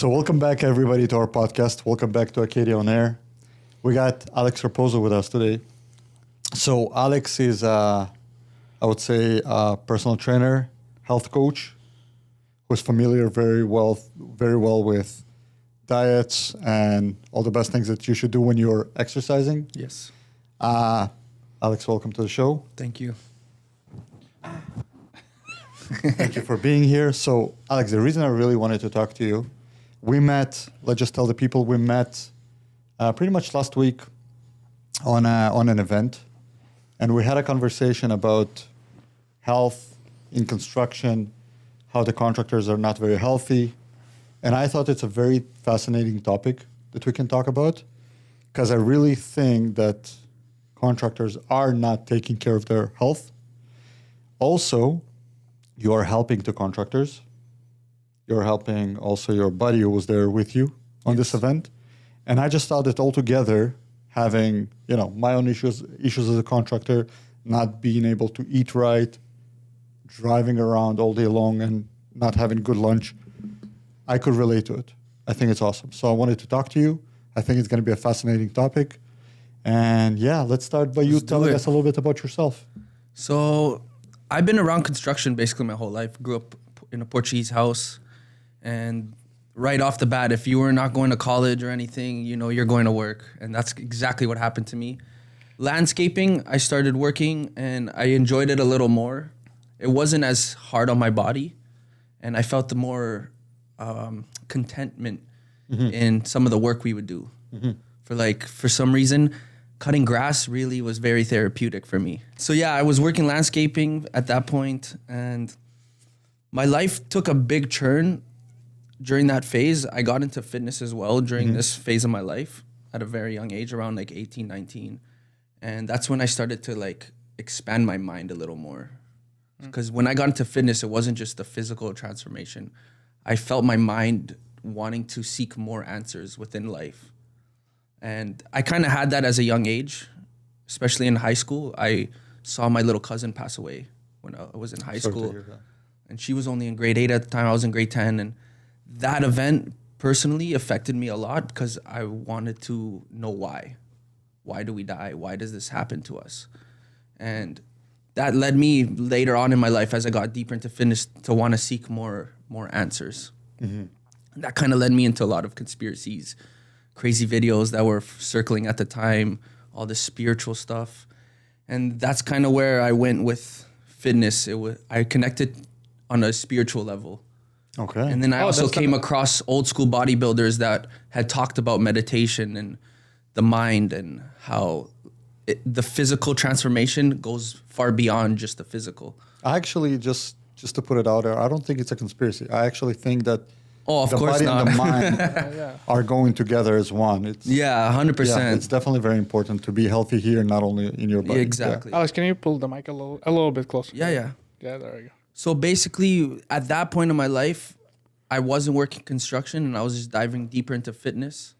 So welcome back, everybody, to our podcast. Welcome back to Acadia on Air. We got Alex Raposo with us today. So Alex is, I would say, a personal trainer, health coach, who's familiar very well with diets and all the best things that you should do when you're exercising. Yes. Alex, welcome to the show. Thank you. Thank you for being here. So, Alex, the reason I really wanted to talk to you, we met, let's just tell the people, we met pretty much last week on an event, and we had a conversation about health in construction, how the contractors are not very healthy. And I thought it's a very fascinating topic that we can talk about, because I really think that contractors are not taking care of their health. Also, you are helping the contractors. You're helping also your buddy who was there with you on this event. And I just thought that altogether, having, my own issues as a contractor, not being able to eat right, driving around all day long and not having good lunch, I could relate to it. I think it's awesome. So I wanted to talk to you. I think it's going to be a fascinating topic. And let's start by you telling us a little bit about yourself. So I've been around construction basically my whole life. Grew up in a Portuguese house. And right off the bat, if you were not going to college or anything, you're going to work. And that's exactly what happened to me. Landscaping, I started working and I enjoyed it a little more. It wasn't as hard on my body. And I felt the more contentment in some of the work we would do. For some reason, cutting grass really was very therapeutic for me. So I was working landscaping at that point, and my life took a big turn during that phase. I got into fitness as well during this phase of my life at a very young age, around 18, 19. And that's when I started to expand my mind a little more. Because when I got into fitness, it wasn't just the physical transformation. I felt my mind wanting to seek more answers within life. And I kind of had that as a young age, especially in high school. I saw my little cousin pass away when I was in high school. And she was only in grade 8 at the time. I was in grade 10. And that event personally affected me a lot because I wanted to know why. Why do we die? Why does this happen to us? And that led me later on in my life, as I got deeper into fitness, to want to seek more answers. That kind of led me into a lot of conspiracies, crazy videos that were circling at the time, all this spiritual stuff. And that's kind of where I went with fitness. I connected on a spiritual level. Okay. And then I also came across old school bodybuilders that had talked about meditation and the mind and how the physical transformation goes far beyond just the physical. I actually, just to put it out there, I don't think it's a conspiracy. I actually think that the body and the mind are going together as one. It's, 100%. Yeah, it's definitely very important to be healthy here, not only in your body. Exactly. Alex, can you pull the mic a little bit closer? Yeah. Yeah, there we go. So basically, at that point in my life, I wasn't working construction and I was just diving deeper into fitness.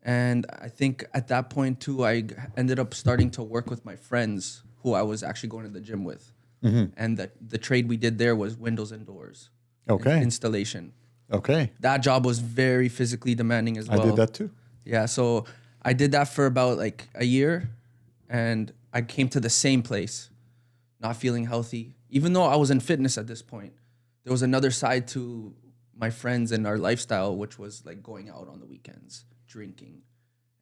And I think at that point too, I ended up starting to work with my friends who I was actually going to the gym with. And the trade we did there was windows and doors. Okay. Installation. Okay. That job was very physically demanding as well. I did that too. Yeah, so I did that for about a year, and I came to the same place, not feeling healthy. Even though I was in fitness at this point, there was another side to my friends and our lifestyle, which was going out on the weekends, drinking.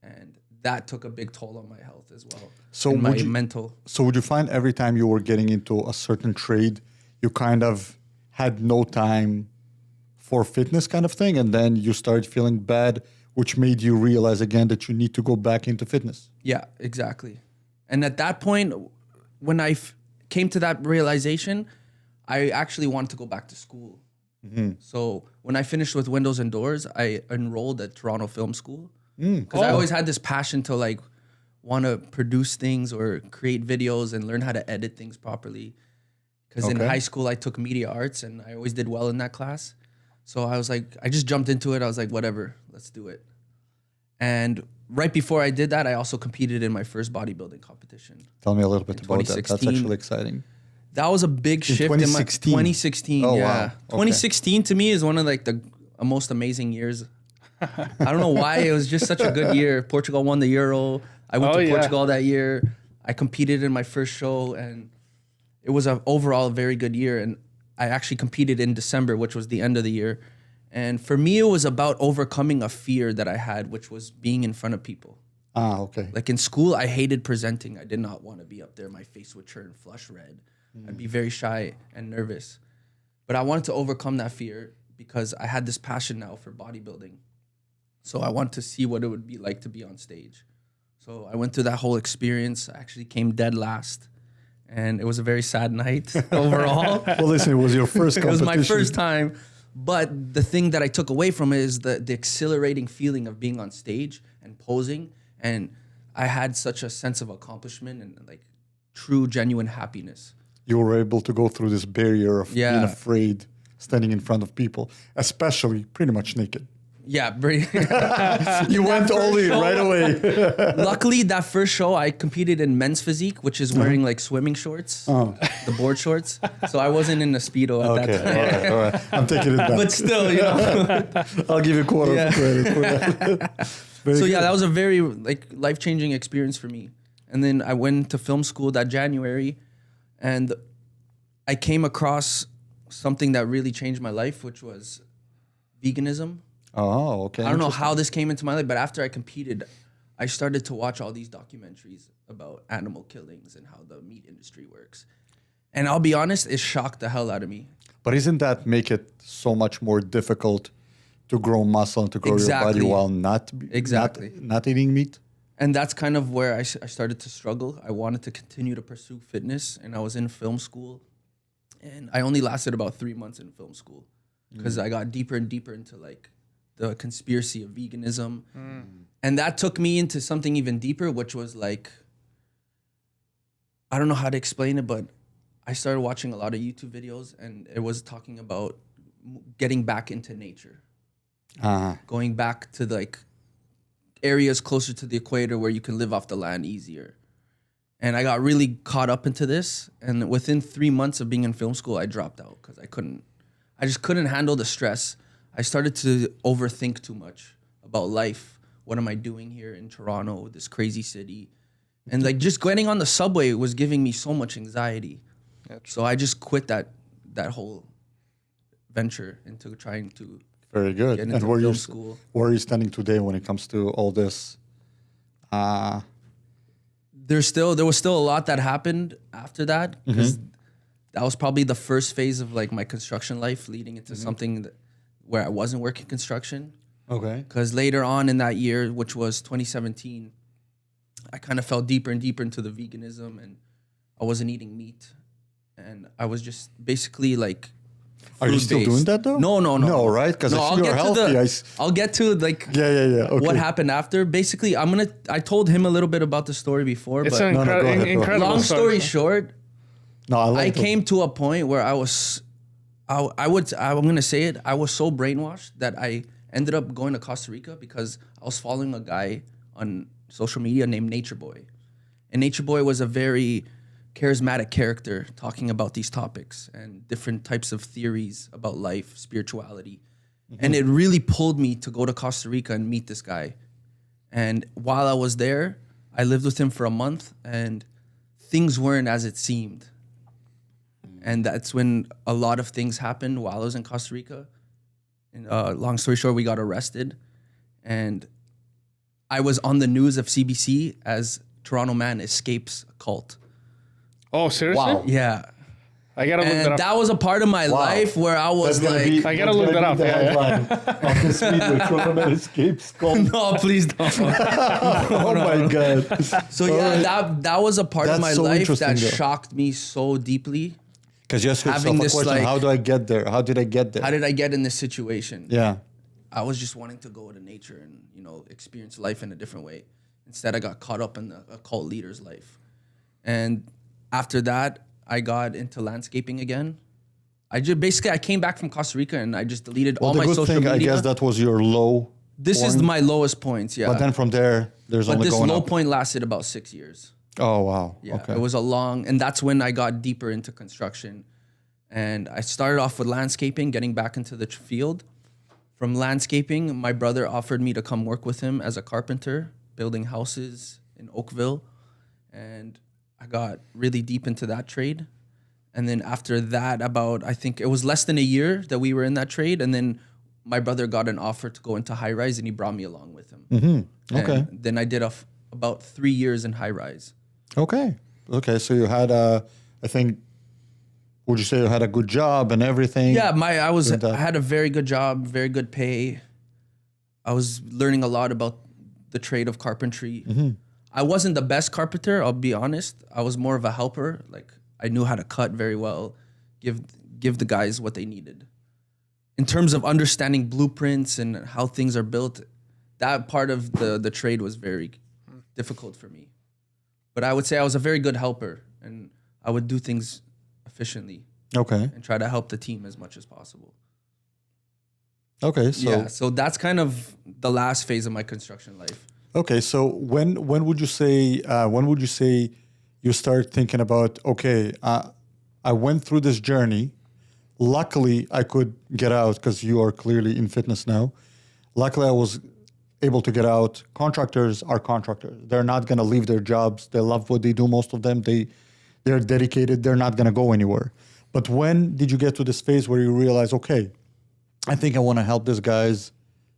And that took a big toll on my health as well. So and my mental. So would you find every time you were getting into a certain trade, you kind of had no time for fitness kind of thing, and then you started feeling bad, which made you realize again that you need to go back into fitness? Yeah, exactly. And at that point, when I came to that realization, I actually wanted to go back to school. So when I finished with windows and doors, I enrolled at Toronto Film School because I always had this passion to want to produce things or create videos and learn how to edit things properly. Because in high school, I took media arts and I always did well in that class. So I was I just jumped into it. I was like, whatever, let's do it. And right before I did that, I also competed in my first bodybuilding competition. Tell me a little bit about that. That's actually exciting. That was a big shift in my 2016. Oh, yeah. wow. Okay. 2016 to me is one of the most amazing years. I don't know why. It was just such a good year. Portugal won the Euro. I went to Portugal that year. I competed in my first show, and it was overall a very good year. And I actually competed in December, which was the end of the year. And for me, it was about overcoming a fear that I had, which was being in front of people. Ah, okay. Like in school, I hated presenting. I did not want to be up there. My face would turn flush red. I'd be very shy and nervous. But I wanted to overcome that fear because I had this passion now for bodybuilding. So I wanted to see what it would be like to be on stage. So I went through that whole experience. I actually came dead last. And it was a very sad night overall. Well, listen, it was your first competition. It was my first time. But the thing that I took away from it is the exhilarating feeling of being on stage and posing. And I had such a sense of accomplishment and like true, genuine happiness. You were able to go through this barrier of being afraid, standing in front of people, especially pretty much naked. Yeah. You went all in right away. Luckily, that first show, I competed in men's physique, which is wearing like swimming shorts, the board shorts. So I wasn't in a Speedo at that time. All right. I'm taking it back. But still, you know. I'll give you a quarter of credit for that. So yeah, that was a very like life-changing experience for me. And then I went to film school that January, and I came across something that really changed my life, which was veganism. Oh, okay. I don't know how this came into my life, but after I competed, I started to watch all these documentaries about animal killings and how the meat industry works. And I'll be honest, it shocked the hell out of me. But isn't that make it so much more difficult to grow muscle and to grow your body while not eating meat? And that's kind of where I started to struggle. I wanted to continue to pursue fitness, and I was in film school. And I only lasted about 3 months in film school because I got deeper and deeper into like the conspiracy of veganism. And that took me into something even deeper, which was like, I don't know how to explain it, but I started watching a lot of YouTube videos, and it was talking about getting back into nature. Going back to like areas closer to the equator where you can live off the land easier. And I got really caught up into this. And within 3 months of being in film school, I dropped out because I just couldn't handle the stress. I started to overthink too much about life. What am I doing here in Toronto, this crazy city? And like just getting on the subway was giving me so much anxiety. So I just quit that whole venture into trying to Very good. get into film school. Where are you standing today when it comes to all this? There was still a lot that happened after that because that was probably the first phase of like my construction life leading into something where I wasn't working construction. Okay. Because later on in that year, which was 2017, I kind of fell deeper and deeper into the veganism, and I wasn't eating meat, and I was just basically like. Are you still doing that though? No. No, right? Because I see you're healthy. I'll get to like Okay. what happened after. Basically, I told him a little bit about the story before, It's but an incredible long story short, I came came to a point where I'm gonna say it. I was so brainwashed that I ended up going to Costa Rica because I was following a guy on social media named Nature Boy, and Nature Boy was a very charismatic character talking about these topics and different types of theories about life, spirituality, and it really pulled me to go to Costa Rica and meet this guy. And while I was there, I lived with him for a month, and things weren't as it seemed. And that's when a lot of things happened while I was in Costa Rica. And long story short, we got arrested. And I was on the news of CBC as Toronto man escapes a cult. Oh, seriously? Wow. Yeah. I gotta look that And up. that was a part of my life where I was like... I gotta look that up. Of this video, Toronto man escapes cult. No, please don't. Oh my God. So yeah, that was a part of my so life interesting, that though. shocked me so deeply. Because you ask yourself Having a this, question, like- how do I get there? How did I get there? How did I get in this situation? Yeah. I was just wanting to go to nature and, experience life in a different way. Instead, I got caught up in a cult leader's life. And after that, I got into landscaping again. I came back from Costa Rica and I just deleted all my social media. I guess that was your low This point. is my lowest points, yeah. But then from there, there's But only this going low up. point lasted about 6 years. Oh, wow. Yeah, Okay. it was and that's when I got deeper into construction. And I started off with landscaping, getting back into the field. from landscaping, my brother offered me to come work with him as a carpenter, building houses in Oakville. And I got really deep into that trade. And then after that, I think it was less than a year that we were in that trade. And then my brother got an offer to go into high rise, and he brought me along with him. Mm-hmm. Okay. And then I did about 3 years in high rise. Okay. So you had I think, would you say you had a good job and everything? Yeah, I had a very good job, very good pay. I was learning a lot about the trade of carpentry. Mm-hmm. I wasn't the best carpenter, I'll be honest. I was more of a helper. Like, I knew how to cut very well, give the guys what they needed. In terms of understanding blueprints and how things are built, that part of the trade was very difficult for me. But I would say I was a very good helper, and I would do things efficiently. Okay. And try to help the team as much as possible. Okay. So so that's kind of the last phase of my construction life. Okay. So when would you say you start thinking about, okay, I went through this journey. Luckily, I could get out because you are clearly in fitness now. Luckily, I was able to get out. Contractors are contractors. They're not going to leave their jobs. They love what they do. Most of them, they're dedicated. They're not going to go anywhere. But when did you get to this phase where you realize, okay, I think I want to help these guys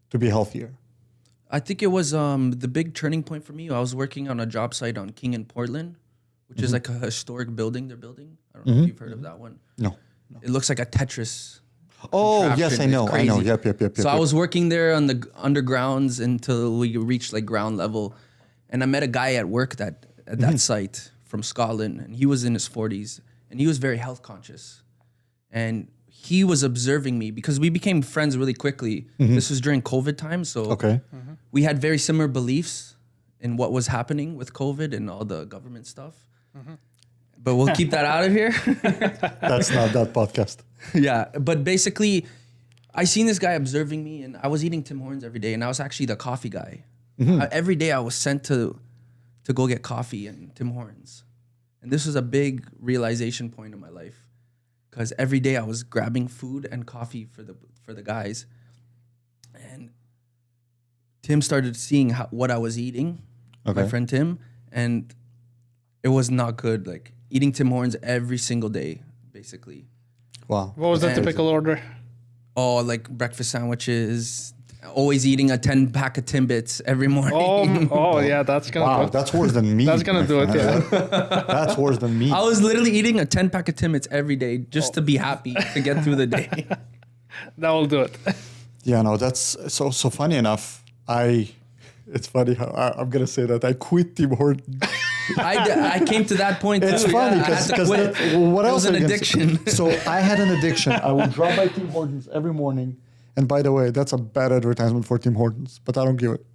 to be healthier? I think it was the big turning point for me. I was working on a job site on King in Portland, which is like a historic building they're building. I don't know if you've heard of that one. No. It looks like a Tetris. Oh, yes, I know. It's crazy. Yep. So I was working there on the undergrounds until we reached like ground level. And I met a guy at work at that site from Scotland, and he was in his 40s, and he was very health conscious. And he was observing me because we became friends really quickly. This was during COVID time, so we had very similar beliefs in what was happening with COVID and all the government stuff. But we'll keep that out of here. That's not that podcast. Yeah, but basically, I seen this guy observing me, and I was eating Tim Hortons every day, and I was actually the coffee guy. Every day I was sent to go get coffee and Tim Hortons. And this was a big realization point in my life, because every day I was grabbing food and coffee for the guys. And Tim started seeing what I was eating, my friend Tim, and it was not good. Like, eating Tim Hortons every single day, basically. Wow. What was the typical order? Oh, like breakfast sandwiches, always eating a 10-pack of Timbits every morning. Oh, yeah, that's gonna Wow, do it. that's worse than me. That's gonna do it, yeah. That's worse than me. I was literally eating a 10-pack of Timbits every day just to be happy to get through the day. That will do it. Yeah, no, that's so funny enough. It's funny how I'm gonna say that I quit Tim Hortons. I came to that point too. It's funny I had to quit. what It else? was an are you gonna addiction. say? So I had an addiction. I would drop by Tim Hortons every morning. And by the way, that's a bad advertisement for Tim Hortons, but I don't give it.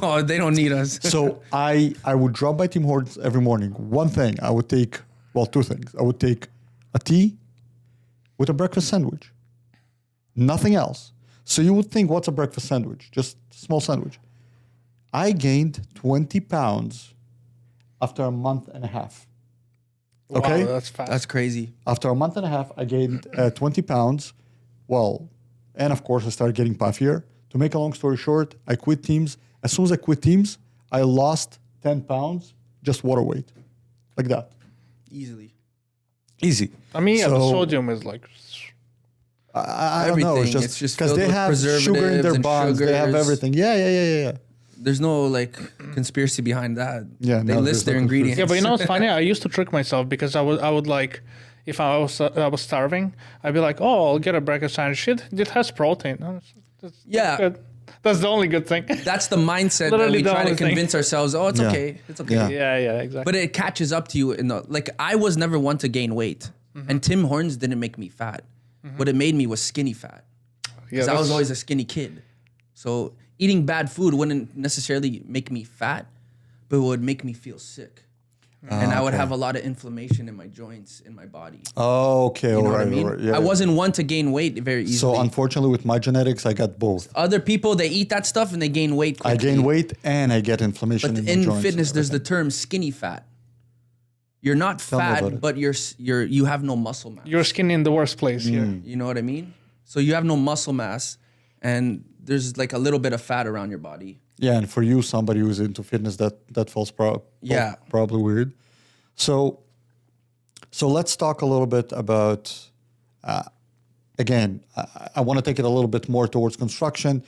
Oh, they don't need us. So I would drop by Tim Hortons every morning. One thing, I would take, well, two things. I would take a tea with a breakfast sandwich. Nothing else. So you would think, what's a breakfast sandwich? Just a small sandwich. I gained 20 pounds after a month and a half. Okay? Wow, that's fast. That's crazy. After a month and a half, I gained 20 pounds. Well, and of course, I started getting puffier. To make a long story short, I quit teams. As soon as I quit teams, I lost 10 pounds, just water weight. Like that. Easily. Easy. I mean, yeah, the So- sodium is like... I don't know. Everything. It's It's just because filled they with have sugar in their preservatives and bonds. They have sugars. everything. Yeah. There's no like conspiracy behind that. Yeah, They no, list there's their no ingredients. Yeah, but you know what's funny? I used to trick myself because I would like, if I was starving, I'd be like, oh, I'll get a breakfast sandwich. It has protein. That's Yeah. good. That's the only good thing. That's the mindset that Literally we the try to only thing. convince ourselves. Oh, it's Yeah. okay. It's okay. Yeah. yeah, exactly. But it catches up to you in the like. I was never one to gain weight, and Tim Hortons didn't make me fat. What it made me was skinny fat. Because I was always a skinny kid. So eating bad food wouldn't necessarily make me fat, but it would make me feel sick. And I would have a lot of inflammation in my joints, in my body. Okay, You all know what right, I mean? all right. Yeah, I wasn't one to gain weight very easily. So unfortunately, with my genetics, I got both. Other people, they eat that stuff and they gain weight quickly. I gain weight and I get inflammation But in my in joints. fitness, there's the term skinny fat. You're not me about fat, it. but you have no muscle mass. You're skinny in the worst place here. You know what I mean? So you have no muscle mass, and there's like a little bit of fat around your body. Yeah, and for you, somebody who's into fitness, that feels probably weird. So let's talk a little bit about, again, I want to take it a little bit more towards construction.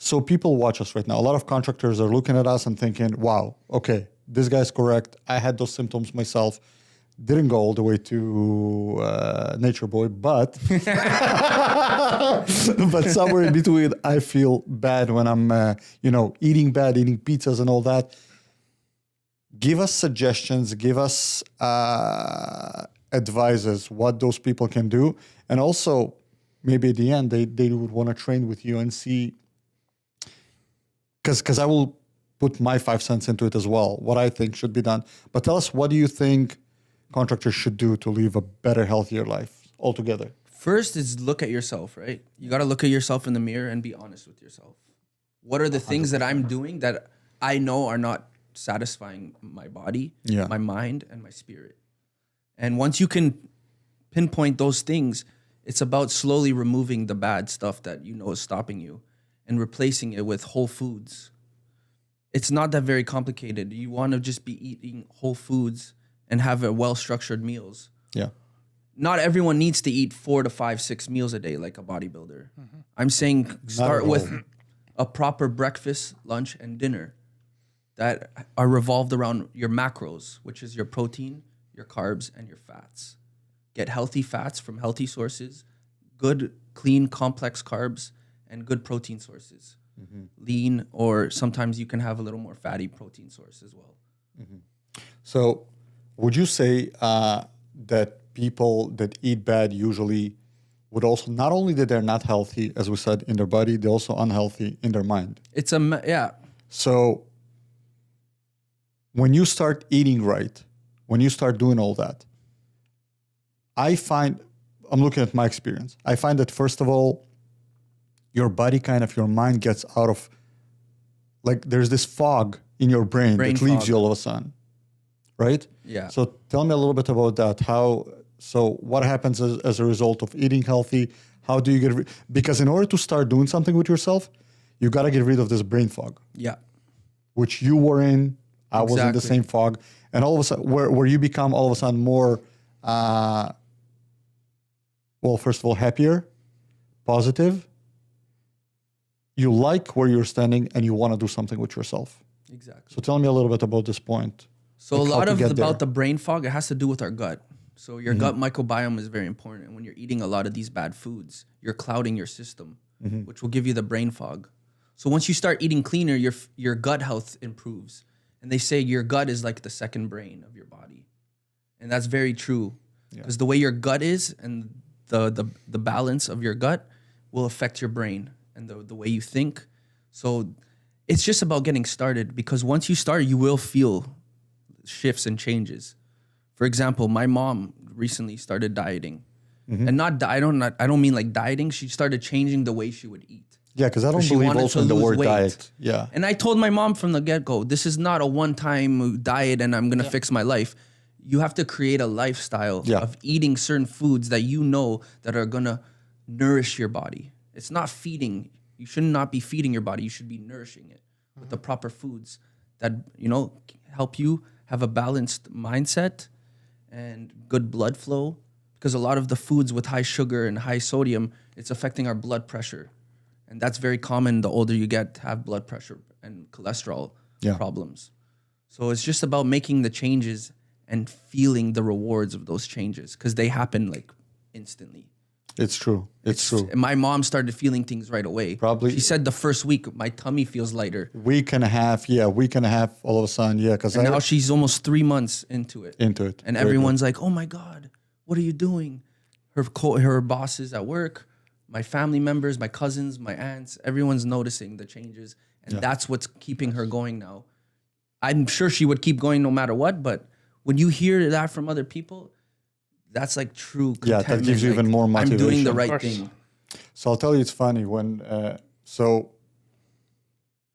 So people watch us right now. A lot of contractors are looking at us and thinking, wow, okay, this guy's correct. I had those symptoms myself. Didn't go all the way to Nature Boy, but but somewhere in between, I feel bad when I'm, eating bad, eating pizzas and all that. Give us suggestions. Give us advices what those people can do, and also maybe at the end they would want to train with you and see. Because I will put my 5 cents into it as well, what I think should be done. But tell us, what do you think contractors should do to live a better, healthier life altogether? First is look at yourself, right? You got to look at yourself in the mirror and be honest with yourself. What are the things that I'm doing that I know are not satisfying my body, my mind, and my spirit? And once you can pinpoint those things, it's about slowly removing the bad stuff that you know is stopping you and replacing it with whole foods. It's not that very complicated. You want to just be eating whole foods and have a well-structured meals. Yeah. Not everyone needs to eat 4 to 5, 6 meals a day like a bodybuilder. I'm saying start with a proper breakfast, lunch, and dinner that are revolved around your macros, which is your protein, your carbs, and your fats. Get healthy fats from healthy sources, good, clean, complex carbs, and good protein sources. Lean, or sometimes you can have a little more fatty protein source as well. So would you say that people that eat bad usually would also, not only that they're not healthy, as we said, in their body, they're also unhealthy in their mind? It's So when you start eating right, when you start doing all that, I'm looking at my experience. I find that first of all, your body your mind gets out of, like there's this fog in your brain that leaves you all of a sudden, right? Yeah. So tell me a little bit about that. So what happens as a result of eating healthy? How do you because in order to start doing something with yourself, you got to get rid of this brain fog. Yeah. Which you were in, I was in the same fog. And all of a sudden, where you become all of a sudden more, first of all, happier, positive. You like where you're standing and you want to do something with yourself. Exactly. So tell me a little bit about this point. So a lot of about the brain fog, it has to do with our gut. So your gut microbiome is very important. And when you're eating a lot of these bad foods, you're clouding your system, which will give you the brain fog. So once you start eating cleaner, your gut health improves. And they say your gut is like the second brain of your body. And that's very true. Because the way your gut is and the balance of your gut will affect your brain and the way you think. So it's just about getting started, because once you start, you will feel shifts and changes. For example, my mom recently started dieting. And I don't mean like dieting. She started changing the way she would eat. Yeah, because I don't believe also in the word diet. Yeah. And I told my mom from the get-go, this is not a one-time diet and I'm going to fix my life. You have to create a lifestyle of eating certain foods that you know that are going to nourish your body. It's not feeding. You should not be feeding your body. You should be nourishing it with the proper foods that, help you have a balanced mindset and good blood flow. Because a lot of the foods with high sugar and high sodium, it's affecting our blood pressure. And that's very common the older you get to have blood pressure and cholesterol problems. So it's just about making the changes and feeling the rewards of those changes, because they happen like instantly. It's true. It's true. And my mom started feeling things right away. Probably. She said the first week, my tummy feels lighter. Week and a half, all of a sudden, because now she's almost 3 months into it. And everyone's like, oh my God, what are you doing? Her bosses at work, my family members, my cousins, my aunts, everyone's noticing the changes. And that's what's keeping her going now. I'm sure she would keep going no matter what, but when you hear that from other people, that's like true contentment. Yeah, that gives you even more motivation. I'm doing the right thing. So I'll tell you, it's funny when,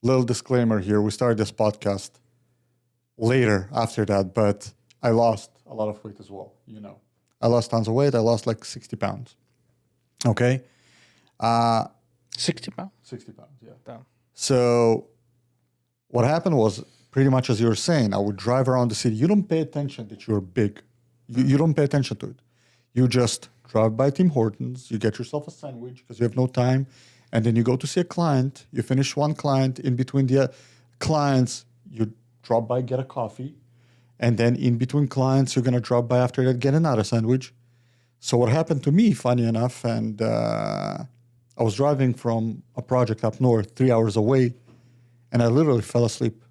little disclaimer here, we started this podcast later after that, but I lost a lot of weight as well, I lost tons of weight. I lost like 60 pounds. Okay. 60 pounds. 60 pounds, yeah. Damn. So what happened was pretty much as you were saying, I would drive around the city. You don't pay attention that you're big. You don't pay attention to it. You just drive by Tim Hortons, you get yourself a sandwich because you have no time, and then you go to see a client, you finish one client, in between the clients, you drop by, get a coffee, and then in between clients, you're going to drop by after that, get another sandwich. So what happened to me, funny enough, and I was driving from a project up north, 3 hours away, and I literally fell asleep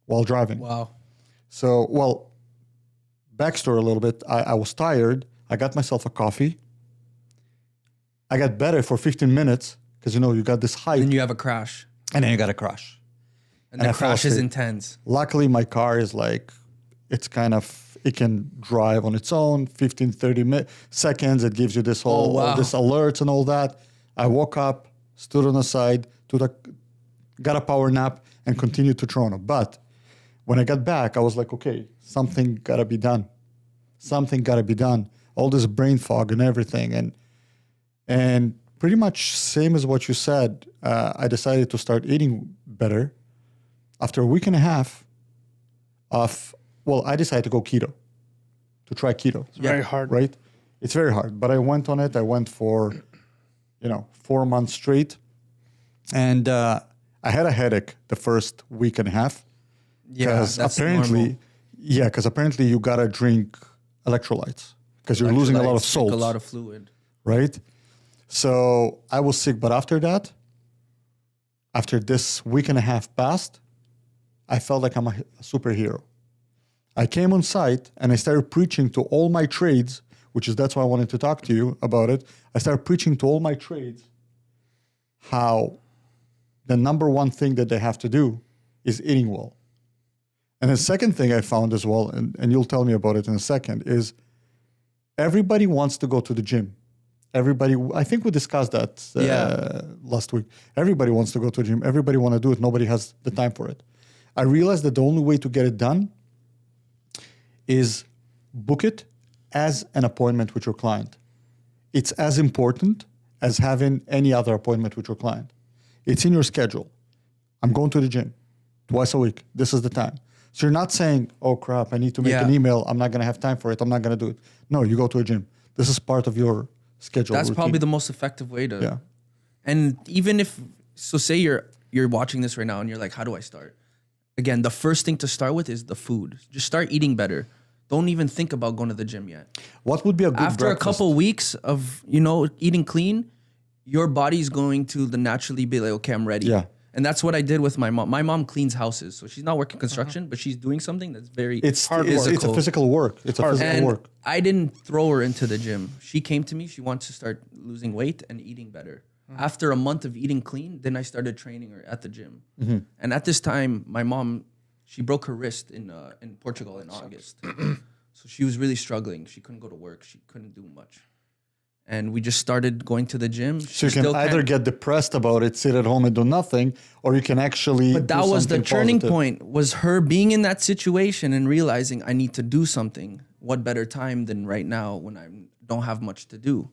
while driving. Wow. So, well, backstory a little bit. I was tired. I got myself a coffee. I got better for 15 minutes because, you got this hype. Then you have a crash. And then you got a crash. And I the fell crash is asleep. intense. Luckily, my car is it can drive on its own, 15, 30 seconds. It gives you this whole, wow. all this alerts and all that. I woke up, stood on the side, got a power nap, and continued to Toronto. But when I got back, I was like, okay, something got to be done. Something got to be done. All this brain fog and everything. And pretty much same as what you said, I decided to start eating better. After a week and a half I decided to go keto, to try keto. It's very hard. Right? It's very hard. But I went on it. I went for, 4 months straight. And I had a headache the first week and a half. Yeah, that's normal. Because apparently you got to drink electrolytes because you're losing a lot of Electrolytes, salt. drink a lot of fluid. Right? So I was sick. But after that, after this week and a half passed, I felt like I'm a superhero. I came on site and I started preaching to all my trades, that's why I wanted to talk to you about it. I started preaching to all my trades how the number one thing that they have to do is eating well. And the second thing I found as well, and you'll tell me about it in a second, is everybody wants to go to the gym. Everybody, I think we discussed that last week. Everybody wants to go to the gym. Everybody want to do it. Nobody has the time for it. I realized that the only way to get it done is book it as an appointment with your client. It's as important as having any other appointment with your client. It's in your schedule. I'm going to the gym twice a week. This is the time. So you're not saying, oh crap, I need to make an email. I'm not going to have time for it. I'm not going to do it. No, you go to a gym. This is part of your schedule. That's routine. probably the most effective way to. Yeah. And even if, say you're watching this right now and you're like, how do I start? Again, the first thing to start with is the food. Just start eating better. Don't even think about going to the gym yet. What would be a good After breakfast? a couple weeks of, eating clean, your body's going to naturally be like, okay, I'm ready. Yeah. And that's what I did with my mom. My mom cleans houses. So she's not working construction, but she's doing something that's very hard work. It's a physical work. It's a physical and work. I didn't throw her into the gym. She came to me. She wants to start losing weight and eating better. After a month of eating clean, then I started training her at the gym. Mm-hmm. And at this time, my mom, she broke her wrist in Portugal in August. So she was really struggling. She couldn't go to work. She couldn't do much. And we just started going to the gym. So you can either get depressed about it, sit at home and do nothing, or you can actually. But that was the turning point, was her being in that situation and realizing I need to do something. What better time than right now when I don't have much to do?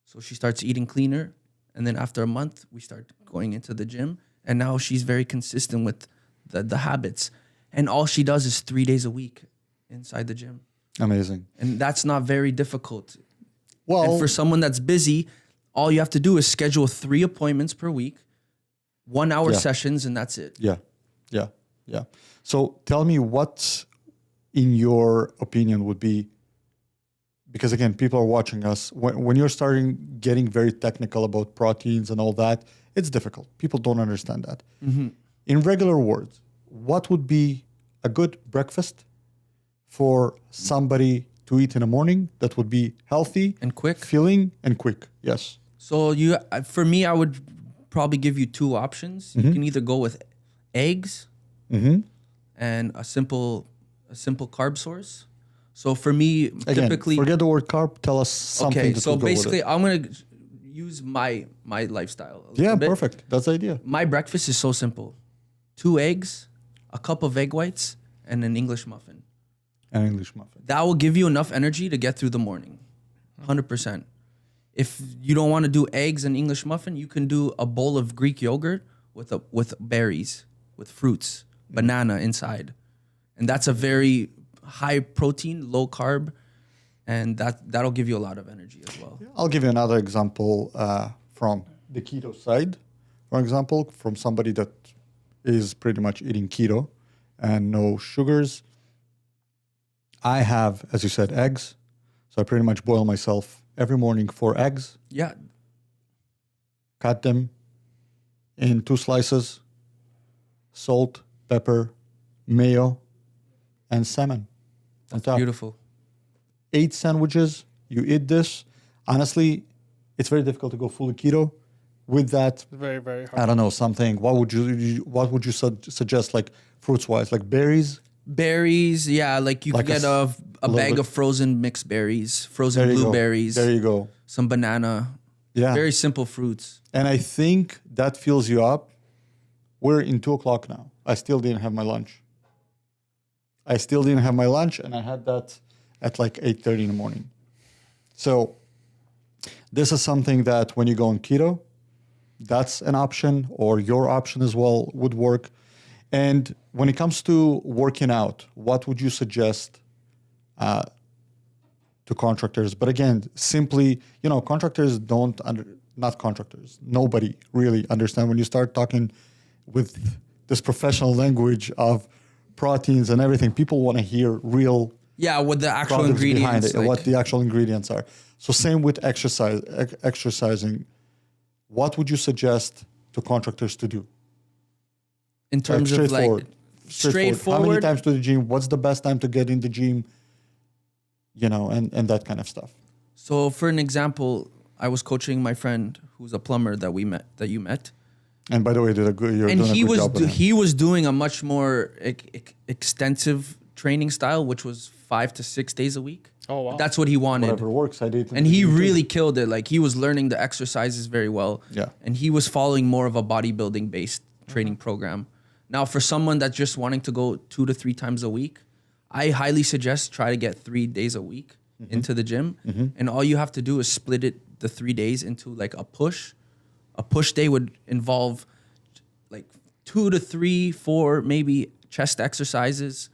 So she starts eating cleaner. And then after a month, we start going into the gym. And now she's very consistent with the habits. And all she does is 3 days a week inside the gym. Amazing. And that's not very difficult. Well, And for someone that's busy, all you have to do is schedule 3 appointments per week, 1 hour sessions, and that's it. Yeah. So tell me what, in your opinion, would be, because again, people are watching us, when you're getting very technical about proteins and all that, it's difficult. People don't understand that. Mm-hmm. In regular words, what would be a good breakfast for somebody to eat in the morning that would be healthy And quick. filling and quick? Yes. So for me, I would probably give you 2 options. You can either go with eggs and a simple carb source. So for me, Again, typically, forget the word carb. Tell us something. okay. that So would go with basically, it. I'm gonna use my lifestyle. A Yeah, little bit. perfect. That's the idea. My breakfast is so simple: 2 eggs, a cup of egg whites, and an English muffin. An English muffin. That will give you enough energy to get through the morning, 100%. If you don't want to do eggs and English muffin, you can do a bowl of Greek yogurt with berries, with fruits, banana inside. And that's a very high protein, low carb, and that'll give you a lot of energy as well. I'll give you another example from the keto side. For example, from somebody that is pretty much eating keto and no sugars. I have, as you said, eggs. So I pretty much boil myself every morning 4 eggs. Yeah. Cut them in 2 slices, salt, pepper, mayo, and salmon. That's beautiful. 8 sandwiches. You eat this. Honestly, it's very difficult to go fully keto. With that, Very, very hard. I don't know, something. What would you suggest, like fruits wise, like berries? Berries, yeah, like you Like could get a bag of frozen mixed berries, frozen There you go. blueberries, There you go. some banana. Yeah. Very simple fruits. And I think that fills you up. We're in 2:00 now. I still didn't have my lunch. And I had that at like 8:30 in the morning. So this is something that when you go on keto, that's an option, or your option as well would work. And when it comes to working out, what would you suggest to contractors? But again, simply, contractors not contractors. Nobody really understand when you start talking with this professional language of proteins and everything. People want to hear real Yeah, with the actual products behind ingredients. it, and what the actual ingredients are. So same with exercising. What would you suggest to contractors to do? in terms of like straightforward. How many times to the gym? What's the best time to get in the gym? And that kind of stuff. So for an example, I was coaching my friend who's a plumber that you met. And by the way, you're doing a good job with him. He was doing a much more extensive training style, which was 5 to 6 days a week. Oh, wow. That's what he wanted. Whatever works, I did. And he really killed it. Like he was learning the exercises very well. Yeah. And he was following more of a bodybuilding based training program. Now, for someone that's just wanting to go 2 to 3 times a week, I highly suggest try to get 3 days a week into the gym. And all you have to do is split the 3 days into like a push. A push day would involve like 2 to 3, 4, maybe chest exercises,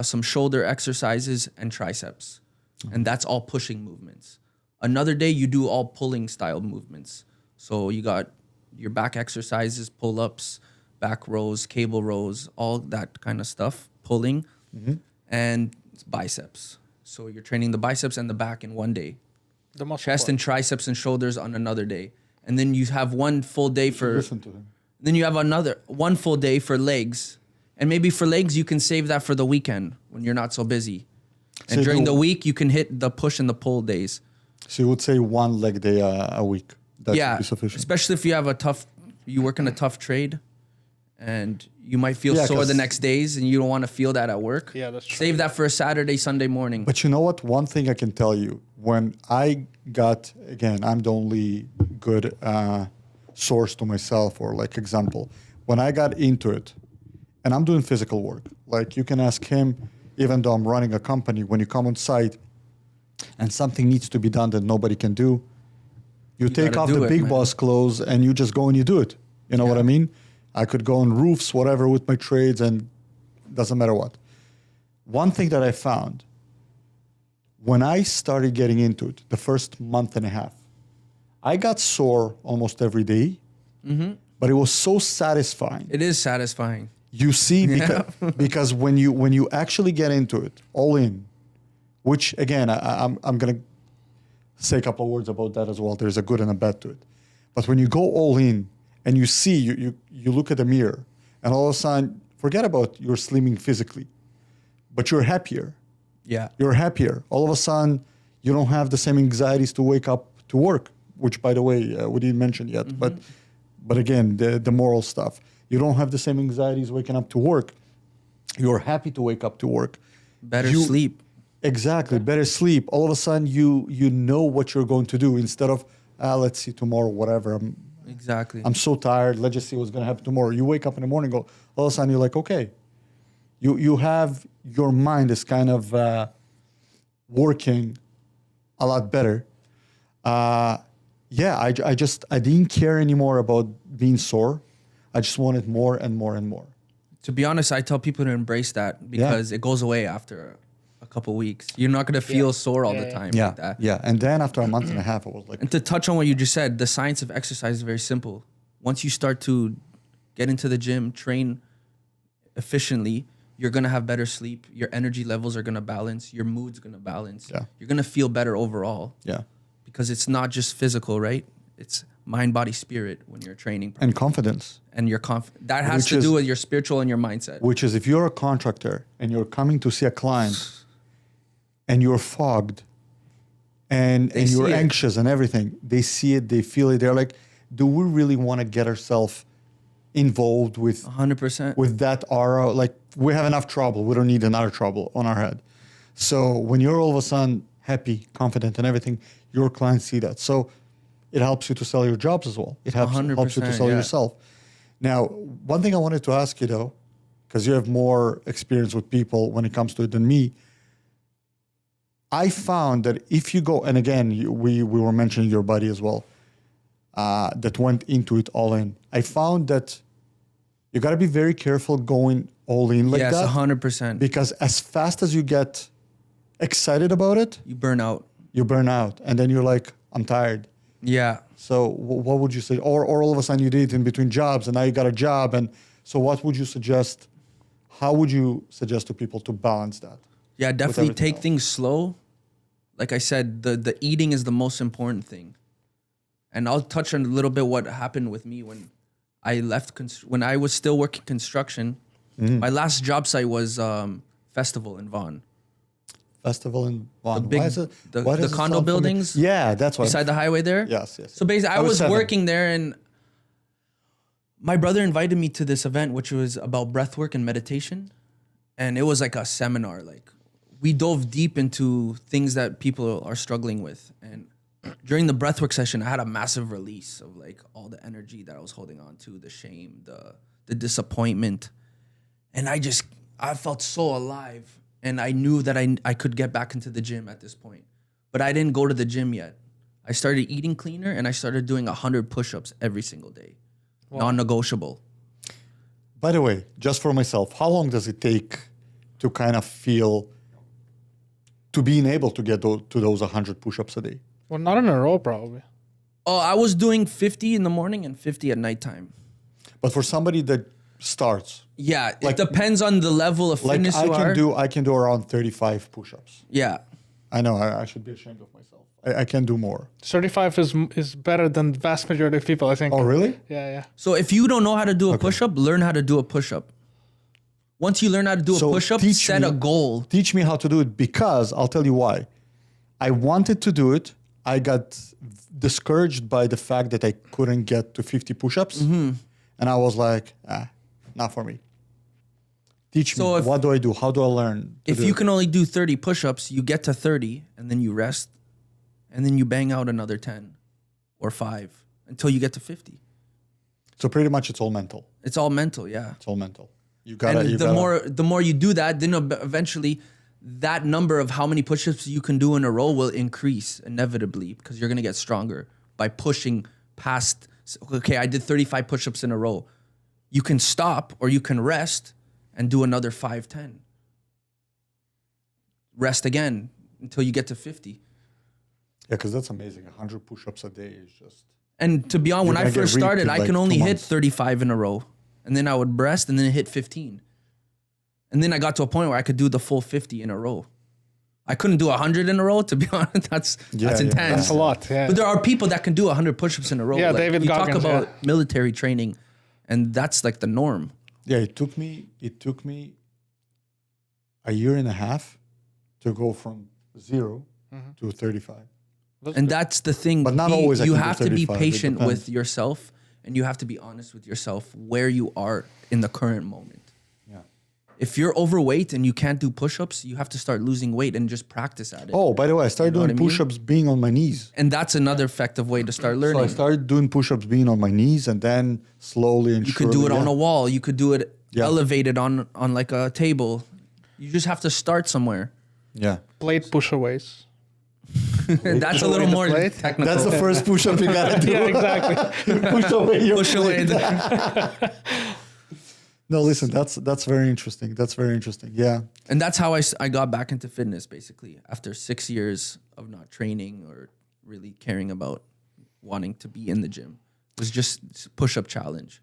some shoulder exercises, and triceps. And that's all pushing movements. Another day, you do all pulling style movements. So you got your back exercises, pull-ups, back rows, cable rows, all that kind of stuff, pulling, and biceps. So you're training the biceps and the back in one day. The muscle Chest part. and triceps and shoulders on another day. And then you have one full day for... Listen to him. Then you have one full day for legs. And maybe for legs, you can save that for the weekend when you're not so busy. And So during the week, you can hit the push and the pull days. So you would say 1 leg day a week. That should be sufficient. Especially if you work in a tough trade and you might feel Yeah, sore the 'cause- next days and you don't want to feel that at work. Yeah, that's true. Save that for a Saturday, Sunday morning. But you know what? One thing I can tell you, when I got, again, I'm the only good source to myself or like example. When I got into it, and I'm doing physical work, like you can ask him, even though I'm running a company, when you come on site and something needs to be done that nobody can do, you take gotta off do the it, big man. boss clothes and you just go and you do it. You know what I mean? I could go on roofs, whatever, with my trades, and doesn't matter what. One thing that I found, when I started getting into it, the first month and a half, I got sore almost every day, but it was so satisfying. It is satisfying. You see, because when you actually get into it, all in, which again, I'm gonna say a couple of words about that as well. There's a good and a bad to it. But when you go all in and you see, you look at the mirror, and all of a sudden, forget about you're slimming physically, but you're happier. Yeah. You're happier. All of a sudden, you don't have the same anxieties to wake up to work, which, by the way, we didn't mention yet. But again, the moral stuff. You don't have the same anxieties waking up to work. You're happy to wake up to work. Better sleep. Exactly. Better sleep. All of a sudden, you know what you're going to do instead of, let's see tomorrow, whatever. Exactly. I'm so tired. Let's just see what's going to happen tomorrow. You wake up in the morning, all of a sudden, you're like, okay. You have, your mind is kind of working a lot better. I didn't care anymore about being sore. I just wanted more and more and more. To be honest, I tell people to embrace that because it goes away after a couple weeks. You're not going to feel sore all the time like that. Yeah. And then after a month and a half, I was like... And to touch on what you just said, the science of exercise is very simple. Once you start to get into the gym, train efficiently, you're going to have better sleep. Your energy levels are going to balance. Your mood's going to balance. Yeah. You're going to feel better overall. Yeah. Because it's not just physical, right? It's mind, body, spirit when you're training. And confidence. And your that has to do with your spiritual and your mindset. Which is if you're a contractor and you're coming to see a client and you're fogged and you're anxious and everything, they see it, they feel it. They're like, do we really want to get ourselves involved with 100% with that aura? Like, we have enough trouble. We don't need another trouble on our head. So when you're all of a sudden happy, confident and everything, your clients see that. So it helps you to sell your jobs as well. It helps you to sell yourself. Now, one thing I wanted to ask you though, because you have more experience with people when it comes to it than me, I found that if you go, and again, we were mentioning your buddy as well, that went into it all in. I found that you got to be very careful going all in like that. Yes, 100%. Because as fast as you get excited about it, you burn out. And then you're like, I'm tired. Yeah. So what would you say? Or all of a sudden you did it in between jobs and now you got a job. And so what would you suggest? How would you suggest to people to balance that? Yeah, definitely take things slow. Like I said, the eating is the most important thing. And I'll touch on a little bit what happened with me when I left, when I was still working construction. My last job site was Festival in Vaughan. Festival in Vaughan. The condo buildings. Yeah, that's why. Beside the highway there? Yes. So basically, I was working there and my brother invited me to this event, which was about breathwork and meditation. And it was like a seminar. Like, we dove deep into things that people are struggling with. And during the breathwork session, I had a massive release of like all the energy that I was holding on to, the shame, the disappointment. And I felt so alive. And I knew that I could get back into the gym at this point. But I didn't go to the gym yet. I started eating cleaner and I started doing 100 push-ups every single day. Wow. Non-negotiable. By the way, just for myself, how long does it take to kind of feel to being able to get to those 100 push-ups a day? Well, not in a row, probably. Oh, I was doing 50 in the morning and 50 at nighttime. But for somebody that starts, yeah, it depends on the level of fitness you are. I can do around 35 push-ups. Yeah, I know. I should be ashamed of myself. I can do more. 35 is better than the vast majority of people, I think. Oh, really? Yeah. So if you don't know how to do a push-up, learn how to do a push-up. Once you learn how to do a push-up, set a goal. Teach me how to do it, because I'll tell you why. I wanted to do it. I got discouraged by the fact that I couldn't get to 50 push-ups. And I was like, not for me. Teach me. What do I do? How do I learn? If you can only do 30 push-ups, you get to 30 and then you rest. And then you bang out another 10 or 5 until you get to 50. So pretty much it's all mental. It's all mental, yeah. It's all mental. The more you do that, then eventually that number of how many push-ups you can do in a row will increase inevitably, because you're going to get stronger by pushing past. Okay, I did 35 push-ups in a row. You can stop or you can rest and do another 5, 10. Rest again until you get to 50. Yeah, because that's amazing. 100 push-ups a day is just... And to be honest, when I first started, I can only hit 35 in a row. And then I would rest and then hit 15. And then I got to a point where I could do the full 50 in a row. I couldn't do 100 in a row, to be honest. That's intense. That's a lot, yeah. But there are people that can do 100 push-ups in a row. Yeah, like, David Goggins. You talk about military training, and that's like the norm. Yeah, it took me a year and a half to go from 0 to 35. That's the thing. But not always. You have to be patient with yourself, and you have to be honest with yourself where you are in the current moment. Yeah. If you're overweight and you can't do push-ups, you have to start losing weight and just practice at it. Oh, by the way, I started doing push-ups being on my knees. And that's another effective way to start learning. So I started doing push-ups being on my knees, and then slowly and you could do it on a wall. You could do it elevated on like a table. You just have to start somewhere. Yeah. Plate push-aways. That's a little more plate. technical. That's the first push-up you gotta do. Yeah, exactly. Push away your Push plate. away. No, listen, that's very interesting. That's very interesting. Yeah. And that's how I got back into fitness, basically, after 6 years of not training or really caring about wanting to be in the gym. It was just push-up challenge.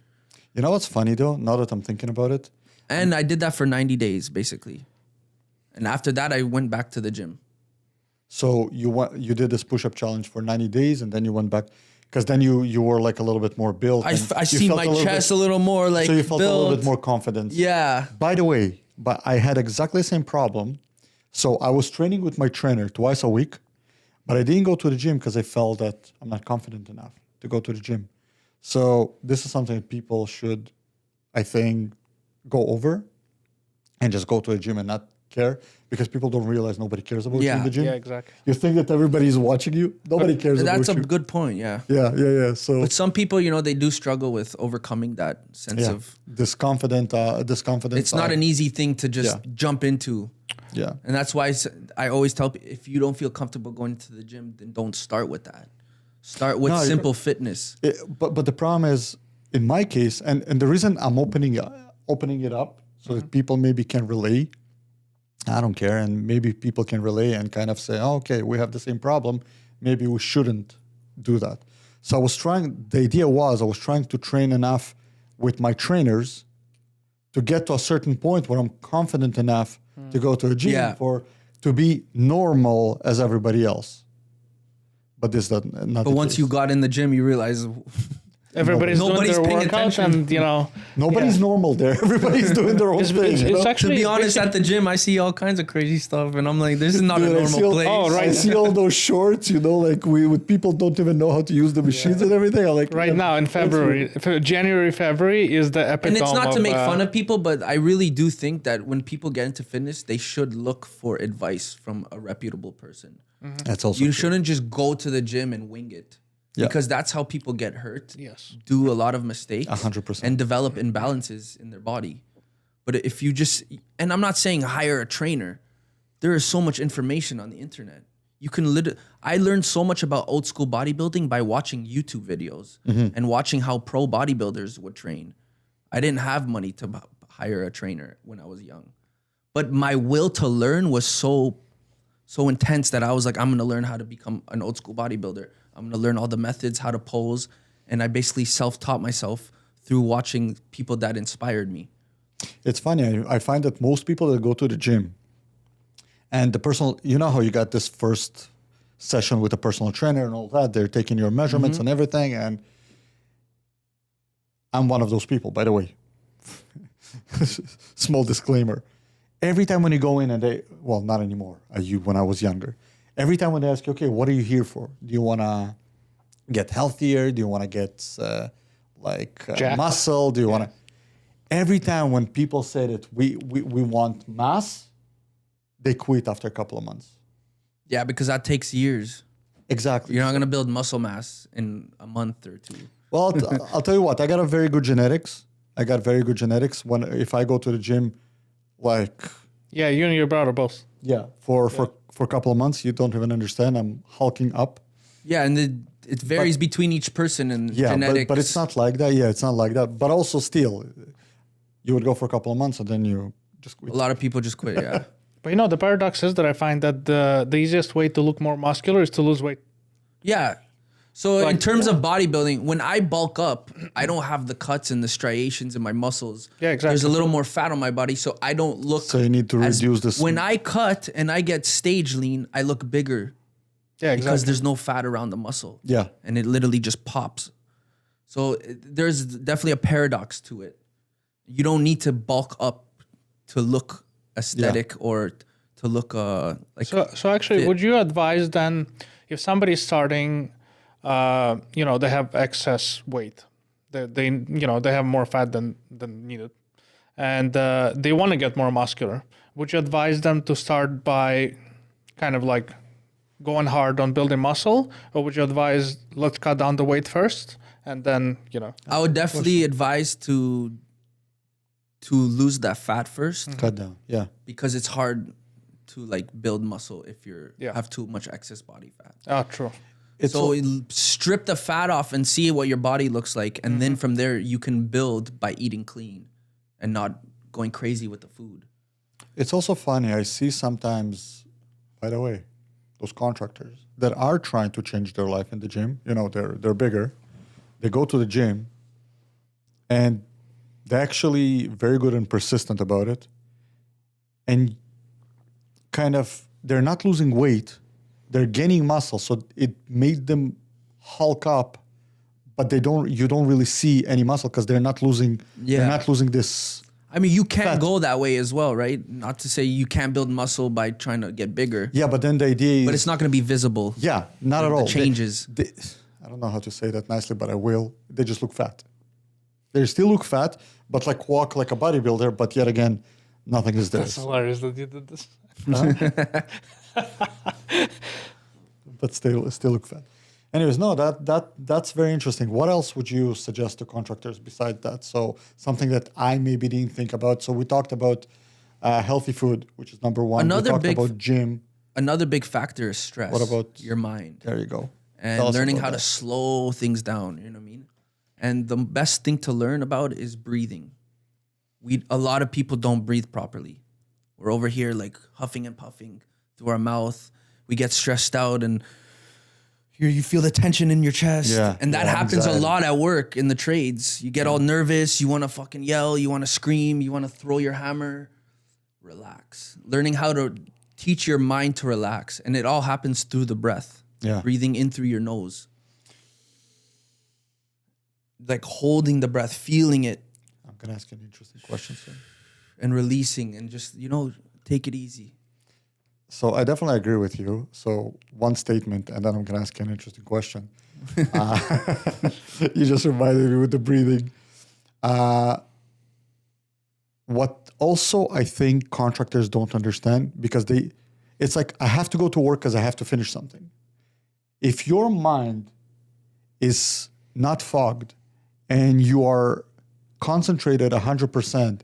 You know what's funny though? Now that I'm thinking about it, And I did that for 90 days, basically. And after that, I went back to the gym. so you did this push-up challenge for 90 days, and then you went back because then you were like a little bit more built. I and you see felt my a little chest bit- a little more like so you felt a little built. bit more confidence. Yeah. By the way, but I had exactly the same problem. So I was training with my trainer twice a week, but I didn't go to the gym because I felt that I'm not confident enough to go to the gym. So this is something that people should, I think, go over and just go to the gym and not care, because people don't realize nobody cares about you in Yeah. the gym. Yeah, exactly. You think that everybody's watching you. Nobody cares That's about a you. good point, yeah. Yeah. So But some people, they do struggle with overcoming that sense yeah, of... disconfident. It's not an easy thing to just jump into. Yeah. And that's why I always tell people, if you don't feel comfortable going to the gym, then don't start with that. Start with No, simple fitness. But the problem is, in my case, and the reason I'm opening it up so that people maybe can relate. I don't care, and maybe people can relate and kind of say, oh, okay, we have the same problem. Maybe we shouldn't do that. So the idea was I was trying to train enough with my trainers to get to a certain point where I'm confident enough to go to a gym Yeah. to be normal as everybody else. But this is not But the once case. you got in the gym, you realize Everybody's Nobody's doing paying their workout, attention. and Nobody's normal there. Everybody's doing their own thing. it's you know? to actually be honest, basic- at the gym, I see all kinds of crazy stuff, and I'm like, this is not Dude, a I see normal all- place. right. I see all those shorts, like with people don't even know how to use the machines and everything. I'm like, right now in February, January, February is the epitome. And it's not to of, make fun of people, but I really do think that when people get into fitness, they should look for advice from a reputable person. That's also You true. shouldn't just go to the gym and wing it. Yeah. Because that's how people get hurt, Yes. do a lot of mistakes, 100%. and develop imbalances in their body. But if you just, and I'm not saying hire a trainer, there is so much information on the internet. You can I learned so much about old school bodybuilding by watching YouTube videos and watching how pro bodybuilders would train. I didn't have money to hire a trainer when I was young, but my will to learn was so intense that I was like, I'm going to learn how to become an old school bodybuilder. I'm going to learn all the methods, how to pose. And I basically self-taught myself through watching people that inspired me. It's funny. I find that most people that go to the gym and the personal, you know how you got this first session with a personal trainer and all that, they're taking your measurements and everything. And I'm one of those people, by the way. Small disclaimer. Every time when you go in and not anymore, when I was younger, every time when they ask you, okay, what are you here for? Do you want to get healthier? Do you want to get Jacked. muscle? Do you want to? Every time when people say that we want mass, they quit after a couple of months. Yeah, because that takes years. Exactly. You're not going to build muscle mass in a month or two. Well, I'll tell you what. I got a very good genetics. If I go to the gym, Yeah, you and your brother both. for a couple of months, you don't even understand. I'm hulking up. Yeah, and it varies between each person and genetics. but it's not like that. Yeah, it's not like that. But also still, you would go for a couple of months and then you just quit. A lot of people just quit, yeah. But the paradox is that I find that the easiest way to look more muscular is to lose weight. Yeah. So in terms of bodybuilding, when I bulk up, I don't have the cuts and the striations in my muscles. Yeah, exactly. There's a little more fat on my body, so I don't look. So you need to reduce this. When I cut and I get stage lean, I look bigger Yeah, because exactly. there's no fat around the muscle. Yeah. And it literally just pops. So there's definitely a paradox to it. You don't need to bulk up to look aesthetic or to look like. So actually, fit. would you advise then if somebody's starting, they have excess weight, they have more fat than needed, and they want to get more muscular? Would you advise them to start by kind of like going hard on building muscle, or would you advise let's cut down the weight first and then I would definitely advise to lose that fat first Cut down. Yeah. because it's hard to like build muscle if you Yeah. have too much excess body fat. Ah, true. So strip the fat off and see what your body looks like, and then from there you can build by eating clean and not going crazy with the food. It's also funny. I see sometimes, by the way, those contractors that are trying to change their life in the gym. You know, they're bigger. They go to the gym, and they're actually very good and persistent about it. And kind of, they're not losing weight. They're gaining muscle, so it made them hulk up, but you don't really see any muscle because they're not losing. Yeah. They're not losing this. I mean, you can Fat. go that way as well, right? Not to say you can't build muscle by trying to get bigger, Yeah, but then the idea is. but it's not going to be visible. Yeah, not at The all. changes. I don't know how to say that nicely, but I will. They just look fat. They still look fat, but like walk like a bodybuilder. But yet again, nothing is there. That's hilarious that you did this. But still look fat. Anyways, no, that's very interesting. What else would you suggest to contractors besides that? So something that I maybe didn't think about. So we talked about healthy food, which is number one. Another we talked big- about gym. Another big factor is stress. What about- your mind? There you go. And Tell us learning about how to that. slow things down, you know what I mean? And the best thing to learn about is breathing. A lot of people don't breathe properly. We're over here like huffing and puffing through our mouth. We get stressed out and you feel the tension in your chest. Yeah, And that yeah, happens anxiety. a lot at work in the trades. You get all nervous, you want to fucking yell, you want to scream, you want to throw your hammer. Relax. Learning how to teach your mind to relax. And it all happens through the breath. Yeah. Breathing in through your nose. Like holding the breath, feeling it, I'm gonna ask you an interesting question soon. and releasing, and just, take it easy. So I definitely agree with you. So one statement, and then I'm gonna ask you an interesting question. You just reminded me with the breathing. What also I think contractors don't understand, because it's like, I have to go to work because I have to finish something. If your mind is not fogged and you are concentrated 100%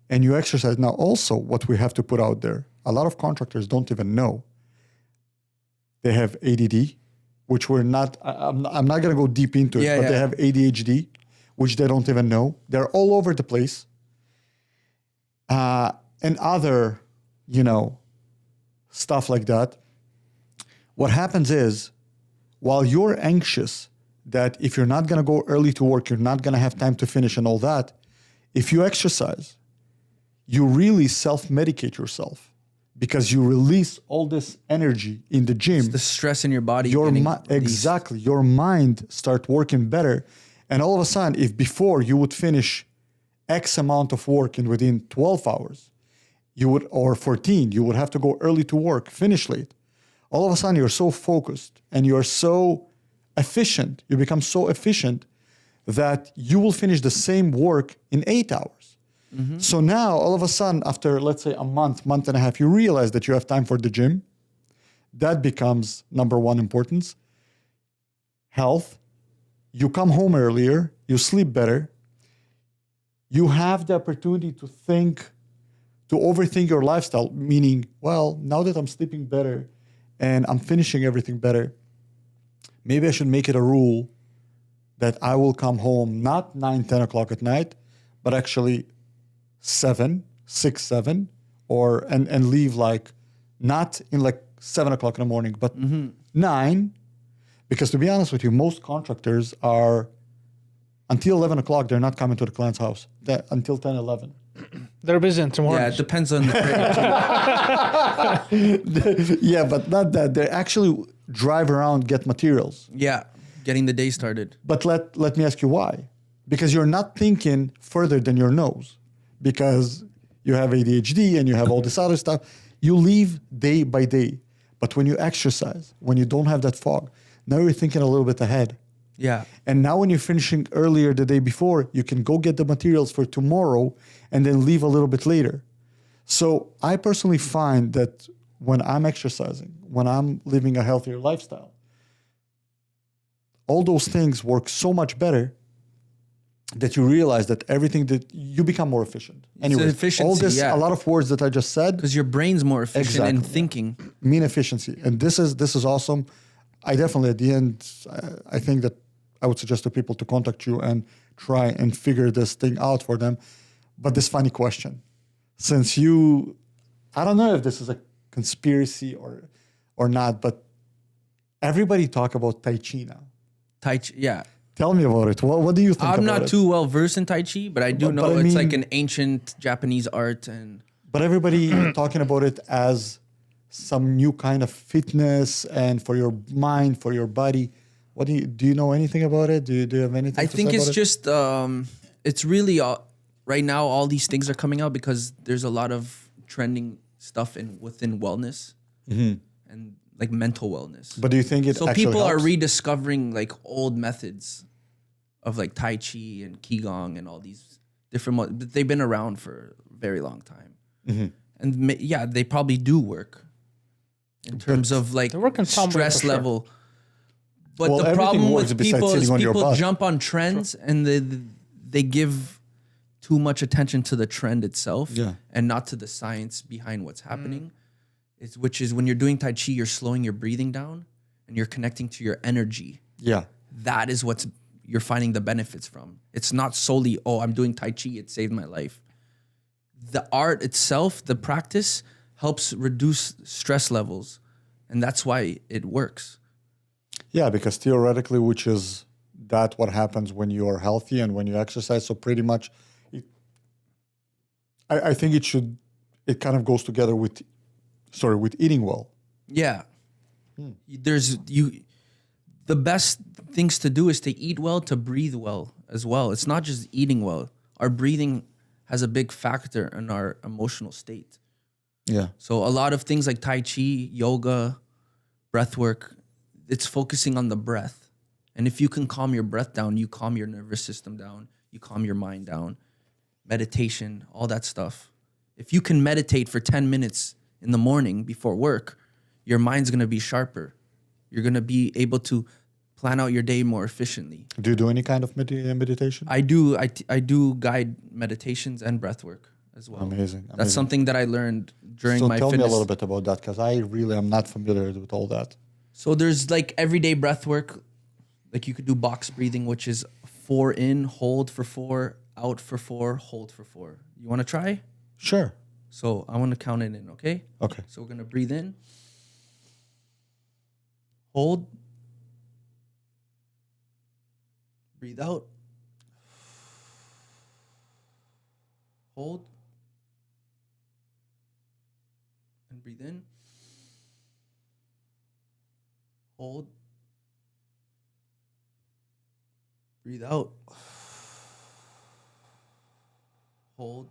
and you exercise. Now, also what we have to put out there, a lot of contractors don't even know they have ADD, which we're not, I'm not going to go deep into it, but they have ADHD, which they don't even know. They're all over the place. And other, stuff like that. What happens is, while you're anxious that if you're not going to go early to work, you're not going to have time to finish and all that, if you exercise, you really self-medicate yourself because you release all this energy in the gym. It's the stress in your body. Exactly. Your mind start working better. And all of a sudden, if before you would finish X amount of work in within 12 hours, or 14, you would have to go early to work, finish late. All of a sudden, you're so focused and you're so efficient. You become so efficient that you will finish the same work in 8 hours. Mm-hmm. So now, all of a sudden, after, let's say, a month and a half, you realize that you have time for the gym. That becomes number one importance. Health. You come home earlier. You sleep better. You have the opportunity to overthink your lifestyle, meaning, well, now that I'm sleeping better and I'm finishing everything better, maybe I should make it a rule that I will come home not 9, 10 o'clock at night, but actually 7, and leave not in 7 o'clock in the morning, but 9, because to be honest with you, most contractors are, until 11 o'clock, they're not coming to the client's house, until 10, 11. They're busy in tomorrow. Yeah, it depends on the Yeah, but not that. They actually drive around, get materials. Yeah, getting the day started. But let me ask you why. Because you're not thinking further than your nose. Because you have ADHD and you have all this other stuff. You live day by day. But when you exercise, when you don't have that fog, now you're thinking a little bit ahead. Yeah. And now when you're finishing earlier the day before, you can go get the materials for tomorrow and then leave a little bit later. So I personally find that when I'm exercising, when I'm living a healthier lifestyle, all those things work so much better that you realize that everything that you become more efficient. Anyway, efficiency, all this, yeah. a lot of words that I just said, Because your brain's more efficient in Exactly. thinking. mean efficiency, and this is awesome. I definitely at the end, I think that I would suggest to people to contact you and try and figure this thing out for them. But this funny question, since you, I don't know if this is a conspiracy or not, but everybody talk about Tai Chi now. Tai Chi, yeah. Tell me about it. What do you think about it? I'm not too well versed in Tai Chi, but I do know but I it's mean- like an ancient Japanese art. And But everybody talking about it as some new kind of fitness and for your mind, for your body. What do you know anything about it? Do you have anything I to think say it's about it? just, it's really, right now, all these things are coming out because there's a lot of trending stuff within wellness and like mental wellness. But do you think it So actually people are helps? rediscovering like old methods of like Tai Chi and Qigong and all these different, but they've been around for a very long time. And yeah, they probably do work in terms of like They work in some way, stress for sure. level. But Well, the everything problem works with besides people is sitting on your people butt. jump on trends and they give too much attention to the trend itself Yeah. and not to the science behind what's happening. Which is when you're doing Tai Chi, you're slowing your breathing down and you're connecting to your energy. Yeah. That is what you're finding the benefits from. It's not solely, oh, I'm doing Tai Chi, it saved my life. The art itself, the practice, helps reduce stress levels. And that's why it works. Yeah, because theoretically, which is that what happens when you are healthy and when you exercise. So pretty much, I think it kind of goes together with eating well. Yeah. The best things to do is to eat well, to breathe well as well. It's not just eating well. Our breathing has a big factor in our emotional state. Yeah. So a lot of things like Tai Chi, yoga, breathwork, it's focusing on the breath. And if you can calm your breath down, you calm your nervous system down, you calm your mind down. Meditation, all that stuff. If you can meditate for 10 minutes in the morning before work, your mind's going to be sharper. You're going to be able to plan out your day more efficiently. Do you do any kind of meditation? I do guide meditations and breathwork as well. Amazing. That's something that I learned during So my tell fitness. me a little bit about that, because I really am not familiar with all that. So there's like everyday breath work. Like you could do box breathing, which is 4 in, hold for 4, out for 4, hold for 4. You want to try? Sure. So I want to count it in, okay? Okay. So we're going to breathe in, hold, breathe out, hold, and breathe in, hold, breathe out, hold,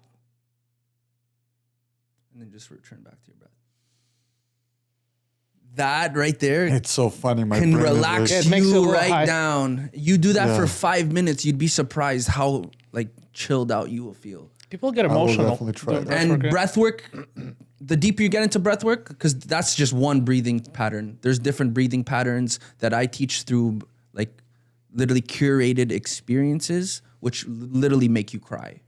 and then just return back to your breath. That right there It's so funny. My can brain is relax like- It makes it a you little right high. down. You do that Yeah. for 5 minutes, you'd be surprised how like chilled out you will feel. People get will emotional. definitely try doing that. And breath work, yeah. breath work, the deeper you get into breath work, because that's just one breathing pattern. There's different breathing patterns that I teach through like literally curated experiences, which literally make you cry.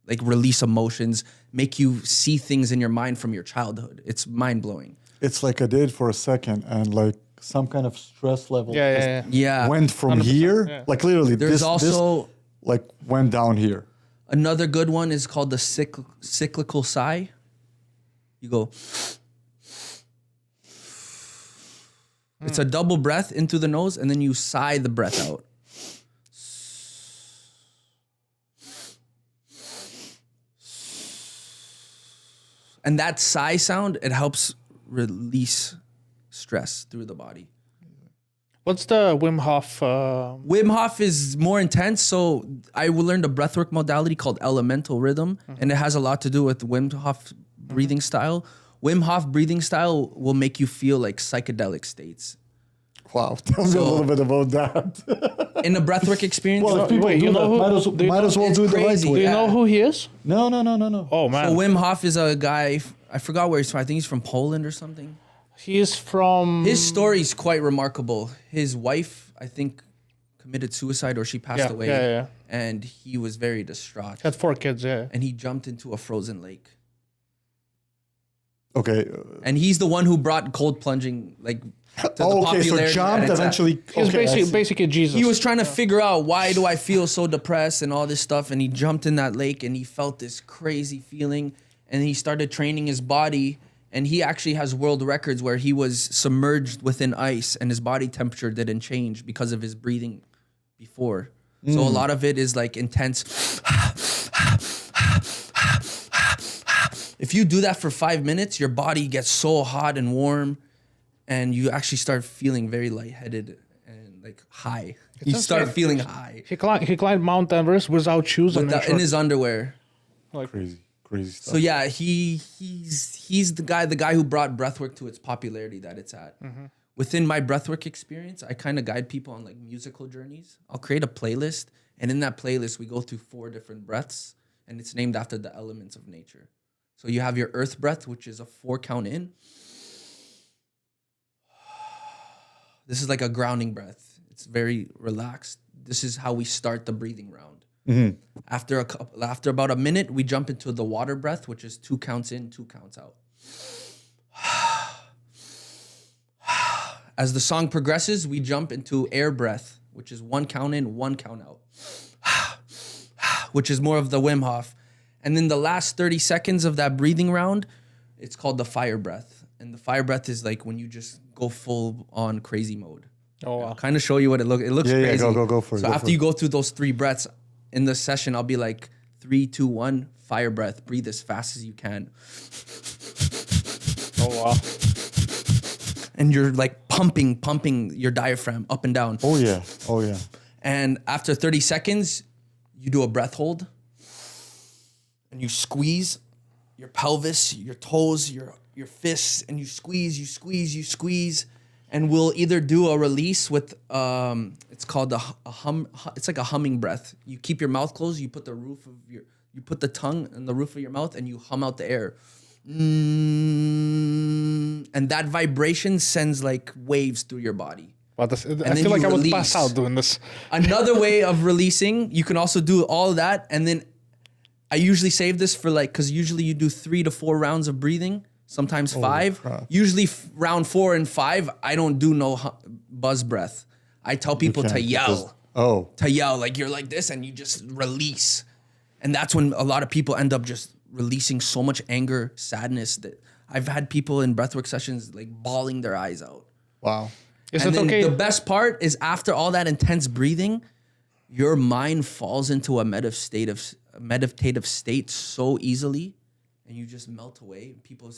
Like release emotions, make you see things in your mind from your childhood. It's mind blowing. It's like I did for a second, and like some kind of stress level Yeah. Yeah. went from 100%, here, yeah. like literally There's this also like went down here. another good one is called the cyclical sigh. You go. It's a double breath into the nose, and then you sigh the breath out. And that sigh sound, it helps release stress through the body. What's the Wim Hof? Wim Hof is more intense. So I learned a breathwork modality called elemental rhythm, and it has a lot to do with Wim Hof breathing style. Wim Hof breathing style will make you feel like psychedelic states. Wow, tell me a little bit about that. In a breathwork experience, Well, if people wait, do you know that, who- do you might know- as well It's do it the right crazy. do way. you know who he is? No. Oh man, so Wim Hof is a guy, I forgot where he's from. I think he's from Poland or something. he's from. His story is quite remarkable. His wife, I think, committed suicide or she passed away. Yeah. And he was very distraught. Had 4 kids, yeah. And he jumped into a frozen lake. Okay. And he's the one who brought cold plunging, like, to the So popularity. jumped eventually. He was Okay, I see. basically Jesus. He was trying to figure out, why do I feel so depressed and all this stuff. And he jumped in that lake and he felt this crazy feeling. And he started training his body. And he actually has world records where he was submerged within ice and his body temperature didn't change because of his breathing before. So a lot of it is like intense. If you do that for 5 minutes, your body gets so hot and warm and you actually start feeling very lightheaded and like high. You start feeling high. He climbed Mount Everest without shoes and In his underwear. Crazy stuff. So yeah, he's the guy who brought breathwork to its popularity that it's at. Within my breathwork experience, I kind of guide people on like musical journeys. I'll create a playlist, and in that playlist, we go through 4 different breaths, and it's named after the elements of nature. So you have your earth breath, which is a 4 count in. This is like a grounding breath. It's very relaxed. This is how we start the breathing round. After about a minute, we jump into the water breath, which is 2 counts in, 2 counts out. As the song progresses, we jump into air breath, which is 1 count in, 1 count out, which is more of the Wim Hof. And then the last 30 seconds of that breathing round, it's called the fire breath. And the fire breath is like when you just go full on crazy mode. Oh, wow. I'll kind of show you what it looks. It looks crazy. Yeah, go for it. So after you go through those 3 breaths in the session, I'll be like 3, 2, 1, fire breath. Breathe as fast as you can. Oh, wow. And you're like pumping your diaphragm up and down. Oh yeah. And after 30 seconds, you do a breath hold. And you squeeze your pelvis, your toes, your fists, and you squeeze. And we'll either do a release with, it's called it's like a humming breath. You keep your mouth closed, you put you put the tongue in the roof of your mouth and you hum out the air. And that vibration sends like waves through your body. Wow, I feel like I would pass out doing this. Another way of releasing, you can also do all of that. And then I usually save this for like, because usually you do 3 to 4 rounds of breathing, sometimes 5. Crap. Usually round 4 and 5, I don't do no buzz breath. I tell people to yell. To yell, like you're like this and you just release. And that's when a lot of people end up just releasing so much anger, sadness that I've had people in breathwork sessions like bawling their eyes out. Wow. Is it okay? The best part is after all that intense breathing, your mind falls into a meditative state so easily, and you just melt away. People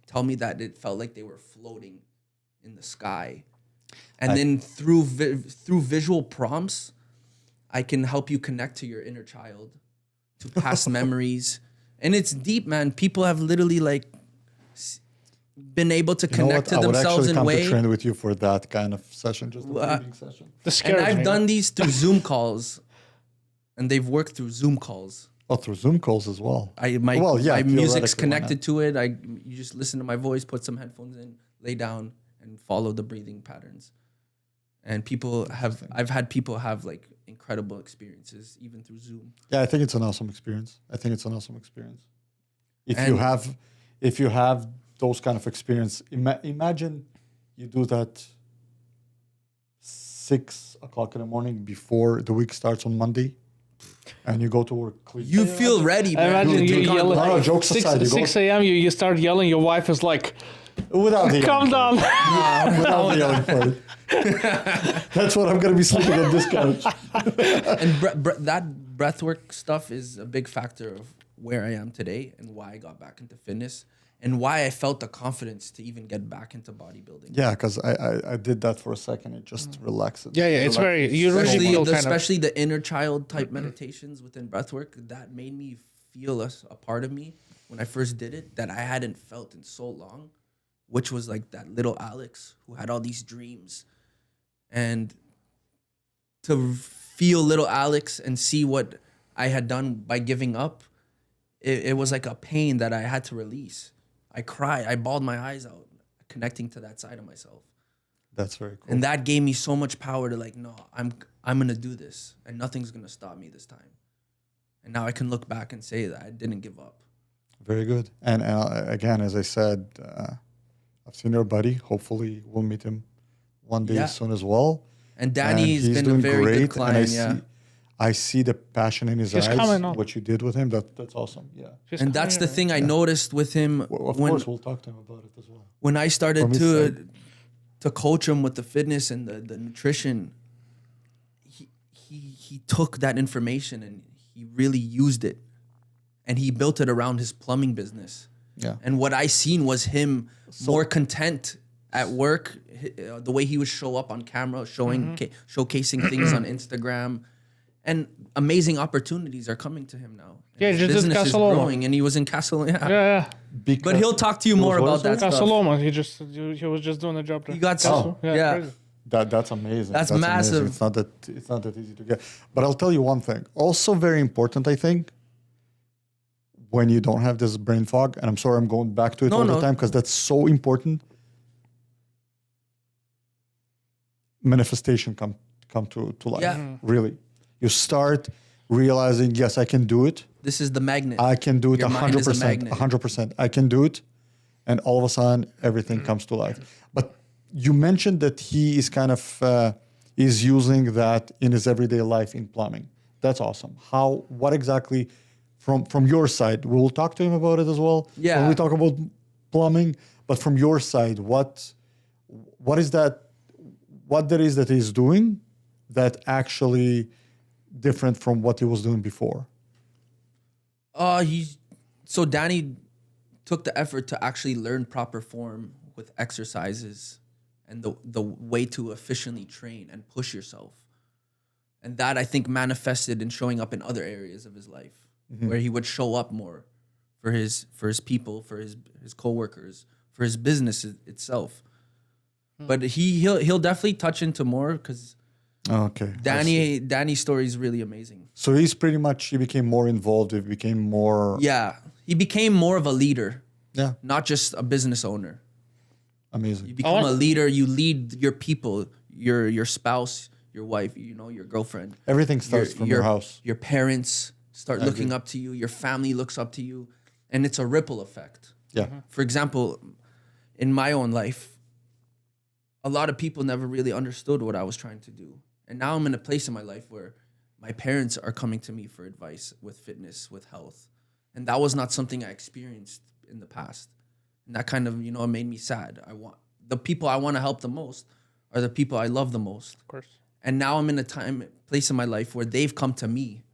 tell me that it felt like they were floating in the sky. And then through visual prompts, I can help you connect to your inner child, to past memories. And it's deep, man. People have literally like been able to connect to themselves in a way. I would actually come to train with you for that kind of session, just a breathing session. And I've done these through Zoom calls, and they've worked through Zoom calls. Oh, through Zoom calls as well. My music's connected to it. You just listen to my voice, put some headphones in, lay down, and follow the breathing patterns. And I've had people have like incredible experiences even through Zoom. Yeah, I think it's an awesome experience. If you have those kind of experience, imagine you do that 6 o'clock in the morning before the week starts on Monday, and you go to work. You feel ready, man. I imagine you yell no, jokes 6 aside, 6 a.m. You start yelling. Your wife is like, without the calm down. without the yelling for it. That's what I'm going to be sleeping on this couch. And that breathwork stuff is a big factor of where I am today and why I got back into fitness and why I felt the confidence to even get back into bodybuilding. Yeah, because I did that for a second. It just relaxed. Yeah, it's very... You really feel especially the inner child type meditations within breathwork, that made me feel a part of me when I first did it that I hadn't felt in so long, which was like that little Alex who had all these dreams. And to feel little Alex and see what I had done by giving up, it was like a pain that I had to release. I cried. I bawled my eyes out, connecting to that side of myself. That's very cool. And that gave me so much power to like, no, I'm gonna do this, and nothing's gonna stop me this time. And now I can look back and say that I didn't give up. Very good. And again, as I said, I've seen your buddy. Hopefully, we'll meet him one day soon as well. And Danny's been a very good client. I see the passion in his eyes. What you did with him, that's awesome. Yeah. And that's the thing I noticed with him. Well, of course, we'll talk to him about it as well. When I started to coach him with the fitness and the nutrition, he took that information and he really used it, and he built it around his plumbing business. Yeah. And what I seen was him more content at work, the way he would show up on camera, showcasing things on Instagram, and amazing opportunities are coming to him now. Yeah, his just business is Casaloma. growing, and he was in Castle. Yeah. But he'll talk to you more about that stuff. Casaloma. He was just doing a job there. He got crazy. That's amazing. That's Amazing. massive. It's not that easy to get. But I'll tell you one thing. Also very important, I think, when you don't have this brain fog, and I'm sorry I'm going back to it all the time because that's so important. Manifestation come to life. Yeah. Really. You start realizing, yes, I can do it. This is the magnet. I can do it Your mind is a 100%. magnet. 100%. I can do it. And all of a sudden, everything comes to life. But you mentioned that he is kind of is using that in his everyday life in plumbing. That's awesome. What exactly, from your side, we'll talk to him about it as well. Yeah. When we talk about plumbing, but from your side, what is that? What there is that he's doing that actually different from what he was doing before? So Danny took the effort to actually learn proper form with exercises and the way to efficiently train and push yourself. And that, I think, manifested in showing up in other areas of his life, where he would show up more for his people, for his coworkers, for his business itself. But he'll definitely touch into more because Danny's story is really amazing. So he became more involved. He became more. Yeah, he became more of a leader. Yeah, not just a business owner. Amazing. You become a leader. You lead your people, your spouse, your wife, your girlfriend. Everything starts from your house. Your parents start looking up to you. Your family looks up to you, and it's a ripple effect. Yeah. For example, in my own life, a lot of people never really understood what I was trying to do. And now I'm in a place in my life where my parents are coming to me for advice with fitness, with health. And that was not something I experienced in the past. And that kind of, it made me sad. The people I want to help the most are the people I love the most. Of course. And now I'm in a place in my life where they've come to me.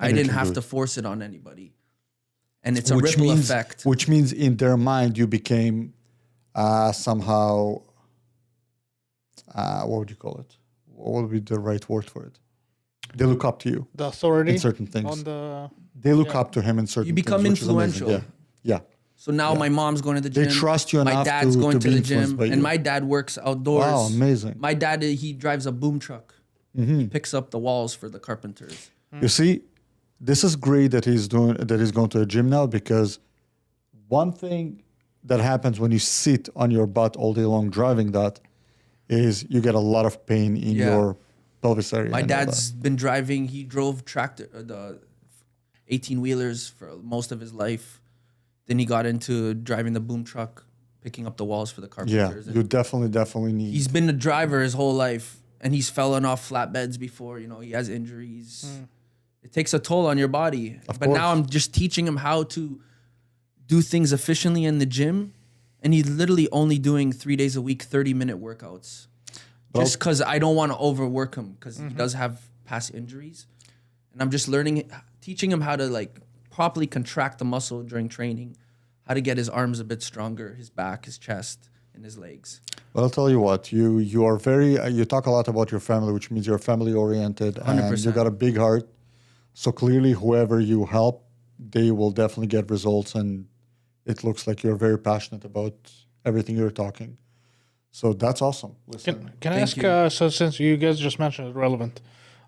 I didn't have to force it on anybody. And it's a ripple effect. Which means in their mind, you became somehow... what would you call it? What would be the right word for it? They look up to you. The authority in certain things. They look up to him in certain things. You become influential. Yeah. So now my mom's going to the gym. They trust you enough. My dad's going to the gym, and my dad works outdoors. Wow, amazing. My dad, he drives a boom truck. He picks up the walls for the carpenters. You see, this is great that he's going to a gym now, because one thing that happens when you sit on your butt all day long driving that is you get a lot of pain in your pelvis area. My dad's been driving. He drove the 18-wheelers for most of his life. Then he got into driving the boom truck, picking up the walls for the carpenters. Yeah, you definitely need. He's been a driver his whole life, and he's fallen off flatbeds before. He has injuries. It takes a toll on your body. But now I'm just teaching him how to do things efficiently in the gym. And he's literally only doing 3 days a week, 30-minute workouts. Just because I don't want to overwork him, because he does have past injuries. And I'm just teaching him how to properly contract the muscle during training, how to get his arms a bit stronger, his back, his chest, and his legs. Well, I'll tell you what, you are you talk a lot about your family, which means you're family oriented 100%. And you got a big heart. So clearly whoever you help, they will definitely get results, and it looks like you're very passionate about everything you're talking. So that's awesome. Listen. Can I ask, so since you guys just mentioned it, relevant,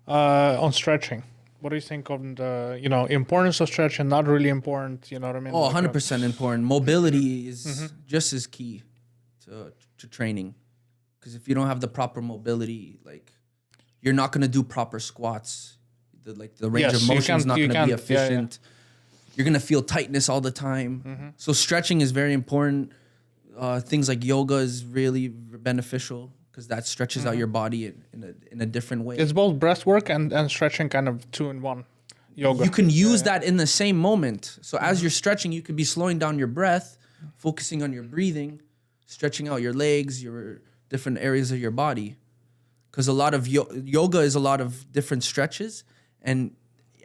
on stretching, what do you think on the, importance of stretching, not really important, you know what I mean? Oh, 100% important. Mobility is just as key to training. Because if you don't have the proper mobility, like you're not gonna do proper squats. The range of motion is not gonna be efficient. You're gonna feel tightness all the time. So stretching is very important. Things like yoga is really beneficial because that stretches out your body in a different way. It's both breathwork and stretching, kind of 2-in-1. Yoga. You can use that in the same moment. So as you're stretching, you could be slowing down your breath, focusing on your breathing, stretching out your legs, your different areas of your body. Because a lot of yoga is a lot of different stretches, and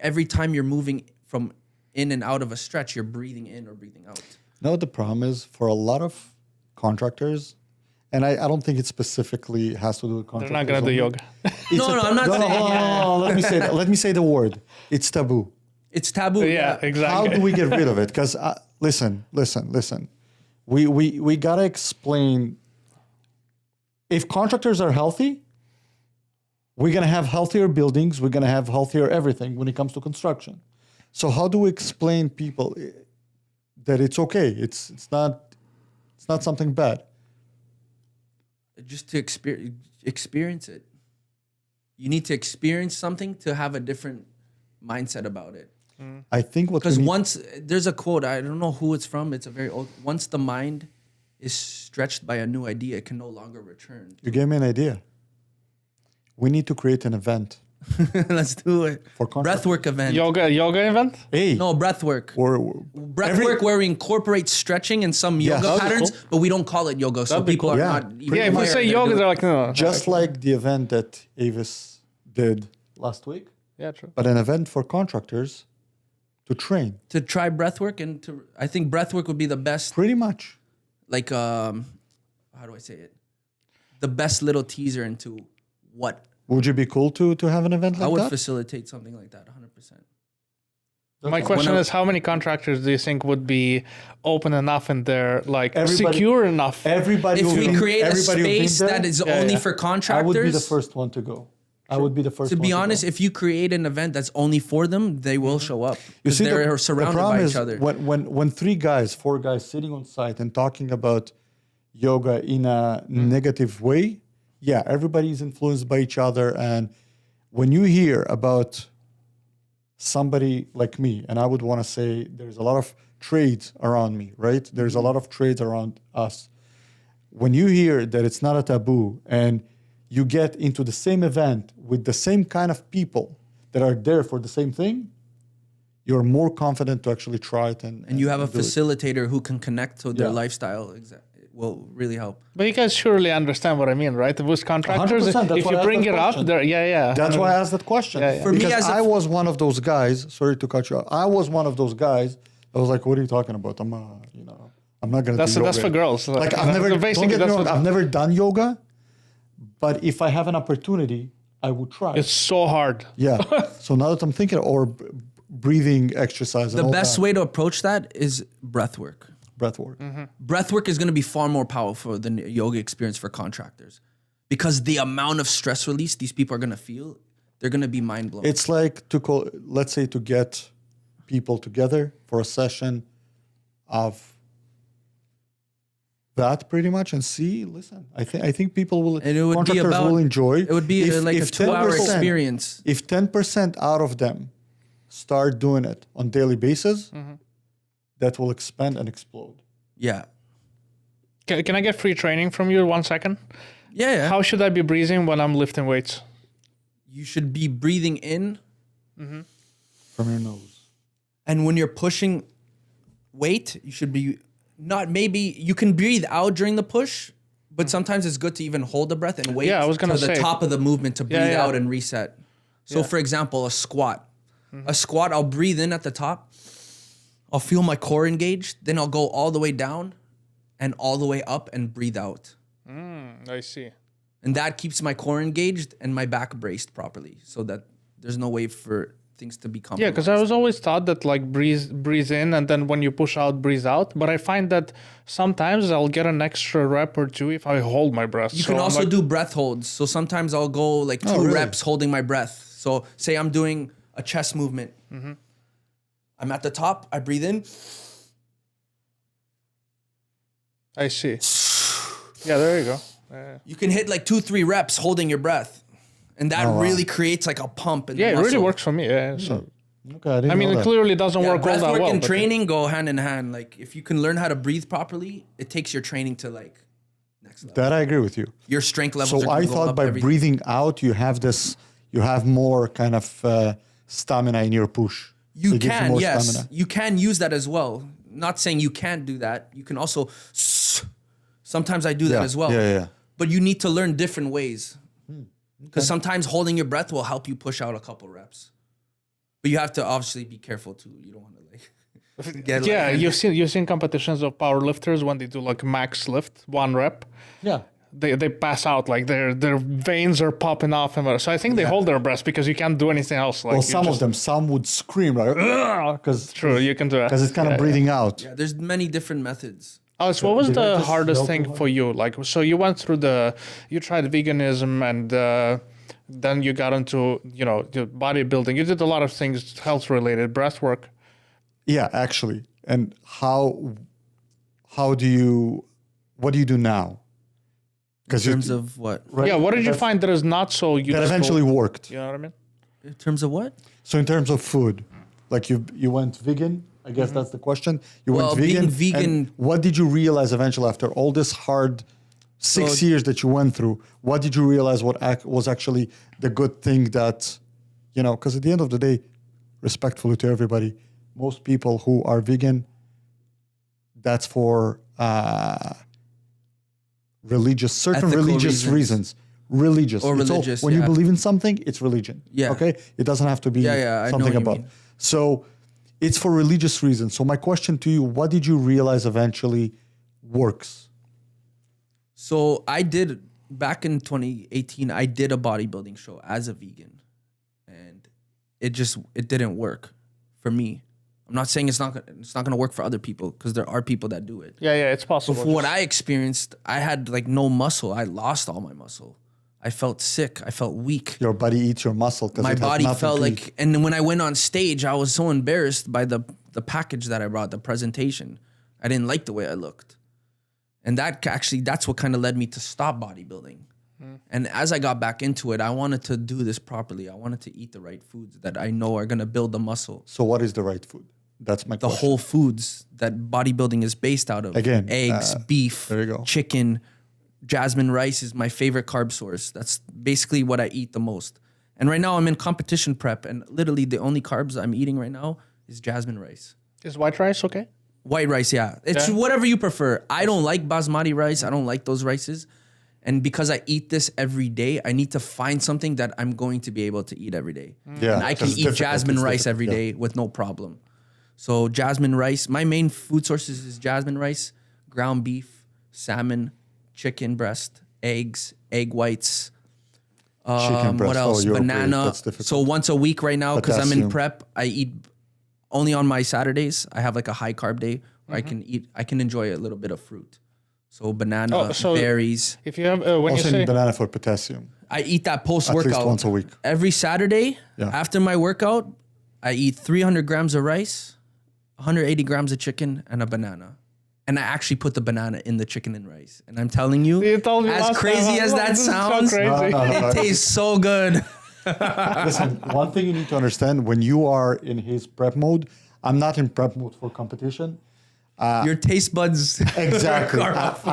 every time you're moving from in and out of a stretch, you're breathing in or breathing out. You know what the problem is for a lot of contractors, and I don't think it specifically has to do with contractors. They're not going to do yoga. No, I'm not saying. No, let me say that. Let me say the word. It's taboo. It's taboo. Yeah, exactly. How do we get rid of it? Because listen. We gotta explain. If contractors are healthy, we're gonna have healthier buildings. We're gonna have healthier everything when it comes to construction. So how do we explain people that it's okay? It's not something bad. Just to experience it. You need to experience something to have a different mindset about it. I think because once there's a quote, I don't know who it's from. It's a very old. Once the mind is stretched by a new idea, it can no longer return. You gave me an idea. We need to create an event. Let's do it. For breathwork event. Yoga event? Hey. No, breathwork. Breathwork where we incorporate stretching and some yoga patterns, but we don't call it yoga, so people are not even if we say yoga, they're like, no. Just like the event that Avis did last week. Yeah, true. But an event for contractors to train. To try breathwork I think breathwork would be the best. Pretty much. Like, how do I say it? The best little teaser into what. Would you be cool to have an event like that? I would facilitate something like that, 100%. My question is, how many contractors do you think would be open enough and they're secure enough? If we create a space that is only for contractors, I would be the first one to go. I would be the first one. To be honest, if you create an event that's only for them, they will show up. Because they're surrounded by each other. When 4 guys sitting on site and talking about yoga in a negative way, yeah, everybody is influenced by each other. And when you hear about somebody like me, and I would want to say there's a lot of trades around me, right? There's a lot of trades around us. When you hear that it's not a taboo and you get into the same event with the same kind of people that are there for the same thing, you're more confident to actually try it. And you have a facilitator who can connect to their lifestyle. It will really help. But you guys surely understand what I mean, right? With contractors, if you bring it up, That's why I asked that question. For me, I was one of those guys. Sorry to cut you off. I was one of those guys. I was like, "What are you talking about? I'm not gonna." Do yoga. That's for girls. Like I've never done yoga, but if I have an opportunity, I would try. It's so hard. Yeah. So now that I'm thinking, or breathing exercise. The best way to approach that is breathwork. Breathwork. Breathwork is going to be far more powerful than yoga experience for contractors, because the amount of stress release these people are going to feel, they're going to be mind blown. It's like let's say to get people together for a session of that pretty much and see. Listen, I think people will. And it would be will enjoy. It would be like a 2-hour experience. If 10% out of them start doing it on daily basis, that will expand and explode. Yeah. Can I get free training from you 1 second? Yeah. How should I be breathing when I'm lifting weights? You should be breathing in from your nose. And when you're pushing weight, you should be you can breathe out during the push, but sometimes it's good to even hold the breath and wait to the top of the movement to breathe out and reset. So for example, a squat. A squat, I'll breathe in at the top. I'll feel my core engaged. Then I'll go all the way down and all the way up and breathe out. I see. And that keeps my core engaged and my back braced properly so that there's no way for things to be compromised. Yeah, because I was always taught that breathe in and then when you push out, breathe out. But I find that sometimes I'll get an extra rep or two if I hold my breath. You can also do breath holds. So sometimes I'll go 2 reps holding my breath. So say I'm doing a chest movement. I'm at the top, I breathe in. I see. Yeah, there you go. You can hit like 2-3 reps holding your breath, and that really creates like a pump. In the it muscle. really works for me. Yeah. So. Okay, I mean, it clearly doesn't work all that Breathwork well. and but training go hand in hand. Like if you can learn how to breathe properly, it takes your training to like next level. that I agree with you. Your strength levels. So are I gonna go thought up, by everything. breathing out, you have more kind of stamina in your push. You It gives can, more yes. stamina. You can use that as well. Not saying you can't do that. You can also. Sometimes I do that as well. Yeah. But you need to learn different ways. Because sometimes holding your breath will help you push out a couple reps. But you have to obviously be careful too. You don't want to like get yeah, like, you've seen competitions of power lifters when they do like max lift 1 rep. Yeah. They pass out, like their veins are popping off, and so I think they hold their breath because you can't do anything else. Like Well, some would scream like, because True, you can do that. it's kind of breathing out. Yeah, there's many different methods. Alex, what was Did I the just hardest yell thing too for you? Like, so you went through you tried veganism, and then you got into the bodybuilding. You did a lot of things health related, breathwork. Yeah, actually. And what do you do now? In terms of what? Right, Yeah, what did you that's- find that is not so useful? that eventually worked? You know what I mean? In terms of what? So in terms of food, like you went vegan. I guess that's the question. You Well, went vegan. being vegan- and what did you realize eventually after all this hard 6 years that you went through? What did you realize was actually the good thing that, because at the end of the day, respectfully to everybody, most people who are vegan, that's for certain Ethical religious reasons. Religious. Or It's all- religious, when you yeah. believe in something, it's religion. Yeah. Okay? It doesn't have to be I know something what you above. mean. So it's for religious reasons. So my question to you, what did you realize eventually works? So I did back in 2018. I did a bodybuilding show as a vegan, and it didn't work for me. I'm not saying it's not going to work for other people, because there are people that do it. Yeah, it's possible. But for what I experienced, I had like no muscle. I lost all my muscle. I felt sick. I felt weak. Your body eats your muscle. My body felt like, and then when I went on stage, I was so embarrassed by the package that I brought, the presentation. I didn't like the way I looked. And that's what kind of led me to stop bodybuilding. And as I got back into it, I wanted to do this properly. I wanted to eat the right foods that I know are going to build the muscle. So what is the right food? That's my The question. whole foods that bodybuilding is based out of. Again, Eggs, beef, there you go. chicken. Jasmine rice is my favorite carb source. That's basically what I eat the most. And right now I'm in competition prep, and literally the only carbs I'm eating right now is jasmine rice. Is white rice okay? White rice, yeah. It's whatever you prefer. I don't like basmati rice. I don't like those rices. And because I eat this every day, I need to find something that I'm going to be able to eat every day. Yeah, And I can it's eat difficult, jasmine it's rice difficult, every yeah. day with no problem. So jasmine rice, my main food sources is jasmine rice, ground beef, salmon, chicken breast, eggs, egg whites. Chicken breast. What else? Oh, you're great. Banana. That's difficult. So once a week right now, because I'm in Potassium. prep, I eat only on my Saturdays. I have like a high carb day where I can enjoy a little bit of fruit. So banana, berries. If you have when you Also say need banana for potassium. I eat that post At least workout once a week. every Saturday. Yeah. After my workout, I eat 300 grams of rice, 180 grams of chicken, and a banana. And I actually put the banana in the chicken and rice. And I'm telling you, You told me as last crazy time, as that this is so sounds, crazy. No. it tastes so good. Listen, one thing you need to understand, when you are in his prep mode, I'm not in prep mode for competition. Your taste buds Exactly. are off.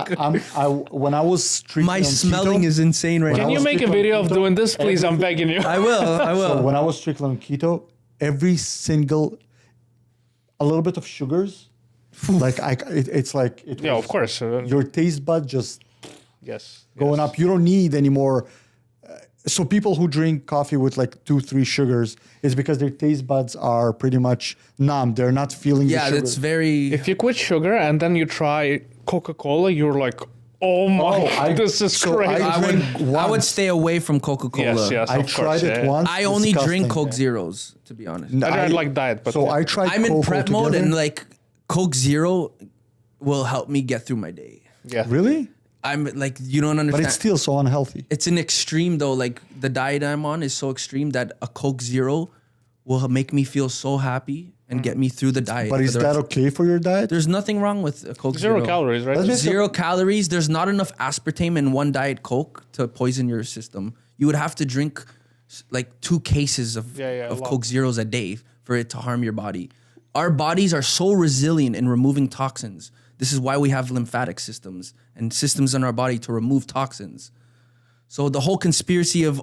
When I was strictly My on smelling keto, is insane right When now. Can I you was make a strict on video of keto, doing this, please? I'm begging you. I will. So when I was strictly on keto, every single, a little bit of sugars, like it's like it Yeah, was- of course. Your taste bud just Yes. going up. You don't need any more. So people who drink coffee with like 2-3 sugars is because their taste buds are pretty much numb. They're not feeling the Yeah, sugar. that's very. If you quit sugar and then you try Coca-Cola, you're like, oh my, this is so crazy. I drink I would once. stay away from Coca-Cola. yes, I of tried course, it yeah. once. I only drink disgusting. Coke Zeros, to be honest. I tried like diet, but So yeah. I tried. I'm in Coke prep mode, altogether. and like Coke Zero will help me get through my day. Yeah. Really, I'm like, you don't but understand. it's still so unhealthy. It's an extreme though. Like the diet I'm on is so extreme that a Coke Zero will make me feel so happy and get me through the diet. But is that okay for your diet? There's nothing wrong with a Coke Zero calories, right? Zero calories. There's not enough aspartame in one Diet Coke to poison your system. You would have to drink like 2 cases of Coke Zeros a day for it to harm your body. Our bodies are so resilient in removing toxins. This is why we have lymphatic systems and systems in our body to remove toxins. So the whole conspiracy of,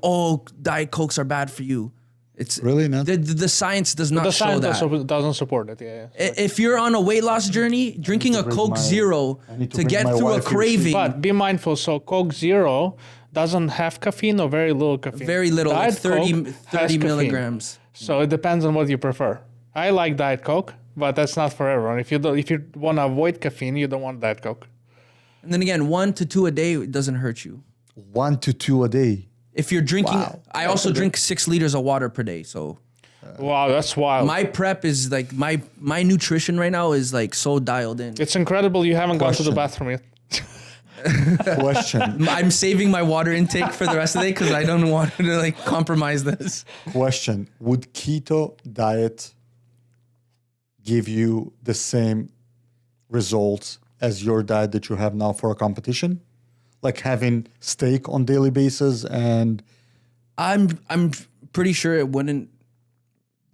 Diet Cokes are bad for you. It's really not. The science does not show that. The science doesn't support it. If you're on a weight loss journey, drinking a Coke Zero to get through a craving. But be mindful. So Coke Zero doesn't have caffeine or very little caffeine. Very little, like 30 milligrams. So it depends on what you prefer. I like Diet Coke, but that's not for everyone. If you want to avoid caffeine, you don't want Diet Coke. And then again, 1 to 2 a day, it doesn't hurt you. 1 to 2 a day. If you're drinking, I also drink 6 liters of water per day. So, wow, that's wild. My prep is like my nutrition right now is like so dialed in. It's incredible you haven't gone to the bathroom yet. Question. I'm saving my water intake for the rest of the day because I don't want to like compromise this. Question. Would keto diet give you the same results as your diet that you have now for a competition? Like having steak on daily basis, and I'm pretty sure it wouldn't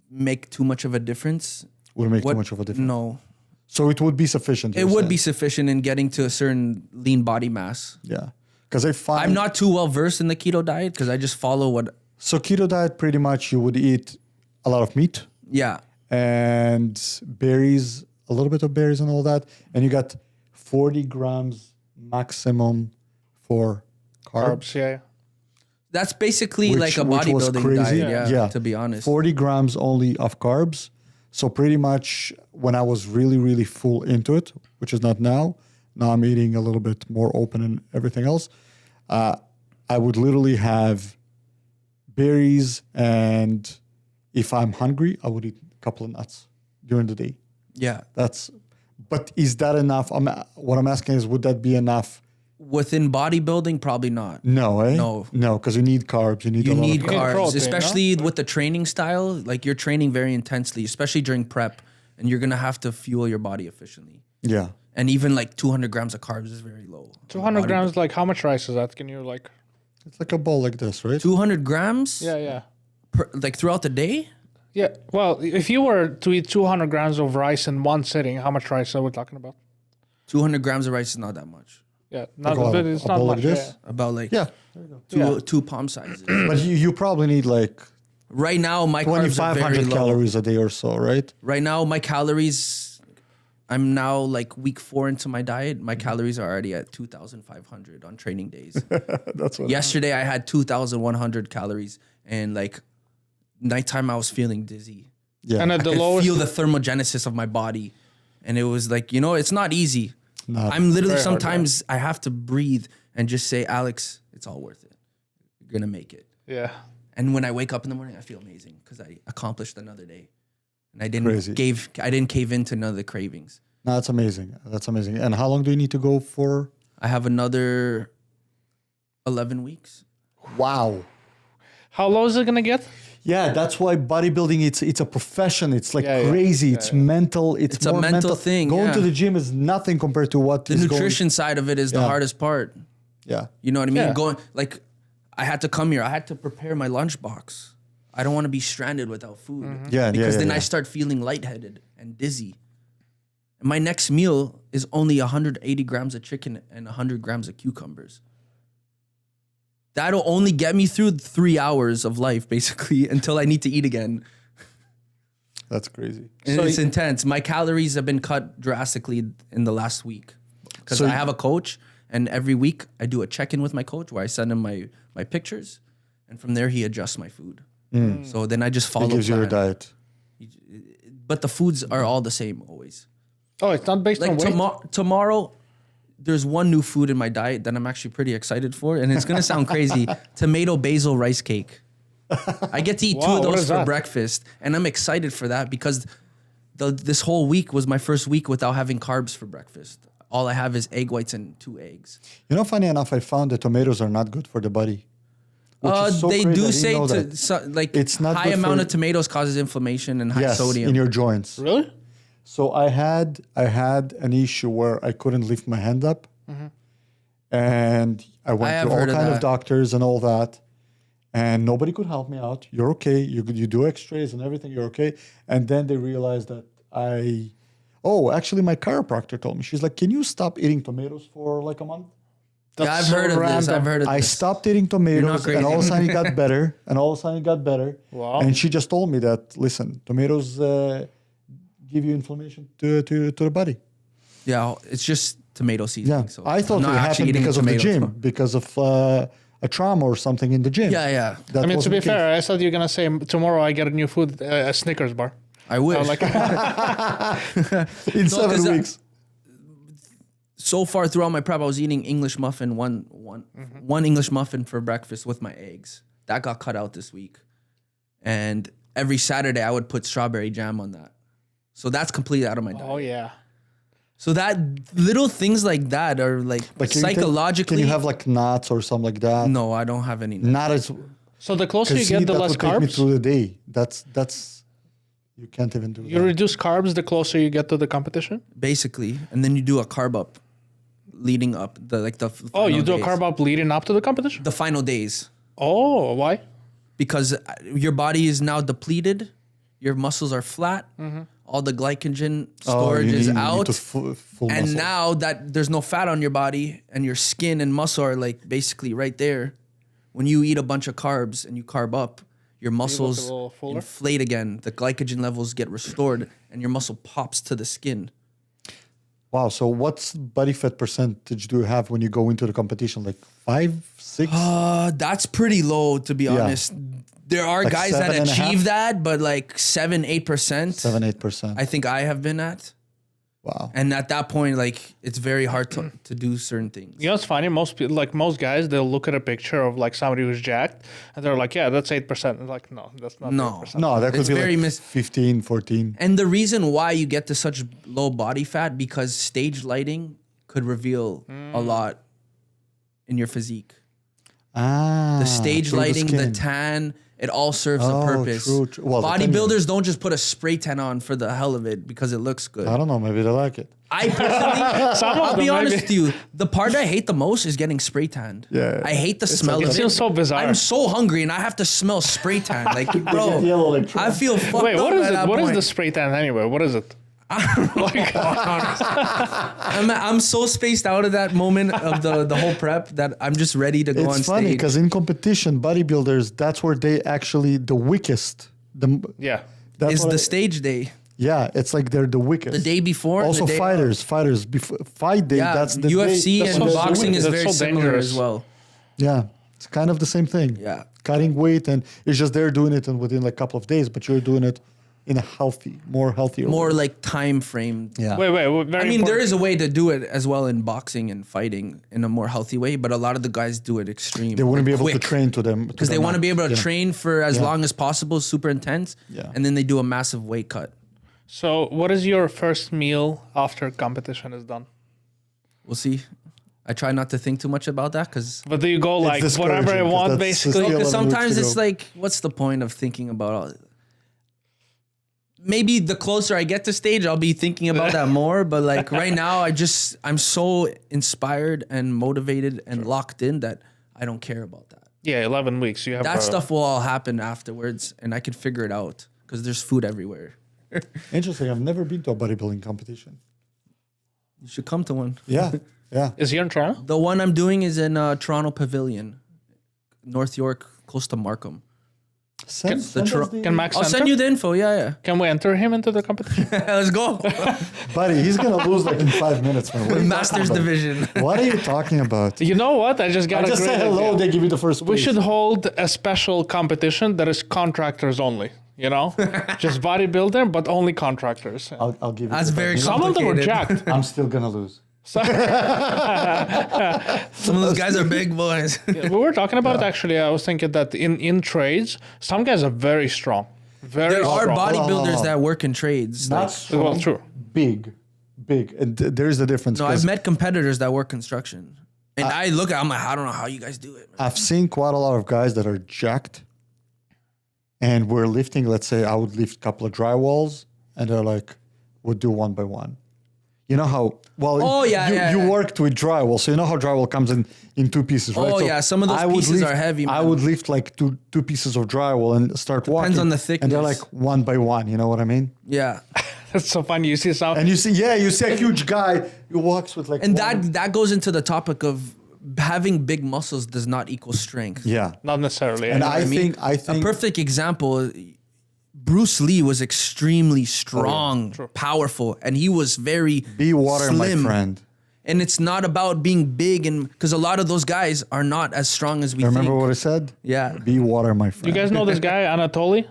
make too much of a difference. Wouldn't make too much of a difference? No. So it would be sufficient? It would be sufficient in getting to a certain lean body mass. Yeah. Because I find... I'm not too well versed in the keto diet because I just follow what... So keto diet, pretty much you would eat a lot of meat. Yeah. And berries, a little bit of berries and all that. And you got 40 grams maximum for carbs. Yeah. That's basically like a bodybuilding diet, yeah, to be honest. 40 grams only of carbs. So pretty much when I was really, really full into it, which is not now I'm eating a little bit more open and everything else, I would literally have berries, and if I'm hungry, I would eat a couple of nuts during the day. Yeah. But is that enough? What I'm asking is, would that be enough? Within bodybuilding, probably not. No, eh? No, because you need carbs. You need carbs, protein, especially with the training style. Like you're training very intensely, especially during prep, and you're gonna have to fuel your body efficiently. Yeah. And even like 200 grams of carbs is very low. 200 grams, like how much rice is that? Can you like? It's like a bowl like this, right? 200 grams? Yeah. Like throughout the day? Yeah. Well, if you were to eat 200 grams of rice in one sitting, how much rice are we talking about? 200 grams of rice is not that much. Yeah, it's not much. This? About like two palm sizes. But you probably need like right now my carbs are very 2,500 low. calories a day or so, right? Right now my calories, I'm now like week 4 into my diet. My calories are already at 2,500 on training days. That's what. Yesterday I had 2,100 calories, and like nighttime I was feeling dizzy. Yeah, and I could feel the thermogenesis of my body, and it was like, it's not easy. I'm literally sometimes I have to breathe and just say, Alex, it's all worth it. You're gonna make it. Yeah. And when I wake up in the morning, I feel amazing because I accomplished another day, and I didn't cave into none of the cravings. No, that's amazing. That's amazing. And how long do you need to go for? I have another 11 weeks. Wow. How low is it gonna get? Yeah, that's why bodybuilding, it's a profession. It's like crazy. It's mental. It's a more mental thing. Going to the gym is nothing compared to what the nutrition side of it is the hardest part. Yeah. You know what I mean? Yeah. Going like I had to come here. I had to prepare my lunchbox. I don't want to be stranded without food. Mm-hmm. Because then I start feeling lightheaded and dizzy. And my next meal is only 180 grams of chicken and 100 grams of cucumbers. That'll only get me through 3 hours of life, basically, until I need to eat again. That's crazy. And it's intense. My calories have been cut drastically in the last week because I have a coach, and every week I do a check-in with my coach where I send him my pictures, and from there he adjusts my food. So then I just follow. He gives you your diet. But the foods are all the same always. Oh, it's not based on weight? Tomorrow, there's one new food in my diet that I'm actually pretty excited for, and it's gonna sound crazy. Tomato basil rice cake. I get to eat 2 of those for breakfast, and I'm excited for that because this whole week was my first week without having carbs for breakfast. All I have is egg whites and 2 eggs. Funny enough, I found that tomatoes are not good for the body. Which is so they crazy. I do didn't say know to that. like It's not high good amount for- of tomatoes causes inflammation and high Yes, sodium. in your joints. Really? So I had an issue where I couldn't lift my hand up, and I went have to all heard of kind of that. doctors and all that, and nobody could help me out. You're okay. You do X-rays and everything. You're okay. And then they realized that actually my chiropractor told me, she's like, can you stop eating tomatoes for like a month? Yeah, I've heard of this. I've heard of I this. stopped eating tomatoes, crazy. and all of a sudden it got better. Wow. And she just told me that, listen, tomatoes give you inflammation to the body. Yeah, it's just tomato seasoning. Yeah, So I thought I'm it not actually happened eating because of the tomatoes. gym, because of a trauma or something in the gym. Yeah. That I mean, to wasn't be the case. fair, I thought you were gonna say tomorrow I get a new food, a Snickers bar. I wish. Like, in 7 'cause weeks. So far throughout my prep, I was eating English muffin, one English muffin for breakfast with my eggs. That got cut out this week. And every Saturday I would put strawberry jam on that. So that's completely out of my diet. oh yeah. So that little things like that are like But psychologically. can you have like nuts or something like that? No, I don't have any. Not as. So the closer you Because get, the that less would take me carbs. through the day. That's you can't even do You that. reduce carbs the closer you get to the competition. Basically, and then you do a carb up, leading up the Oh, you final do a days. carb up leading up to the competition. The final days, Oh, why? because your body is now depleted, your muscles are flat, all the glycogen storage is out, Full and muscle. now that there's no fat on your body and your skin and muscle are like basically right there, when you eat a bunch of carbs and you carb up, your muscles little fuller? inflate again, the glycogen levels get restored, and your muscle pops to the skin. Wow. So what's body fat percentage do you have when you go into the competition? Like 5, 6? That's pretty low, to be honest. There are Like guys that 7.5? achieve that, but like 7, 8%. 7, 8%. I think I have been at. Wow. And at that point, like, it's very hard to do certain things. You know, it's funny. Most people, like most guys, they'll look at a picture of like somebody who's jacked, and they're like, "Yeah, that's 8%." And like, no, that's not. No. 8%. No, that could It's be very like 15, 14. And the reason why you get to such low body fat, because stage lighting could reveal a lot in your physique. Ah. The stage through lighting, the skin. tan, it all serves a Oh, purpose. true. Well, the tan, Bodybuilders don't just put a spray tan on for the hell of it because it looks good. I don't know. Maybe they like it. I personally, I'll be them honest maybe. with you, the part I hate the most is getting spray tanned. Yeah. I hate the smell like- of It it. seems so bizarre. I'm so hungry and I have to smell spray tan. Like, bro, yellow like I feel fucked Wait, up what is at it? that What is point. the spray tan anyway? What is it? I'm so spaced out of that moment of the whole prep that I'm just ready to go on It's funny stage. because in competition, bodybuilders, that's where they actually the weakest. Yeah. That's Is what the I- stage day. Yeah, it's like they're the weakest. The day before, Also, the day fighters, before fight day. Yeah, that's the UFC day, and so boxing is that's very so similar dangerous. as well. Yeah, it's kind of the same thing. Yeah. Cutting weight, and it's just they're doing it within like a couple of days, but you're doing it in a more healthier More way. like time frame. Yeah. Wait. Very I mean, there important. is a way to do it as well in boxing and fighting in a more healthy way, but a lot of the guys do it extreme. They wouldn't be able to quick. train to them Because they want to be able to train for as Yeah. long as possible, super intense, Yeah. and then they do a massive weight cut. So, what is your first meal after competition is done? We'll see. I try not to think too much about that because But do you go like discouraging, whatever I 'cause want, that's basically? still 11 weeks sometimes to it's go. like, what's the point of thinking about all Maybe the closer I get to stage, I'll be thinking about that more. But like right now, I'm so inspired and motivated and locked in that I don't care about that. Yeah, 11 weeks. You have That stuff will all happen afterwards, and I can figure it out because there's food everywhere. Interesting. I've never been to a bodybuilding competition. You should come to one. Yeah, yeah. Is he in Toronto? The one I'm doing is in Toronto Pavilion, North York, close to Markham. Send the us tro- the- Can Max I'll enter? send you the info. Yeah, Can we enter him into the competition? yeah. Let's go. buddy, he's gonna lose like in 5 minutes, man. What are you Masters talking about? division. What are you talking about? You know what? I just got I a just great say hello. idea. They give you the first. We place. should hold a special competition that is contractors only. You know, just bodybuilder, but only contractors. I'll give you. That's the very best. Some of them are complicated. jacked. I'm still gonna lose. Some of those guys are big boys. We were talking about it actually. I was thinking that in trades, some guys are very strong. Very There are strong. bodybuilders that work in trades. Not Like, strong, Well, true. big, and there's a difference. no, 'cause I've met competitors that work construction. And I'm like, I don't know how you guys do it, man. I've seen quite a lot of guys that are jacked, and we're lifting. Let's say I would lift a couple of drywalls, and they're like, "We'll do one by one." You know how well? Oh, yeah, you yeah. worked with drywall, so you know how drywall comes in two pieces, right? Oh, So yeah, some of those I would pieces lift- are heavy, I man. would lift like two pieces of drywall and start walking. Depends on the And they're thickness. like one by one. You know what I mean? Yeah. That's so funny. You see some. And you see a huge guy who walks with like. And one- that goes into the topic of having big muscles does not equal strength. Yeah. Not necessarily. And yeah. I think A perfect example, Bruce Lee was extremely strong, True. powerful, and he was very be water, slim. my friend. And it's not about being big, and because a lot of those guys are not as strong as we Remember think. what I said? Yeah. Be water, my friend. You guys know this guy Anatoly?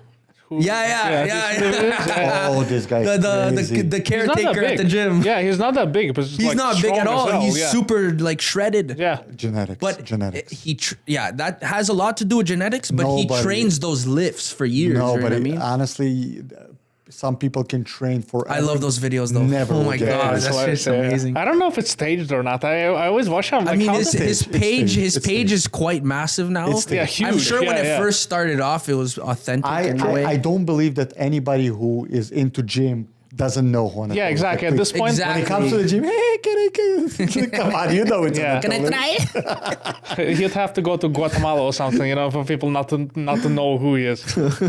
Who- Yeah. Oh, this guy. Is crazy. The He's not that caretaker at big. the gym. Yeah, he's not that big, but He's not big at all. He's super like shredded. Yeah. genetics. But genetics. that has a lot to do with genetics, but he Nobody- trains those lifts for years. No, you know but what I mean? honestly, some people can train for. I love those videos though. Never oh will my get god, it. that's just Yeah. amazing. I don't know if it's staged or not. I always watch him. Like, I mean, how his the- his staged. page It's staged. is quite massive now. It's staged. Yeah, huge. I'm sure when Yeah, it yeah. first started off, it was authentic in a way. I don't believe that anybody who is into gym doesn't know one. Yeah, exactly. At this point, Exactly. when it comes to the gym, hey, can I come on, you know it's Yeah. Can I Anatoly. try? he'd have to go to Guatemala or something, for people not to know who he is.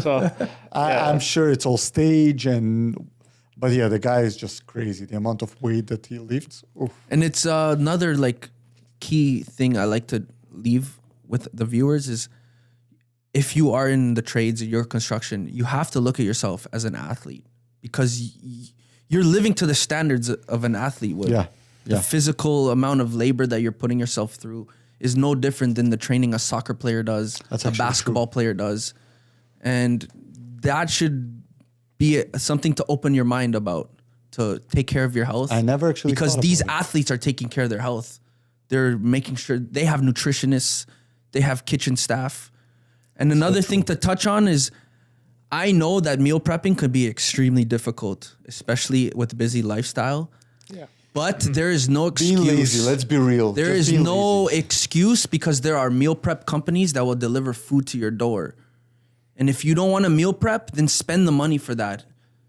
So I'm sure it's all stage but yeah, the guy is just crazy. The amount of weight that he lifts. Oof. And it's another like key thing I like to leave with the viewers is if you are in the trades or your construction, you have to look at yourself as an athlete because you're living to the standards of an athlete would. Yeah. The physical amount of labor that you're putting yourself through is no different than the training a soccer player does, That's a actually basketball player does. And that should be something to open your mind about, to take care of your health. I never actually because thought these about it. athletes are taking care of their health. They're making sure they have nutritionists, they have kitchen staff. And another thing to touch on is I know that meal prepping could be extremely difficult, especially with a busy lifestyle. yeah. But there is no excuse. Being lazy, let's be real. There Just is being no lazy. excuse because there are meal prep companies that will deliver food to your door. And if you don't want to meal prep, then spend the money for that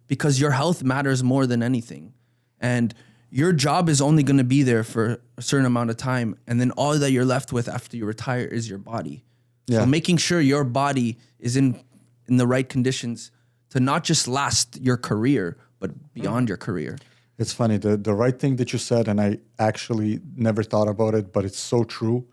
because your health matters more than anything. And your job is only going to be there for a certain amount of time. And then all that you're left with after you retire is your body. Yeah. So making sure your body is in the right conditions to not just last your career, but beyond your career. It's funny, the right thing that you said, and I actually never thought about it, but it's so true.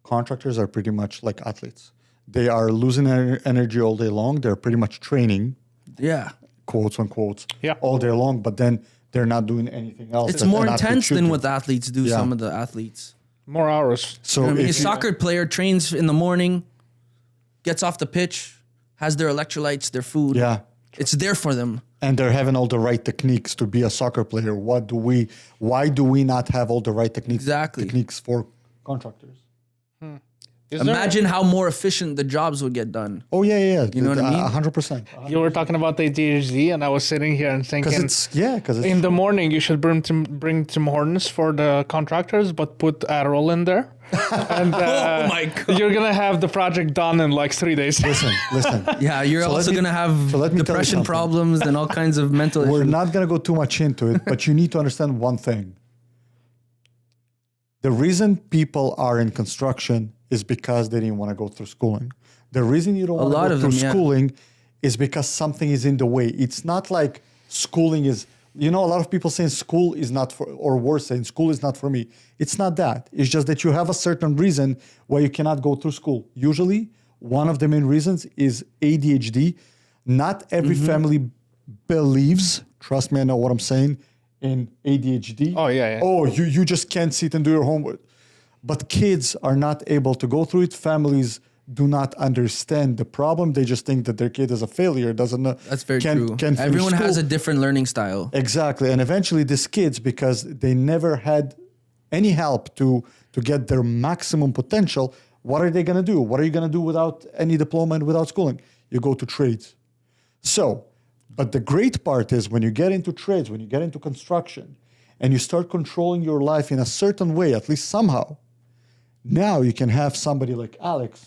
Contractors are pretty much like athletes. They are losing energy all day long. They're pretty much training, Yeah. quotes unquote, Yeah. all day long, but then they're not doing anything else. It's that more an athlete intense should than do. what the athletes do, Yeah. some of the athletes. More hours. So I mean, a if you- soccer player trains in the morning, gets off the pitch, has their electrolytes, their food. Yeah. It's there for them. and they're having all the right techniques to be a soccer player, why do we not have all the right techniques for contractors? Is there- Imagine how more efficient the jobs would get done. Oh yeah. You know what I mean? 100%. you were talking about the ADHD, and I was sitting here and thinking, Because it's in the morning you should bring Tim Hortons for the contractors, but put Adderall in there. And Oh my God. you're gonna have the project done in like 3 days. listen. Yeah, you're So let also me- going to have so let me tell you depression something. problems and all kinds of mental We're issues. not going to go too much into it, but you need to understand one thing. The reason people are in construction is because they didn't want to go through schooling. The reason you don't want lot to go of through them, yeah. schooling is because something is in the way. It's not like schooling is, a lot of people saying school is not for, or worse saying school is not for me. It's not that. It's just that you have a certain reason why you cannot go through school. Usually, one of the main reasons is ADHD. Not every family believes, trust me, I know what I'm saying, in ADHD. Oh, yeah. Oh, you just can't sit and do your homework. But kids are not able to go through it. Families do not understand the problem. They just think that their kid is a failure, doesn't know. That's very can't true. finish Everyone has school. a different learning style. Exactly. And eventually these kids, because they never had any help to get their maximum potential, what are they going to do? What are you going to do without any diploma and without schooling? You go to trades. So, but the great part is when you get into trades, when you get into construction, and you start controlling your life in a certain way, at least somehow, Now you can have somebody like Alex,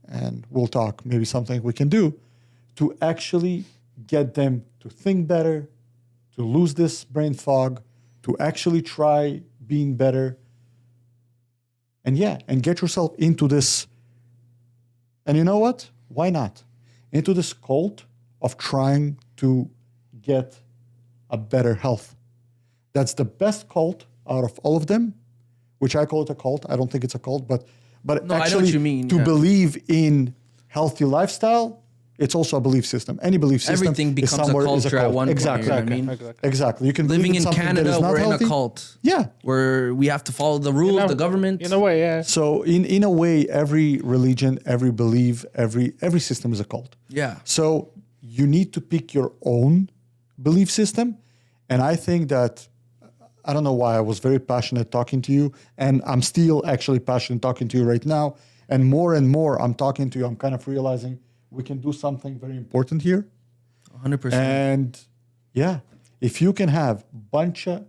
and we'll talk, maybe something we can do to actually get them to think better, to lose this brain fog, to actually try being better. And get yourself into this. And you know what? Why not? Into this cult of trying to get a better health. That's the best cult out of all of them, which I call it a cult. I don't think it's a cult, but No, I know actually what you mean, to believe in healthy lifestyle, it's also a belief system. Any belief system Everything becomes a is culture at one point, exactly. you know what I mean? Exactly. You can Living believe in something that Canada, is not we're healthy. in a cult. Yeah. Where we have to follow the rules, the government. In a way, yeah. So in a way, every religion, every belief, every system is a cult. Yeah. So you need to pick your own belief system. And I think that, I don't know why I was very passionate talking to you, and I'm still actually passionate talking to you right now. And more I'm talking to you, I'm kind of realizing we can do something very important here. 100%. And if you can have a bunch of,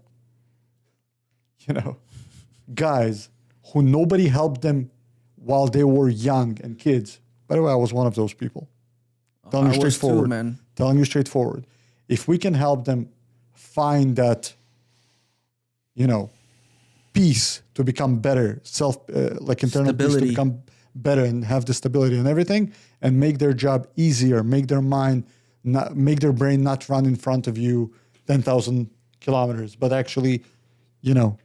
guys who nobody helped them while they were young and kids. By the way, I was one of those people. Telling you straightforward. man. Telling you straightforward. If we can help them find that, peace to become better, internal peace to Stability. become better and have the stability and everything, and make their job easier, make their brain not run in front of you 10,000 kilometers, but actually, to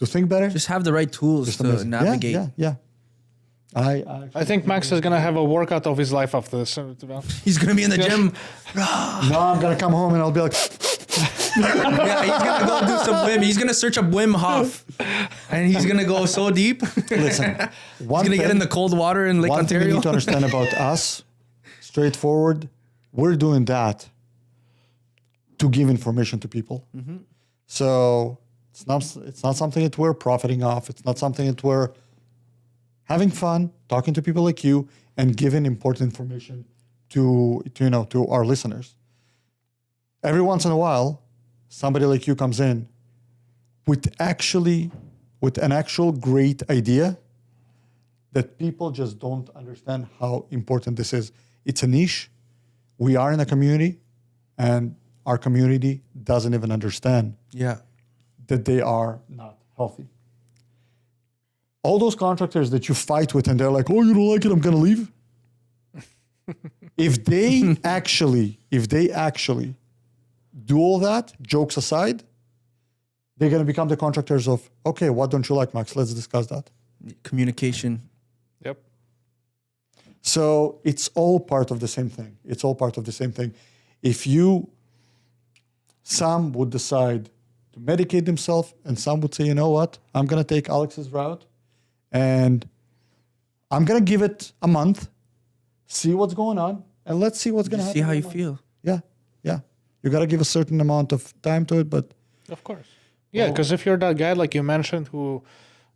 think better. Just have the right tools to amazing. navigate. Yeah. I think Max is gonna have a workout of his life after this. He's going to be in the gym. No, I'm gonna come home and I'll be like, Yeah, he's going to go do some Wim. He's going to search up Wim Hof. And he's going to go so deep. listen. He's going to get in the cold water in Lake One thing you Ontario. need to understand about us, straightforward, we're doing that to give information to people. Mm-hmm. So it's not something that we're profiting off. It's not something that we're having fun, talking to people like you, and giving important information to our listeners. Every once in a while, somebody like you comes in with an actual great idea that people just don't understand how important this is. It's a niche. We are in a community, and our community doesn't even understand Yeah. that they are not healthy. All those contractors that you fight with and they're like, oh, you don't like it, I'm gonna leave. If they actually do all that, jokes aside, they're gonna become the contractors of, okay, what don't you like, Max? Let's discuss that. Communication. Yep. So it's all part of the same thing. If some would decide to medicate themselves and some would say, you know what, I'm gonna take Alex's route and I'm gonna give it a month, see what's going on, and let's see what's gonna happen. See how you feel. Yeah. You gotta give a certain amount of time to it, but Of course. Yeah, because if you're that guy, like you mentioned, who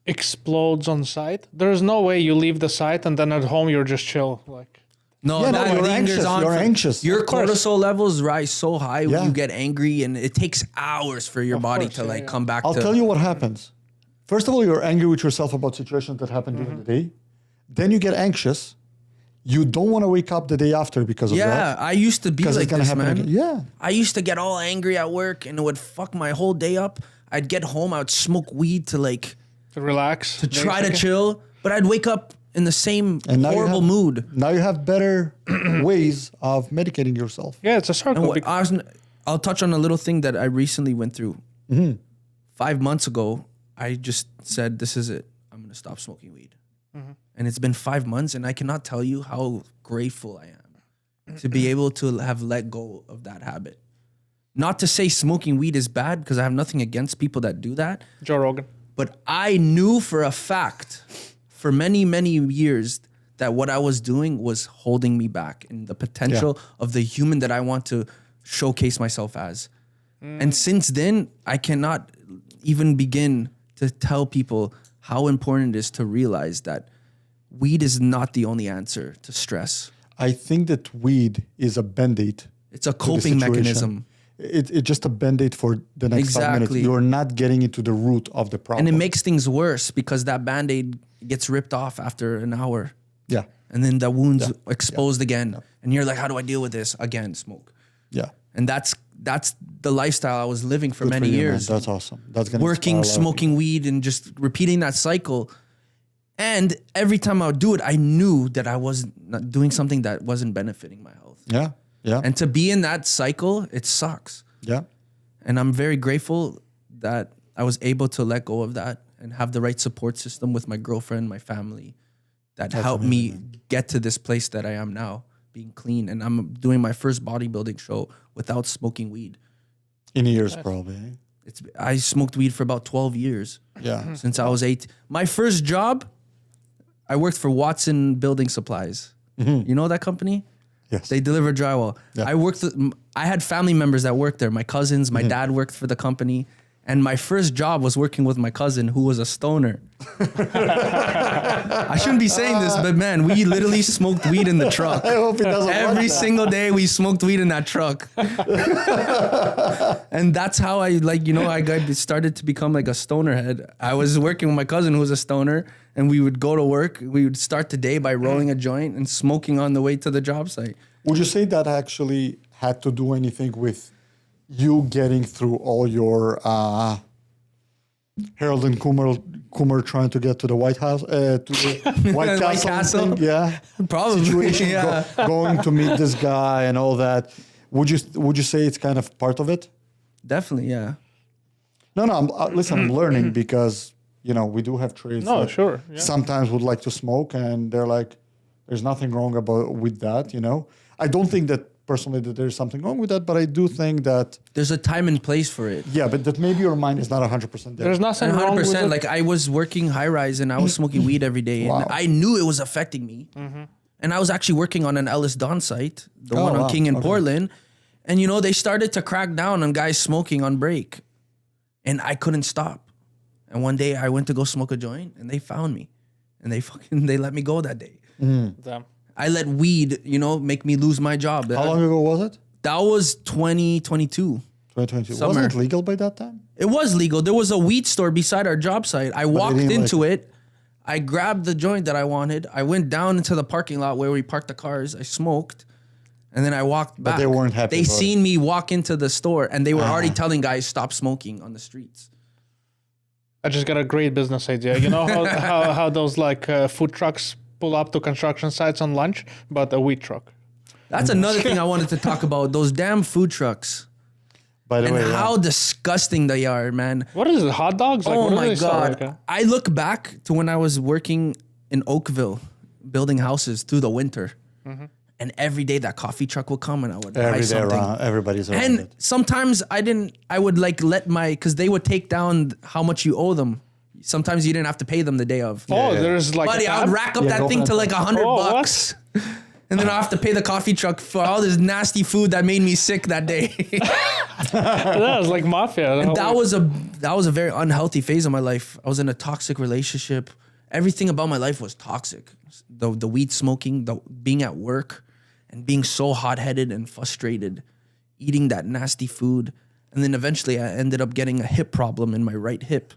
explodes on site, there's no way you leave the site and then at home you're just chill. Like, No, Yeah, no, that you're lingers anxious. on. You're anxious. Your Of course. cortisol levels rise so high Yeah. when you get angry, and it takes hours for your body course, to yeah. come back I'll to. tell you what happens. First of all, you're angry with yourself about situations that happened during the day. Then you get anxious. You don't want to wake up the day after because of Yeah, that. I used to be Because like it's gonna this, happen man. again. Yeah. I used to get all angry at work, and it would fuck my whole day up. I'd get home, I would smoke weed to relax. to try to chill, but I'd wake up in the same And now horrible mood. Now you have better ways of medicating yourself. Yeah, it's a circle. And I'll touch on a little thing that I recently went through. 5 months ago, I just said, this is it. I'm going to stop smoking weed. And it's been 5 months, and I cannot tell you how grateful I am to be able to have let go of that habit. Not to say smoking weed is bad, because I have nothing against people that do that. Joe Rogan. But I knew for a fact, for many, many years, that what I was doing was holding me back in the potential of the human that I want to showcase myself as. And since then, I cannot even begin to tell people how important it is to realize that weed is not the only answer to stress. I think that weed is a band-aid. It's a to the coping situation. mechanism. it's just a band-aid for the next 5 minutes. Exactly. You're not getting into the root of the problem. And it makes things worse because that Band-Aid gets ripped off after an hour. Yeah. And then the wound's exposed again. And you're like, how do I deal with this? Again, smoke. Yeah. And that's the lifestyle I was living for Good many for you, years. man. That's awesome. That's gonna Working, inspire a lot of smoking weed, and just repeating that cycle. And every time I would do it, I knew that I was not doing something that wasn't benefiting my health. people. Yeah. Yeah. And to be in that cycle, it sucks. Yeah. And I'm very grateful that I was able to let go of that and have the right support system with my girlfriend, my family, that helped me get to this place that I am now, being clean. And I'm doing my first bodybuilding show without smoking weed. In years, probably. Eh? I smoked weed for about 12 years. Yeah. Since I was 8. My first job, I worked for Watson Building Supplies. You know that company? Yes. They deliver drywall. Yeah. I had family members that worked there. My cousins, my dad worked for the company. And my first job was working with my cousin who was a stoner. I shouldn't be saying this, but man, we literally smoked weed in the truck. I hope he doesn't Every watch that. single day we smoked weed in that truck. And that's how I started to become like a stoner head. I was working with my cousin who was a stoner, and we would go to work. We would start the day by rolling a joint and smoking on the way to the job site. Would you say that actually had to do anything with you getting through all your Harold and Kumar trying to get to the White House, to the White White Castle? Castle? Thing? Yeah. Probably, Situation, yeah. going to meet this guy and all that. Would you say it's kind of part of it? Definitely, yeah. No, listen, I'm learning because, we do have trades No, that sure. Yeah. sometimes would like to smoke, and they're like, there's nothing wrong with that, I don't think that personally that there's something wrong with that, but I do think that, There's a time and place for it. yeah, but that maybe your mind is not 100% there. There's nothing wrong with 100%. it. Like I was working high rise and I was smoking weed every day, Wow. and I knew it was affecting me. And I was actually working on an Ellis Don site, the Oh, one on wow. King in Okay. Portland, and they started to crack down on guys smoking on break, and I couldn't stop. And one day I went to go smoke a joint, and they found me, and they let me go that day. Damn. I let weed, make me lose my job. How long ago was it? That was 2022. 2022. Summer. Wasn't it legal by that time? It was legal. There was a weed store beside our job site. I walked didn't into it. I grabbed the joint that I wanted. I went down into the parking lot where we parked the cars. I smoked. And then I walked back. they weren't happy They about seen me walk into the store, and they were already telling guys, stop smoking on the streets. I just got a great business idea. You know how those food trucks pull up to construction sites on lunch, but a weed truck. That's another thing I wanted to talk about. Those damn food trucks. By the And way, how disgusting they are, man. What is it? Hot dogs? Like, Oh what do my they sell? God. Like, I look back to when I was working in Oakville, building houses through the winter. And every day that coffee truck would come and I would buy every day something. around, everybody's around And it. sometimes I would because they would take down how much you owe them. Sometimes you didn't have to pay them the day of. oh, yeah. there's like Buddy, a I would tab? rack up Yeah, that go thing for to that. like $100 Oh, what? bucks. And then I have to pay the coffee truck for all this nasty food that made me sick that day. That was like mafia. That was a very unhealthy phase of my life. I was in a toxic relationship. Everything about my life was toxic. The weed smoking, the being at work, and being so hot-headed and frustrated, eating that nasty food. And then eventually I ended up getting a hip problem in my right hip.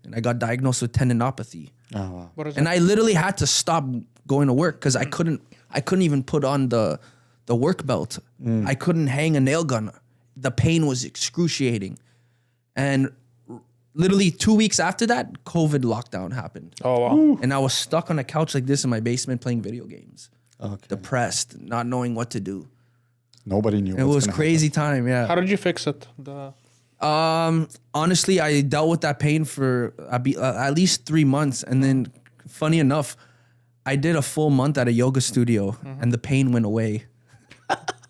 And I got diagnosed with tendinopathy. Oh, wow. What is And it? I literally had to stop going to work because I couldn't even put on the work belt. I couldn't hang a nail gun. The pain was excruciating. And literally 2 weeks after that, COVID lockdown happened. Oh, wow. And I was stuck on a couch like this in my basement playing video games. Okay. Depressed, not knowing what to do. Nobody knew. It was crazy time, yeah. How did you fix it? Honestly, I dealt with that pain for at least 3 months. And then, funny enough, I did a full month at a yoga studio and the pain went away.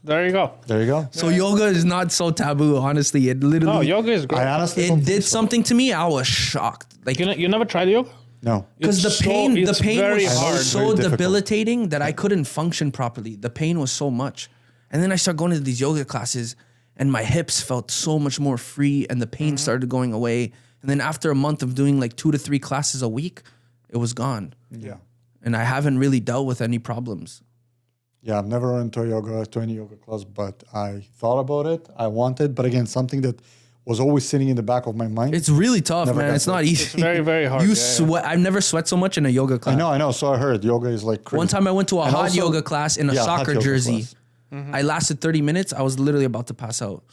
There you go. There you go. So yoga is not so taboo, honestly. It literally, No, yoga is great. I honestly don't it think did so. something to me. I was shocked. Like, You never tried yoga? No. because the It's so- pain it's very was hard. Very so difficult. debilitating that I couldn't function properly. The pain was so much. And then I started going to these yoga classes and my hips felt so much more free and the pain started going away. And then after a month of doing like 2 to 3 classes a week, it was gone. Yeah. And I haven't really dealt with any problems. Yeah, I've never went to any yoga class, but I thought about it. I wanted, but again, something that was always sitting in the back of my mind. It's really tough, Never man. got It's to not it. easy. It's very, very hard. You Yeah, sweat. I've never sweat so much in a yoga class. I know. So I heard yoga is like crazy. One time I went to a And hot also- yoga class in a Yeah, hot soccer yoga jersey. class. I lasted 30 minutes. I was literally about to pass out.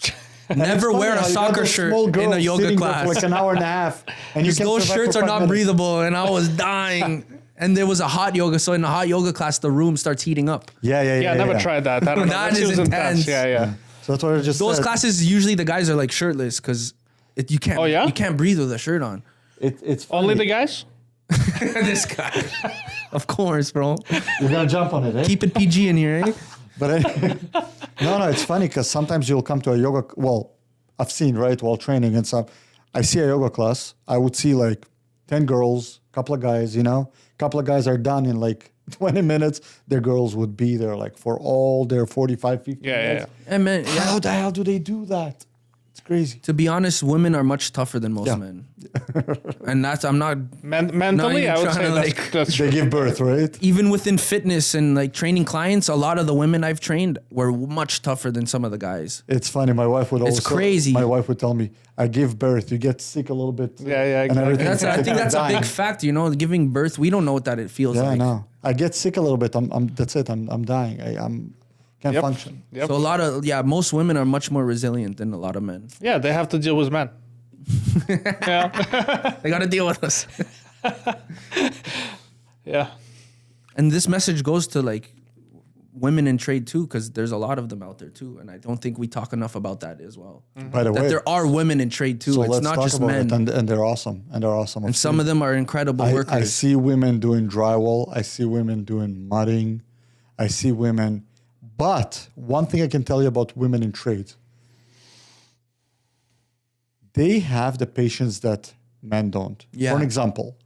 Never It's wear funny a how you got soccer those shirt small in a girls yoga sitting there class. for like an hour and a half, and you Because can those survive shirts for are 5 not minutes. breathable, and I was dying. And there was a hot yoga, so in a hot yoga class, the room starts heating up. Yeah. Yeah, I never tried that. I don't know. That That is seems intense. Yeah. So that's what I just Those said. classes, usually the guys are like shirtless because you can't. Oh, yeah? You can't breathe with a shirt on. It's funny. Only the guys? This guy, of course, bro. You're gonna jump on it, eh? Keep it PG in here, eh? But no, it's funny because sometimes you'll come to a yoga. Well, I've seen right while training and stuff. I see a yoga class. I would see like 10 girls, couple of guys. Couple of guys are done in like 20 minutes. Their girls would be there like for all their 45, 50 minutes. And man, yeah, How the hell do they do that? It's crazy. to be honest, women are much tougher than most Yeah. men, and I'm not. Mentally, even I would trying say to, that's, like- that's They true. give birth, right? Even within fitness and like training clients, a lot of the women I've trained were much tougher than some of the guys. It's funny. My wife would always. crazy. My wife would tell me, "I give birth. You get sick a little bit." Yeah, And exactly. everything. And I think that's a Dying. big fact, giving birth. We don't know what that it feels Yeah, like. I know. I get sick a little bit. That's it. I'm dying. Can't Yep. function. Yep. So most women are much more resilient than a lot of men. Yeah, they have to deal with men. Yeah. They got to deal with us. Yeah. And this message goes to like women in trade too, because there's a lot of them out there too. And I don't think we talk enough about that as well. By the That way, there are women in trade too. so It's let's not talk just about men. it, and they're awesome. And they're awesome. And some of them are incredible I workers. see women doing drywall. I see women doing mudding. I see women. But one thing I can tell you about women in trade, they have the patience that men don't. Yeah. For an example,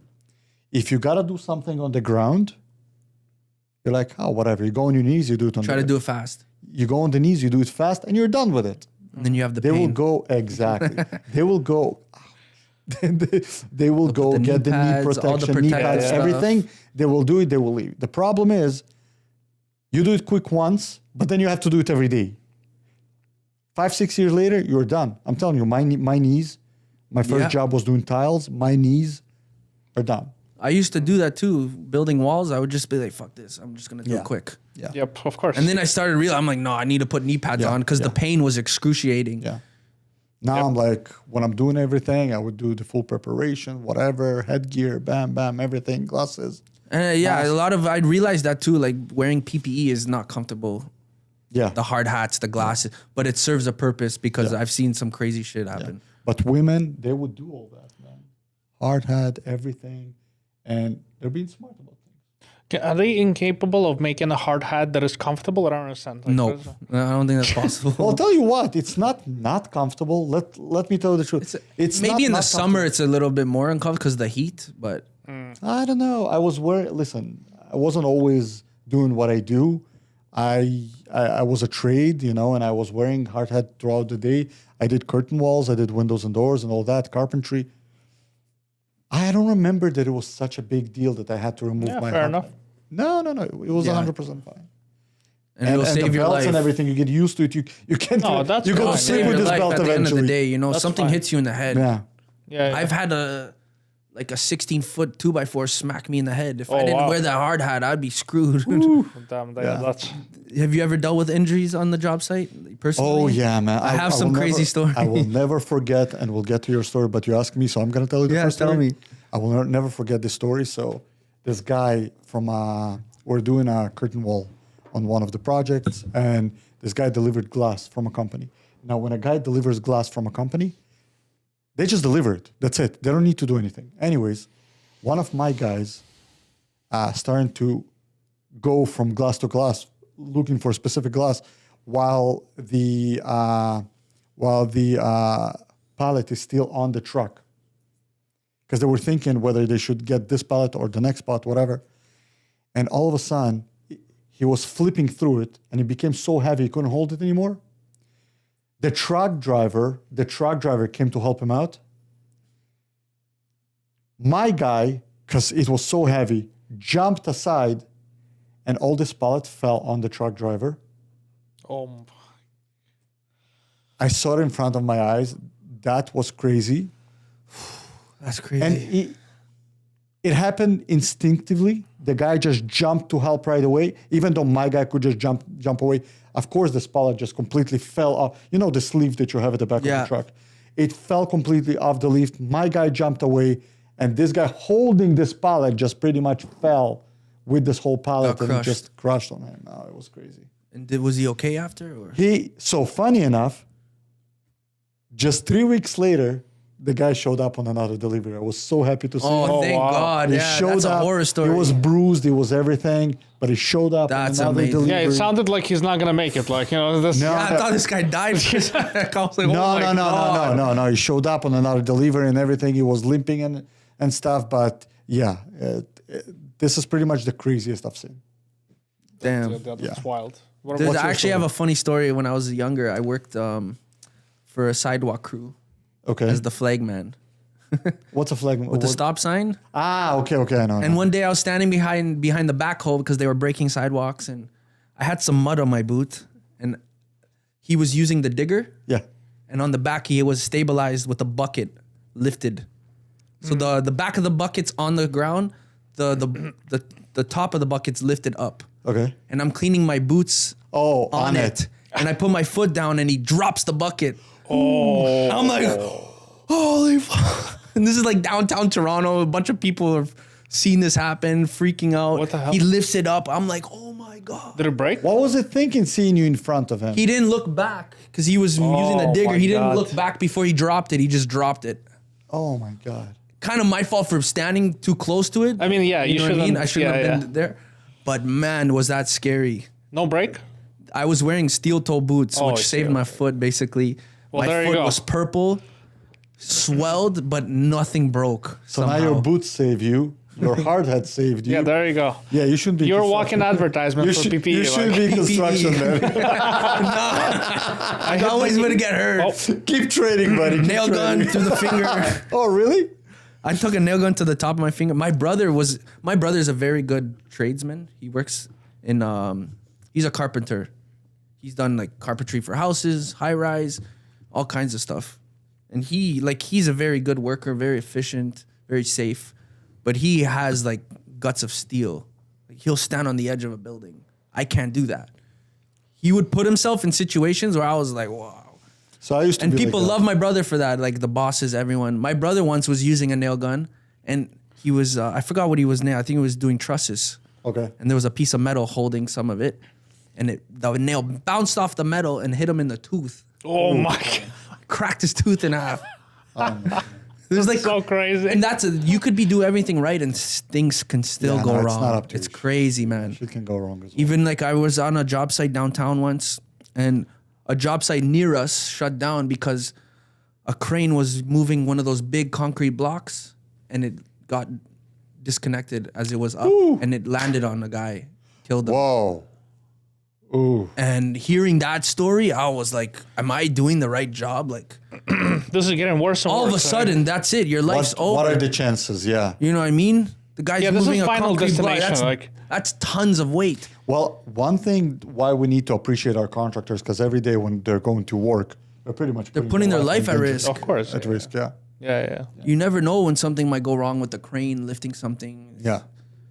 if you got to do something on the ground, you're like, oh, whatever. You go on your knees, you do it on Try the to do it fast. You go on the knees, you do it fast, and you're done with it. And then you have the They pain. will go, exactly. They will go. They will go the knee get the knee pads, all the protection, knee protective pads, stuff. everything. They will do it, they will leave. The problem is, you do it quick once, but then you have to do it every day. 5, 6 years later, you're done. I'm telling you, my knees, my first Yeah. job was doing tiles, my knees are done. I used to do that too. Building walls, I would just be like, fuck this. I'm just going to do Yeah. it quick. Yeah. Yep, of course. And then I started realizing, I'm like, no, I need to put knee pads Yeah, on because the yeah. pain was excruciating. Yeah. Now I'm like, when I'm doing everything, I would do the full preparation, whatever, headgear, bam, bam, everything, glasses. Yeah, I realized that too. Like wearing PPE is not comfortable. Yeah. The hard hats, the glasses, but it serves a purpose because I've seen some crazy shit happen. But women, they would do all that, man. Hard hat, everything. And they're being smart about things. Are they incapable of making a hard hat that is comfortable? I don't understand. Like, No, what is that? I don't think that's possible. Well, I'll tell you what, it's not comfortable. Let me tell you the truth. It's Maybe in the not summer it's a little bit more uncomfortable because of the heat, but I don't know. Listen, I wasn't always doing what I do. I was a trade, and I was wearing hard hat throughout the day. I did curtain walls, I did windows and doors and all that, carpentry. I don't remember that it was such a big deal that I had to remove Yeah, my fair hard enough. hat. No. It was Yeah. 100% fine. and it'll and save the your belts life. and everything, you get used to it. You can't. No, that's you go fine. to Save sleep with your this life belt at the eventually. end of the day. That's Something fine. hits you in the head. Yeah. Yeah, I've had a 16-foot 2x4 smack me in the head. If I Oh, didn't wow. wear that hard hat, I'd be screwed. damn, Yeah. that's Have you ever dealt with injuries on the job site personally? Oh yeah, man. I have some will crazy never, stories. I will never forget, and we'll get to your story. But you asked me, so I'm gonna tell you the Yeah, first tell story. me. I will never forget this story. So this guy from we're doing a curtain wall on one of the projects, and this guy delivered glass from a company. Now, when a guy delivers glass from a company, they just deliver it. That's it. They don't need to do anything. Anyways, one of my guys starting to go from glass to glass, looking for a specific glass, while the pallet is still on the truck. Because they were thinking whether they should get this pallet or the next pallet, whatever. And all of a sudden, he was flipping through it, and it became so heavy he couldn't hold it anymore. The truck driver came to help him out. My guy, because it was so heavy, jumped aside and all this pallet fell on the truck driver. Oh, I saw it in front of my eyes. That was crazy. That's crazy. And it happened instinctively. The guy just jumped to help right away, even though my guy could just jump away. Of course, the pallet just completely fell off. You know the sleeve that you have at the back of the truck? It fell completely off the lift. My guy jumped away, and this guy holding this pallet just pretty much fell with this whole pallet and just crushed on him. Oh, it was crazy. And was he okay after? Or? So funny enough, just 3 weeks later, the guy showed up on another delivery. I was so happy to see him. Oh, thank God. He showed that's up. A horror story. He was bruised. He was everything. But he showed up on another amazing. delivery. yeah, it sounded like he's not going to make it. Like, you know, this. No. I thought this guy died. I was like, No. He showed up on another delivery and everything. He was limping and stuff. But yeah, this is pretty much the craziest I've seen. Damn. That's wild. I actually have a funny story. When I was younger, I worked for a sidewalk crew as the flag man. What's a flag? With the stop sign. Okay, I know. And one day I was standing behind the backhoe because they were breaking sidewalks, and I had some mud on my boot, and he was using the digger. Yeah. And on the back, he was stabilized with a bucket lifted. So the back of the bucket's on the ground, the top of the bucket's lifted up. Okay. And I'm cleaning my boots on it. And I put my foot down and he drops the bucket. Oh. I'm like, holy fuck. And this is like downtown Toronto. A bunch of people have seen this happen, freaking out. What the hell? He lifts it up. I'm like, oh my God. Did it break? What was it thinking seeing you in front of him? He didn't look back because he was using the digger. my He didn't God. look back before he dropped it. He just dropped it. Oh my God. Kind of my fault for standing too close to it. I mean, yeah, you know what I shouldn't- mean? I shouldn't yeah, have been there. But man, was that scary. No break? I was wearing steel toe boots, Oh, I which see, saved my foot basically. Well, My there you foot go. was purple, swelled, but nothing broke. So somehow. now your boots saved you. Your heart had saved you. Yeah, there you go. Yeah, you shouldn't be. You're a construction. walking advertisement You for should, PPE. you should like. be construction man. I always gonna get hurt. Oh. Keep trading, buddy. Keep Nail gun trading. through the finger. Oh, really? I took a nail gun to the top of my finger. My brother's a very good tradesman. He works in he's a carpenter. He's done like carpentry for houses, high rise, all kinds of stuff. And he's a very good worker, very efficient, very safe. But he has like guts of steel. Like he'll stand on the edge of a building. I can't do that. He would put himself in situations where I was like, wow. So I used to And be people like love my brother for that, like the bosses, everyone. My brother once was using a nail gun, and he was, I forgot what he was now. I think he was doing trusses. Okay. And there was a piece of metal holding some of it, and the nail bounced off the metal and hit him in the tooth. Oh my God. Cracked his tooth in half. It was like So crazy. And you could do everything right, and things can still Yeah, go no, it's wrong. not up to It's you. crazy, man. Shit can go wrong as well. Even like I was on a job site downtown once, and a job site near us shut down because a crane was moving one of those big concrete blocks, and it got disconnected as it was up, and it landed on a guy, killed him. Whoa. Ooh. And hearing that story, I was like, am I doing the right job? Like This is getting worse and all worse. of a sudden, that's it. Your life's over. What are the chances? Yeah. You know what I mean? The guy's Yeah, this is moving a Final concrete block. Destination, That's tons of weight. Well, one thing why we need to appreciate our contractors, because every day when they're going to work, they're pretty much Putting their life at in risk. Of course. At risk, yeah. Yeah. You never know when something might go wrong with the crane lifting something. Yeah.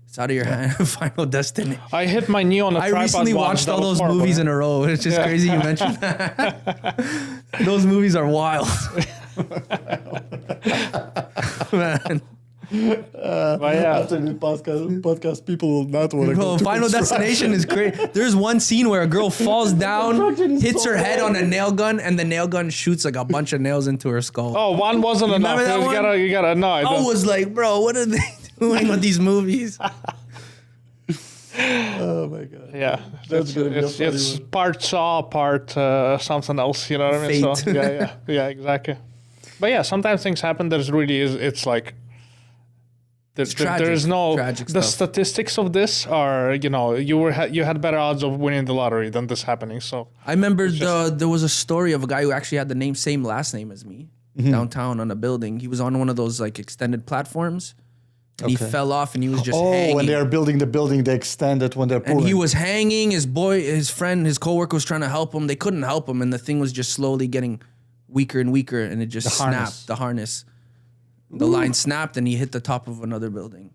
It's out of your hand. Final Destiny. I hit my knee on a I tripod recently once. watched That all was those horrible. movies in a row. It's just crazy you mentioned that. Those movies are wild. Man. But yeah. After the podcast, people will not want to go Bro, to Final Destination is great. There's one scene where a girl falls down, hits her head on a nail gun, and the nail gun shoots like a bunch of nails into her skull. Oh, one wasn't enough. remember that one? You gotta no. I I don't. was like, bro, what are they doing with these movies? Oh my god. Yeah, That's gonna be a funny it's one. part Saw, part something else. You know what I mean? Fate. So yeah, exactly. But yeah, sometimes things happen. There's really is. It's like tragic. there is no Tragic the stuff. statistics of this are you had better odds of winning the lottery than this happening. So I remember there was a story of a guy who actually had the same last name as me downtown on a building. He was on one of those like extended platforms, and he fell off, and he was just hanging. When they are building the building, they extend it when they're pulling. And he was hanging. His friend, his coworker was trying to help him. They couldn't help him, and the thing was just slowly getting weaker and weaker, and it just snapped. The harness. The line snapped, and he hit the top of another building.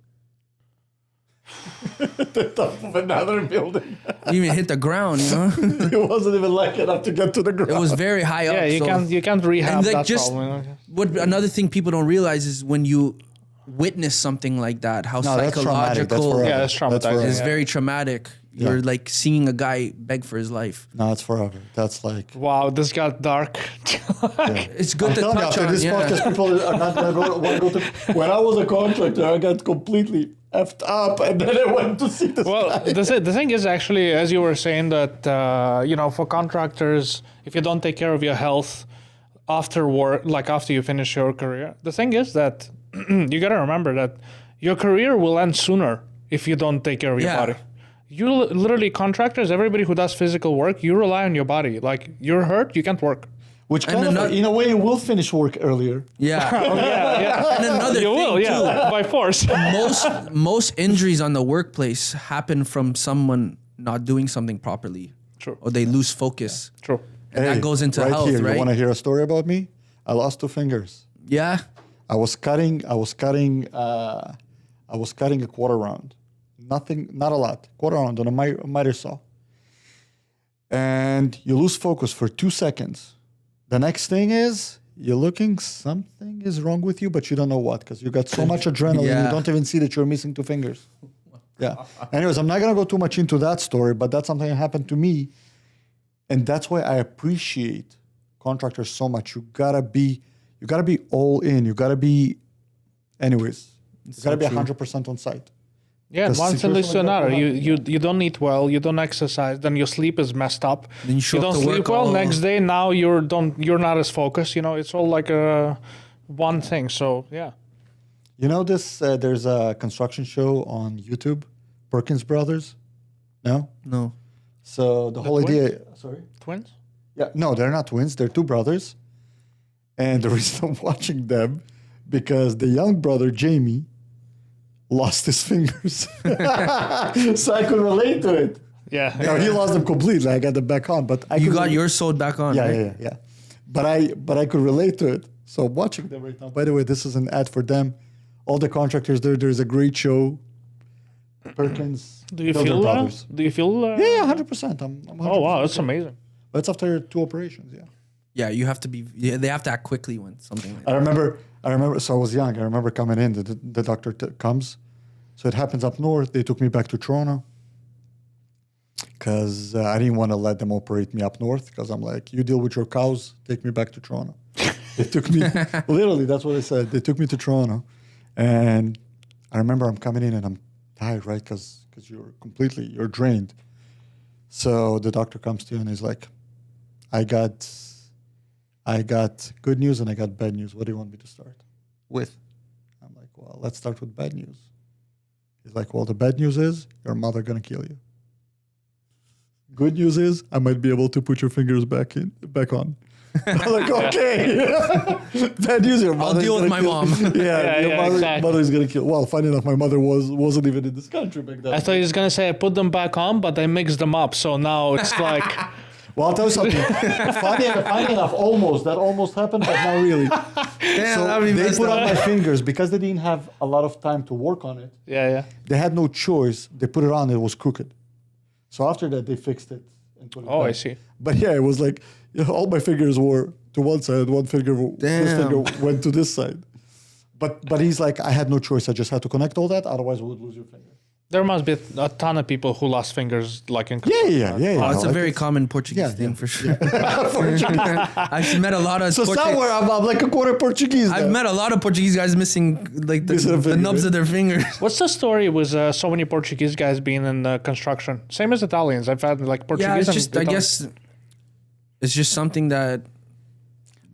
The top of another building. He even hit the ground, you know? It wasn't even like enough to get to the ground. It was very high up. Yeah, you can't rehab that problem. What another thing people don't realize is when you witness something like that, how psychological. That's traumatizing. It's very traumatic. Yeah. You're like seeing a guy beg for his life. No, it's forever. That's like... Wow, this got dark. It's good to touch on. This podcast, people are not going to go to... When I was a contractor, I got completely effed up, and then I went to see this guy. The thing is actually, as you were saying, that for contractors, if you don't take care of your health after work, like after you finish your career, the thing is that you got to remember that your career will end sooner if you don't take care of your body. You literally, contractors, everybody who does physical work, you rely on your body. Like, you're hurt, you can't work. Which kind of, in a way, you will finish work earlier. Yeah. Yeah. And another You thing will, too, by force. most injuries on the workplace happen from someone not doing something properly. True. Or they lose focus. True. And that goes into health, here, right? You want to hear a story about me? I lost 2 fingers. Yeah. I was cutting a quarter round. Nothing, not a lot. Quarter round on a miter saw. And you lose focus for 2 seconds. The next thing is you're looking, something is wrong with you, but you don't know what, because you got so much adrenaline, you don't even see that you're missing 2 fingers. Yeah. Anyways, I'm not going to go too much into that story, but that's something that happened to me. And that's why I appreciate contractors so much. You gotta be all in. You gotta be, anyways, you gotta be 100% on site. Yeah, and one thing leads to another. You don't eat well, you don't exercise, then your sleep is messed up. Then you don't sleep well. Next day, now you're not as focused. It's all like one thing. So yeah. You know this? There's a construction show on YouTube, Perkins Brothers. No. So the whole idea. Sorry. Twins? Yeah. No, they're not twins. They're 2 brothers. And the reason I'm watching them because the young brother Jamie lost his fingers. So I could relate to it. Yeah. No, he lost them completely. I got them back on, but you got yours sewed back on. Yeah, yeah. But I could relate to it. So I'm watching them right now. By the way, this is an ad for them. All the contractors there. There's a great show. Perkins. Do you feel brothers. Do you feel? Yeah, 100%. I'm 100%. Oh wow, that's amazing. That's after 2 operations. Yeah. Yeah, you have to be. Yeah, they have to act quickly when something. Like I remember. So I was young. I remember coming in. The doctor comes. So it happens up north. They took me back to Toronto because I didn't want to let them operate me up north because I'm like, you deal with your cows. Take me back to Toronto. They took me. Literally, that's what I said. They took me to Toronto, and I remember I'm coming in and I'm tired, right? Because you're drained. So the doctor comes to you and he's like, I got good news and I got bad news. What do you want me to start with? I'm like, well, let's start with bad news. He's like, well, the bad news is your mother gonna kill you. Good news is I might be able to put your fingers back on. I'm like, okay. Bad news, your mother. I'll deal with my mom. Your mother is gonna kill. Well, funny enough, my mother wasn't even in this country back then. I thought he was gonna say I put them back on, but I mixed them up, so now it's like. Well, I'll tell you something. funny enough, that almost happened, but not really. So they put on my fingers because they didn't have a lot of time to work on it. Yeah. They had no choice. They put it on. It was crooked. So after that, they fixed it and put it back. I see. But yeah, it was like all my fingers were to one side. This finger went to this side. But he's like, I had no choice. I just had to connect all that. Otherwise, we would lose your finger. There must be a ton of people who lost fingers, like in. Yeah. Oh, it's a very common Portuguese thing for sure. I've met a lot of. So somewhere I'm like a quarter Portuguese. I've met a lot of Portuguese guys missing like the nubs of their fingers. What's the story with so many Portuguese guys being in construction? Same as Italians. I've had like Portuguese. Yeah, it's just I guess it's just something that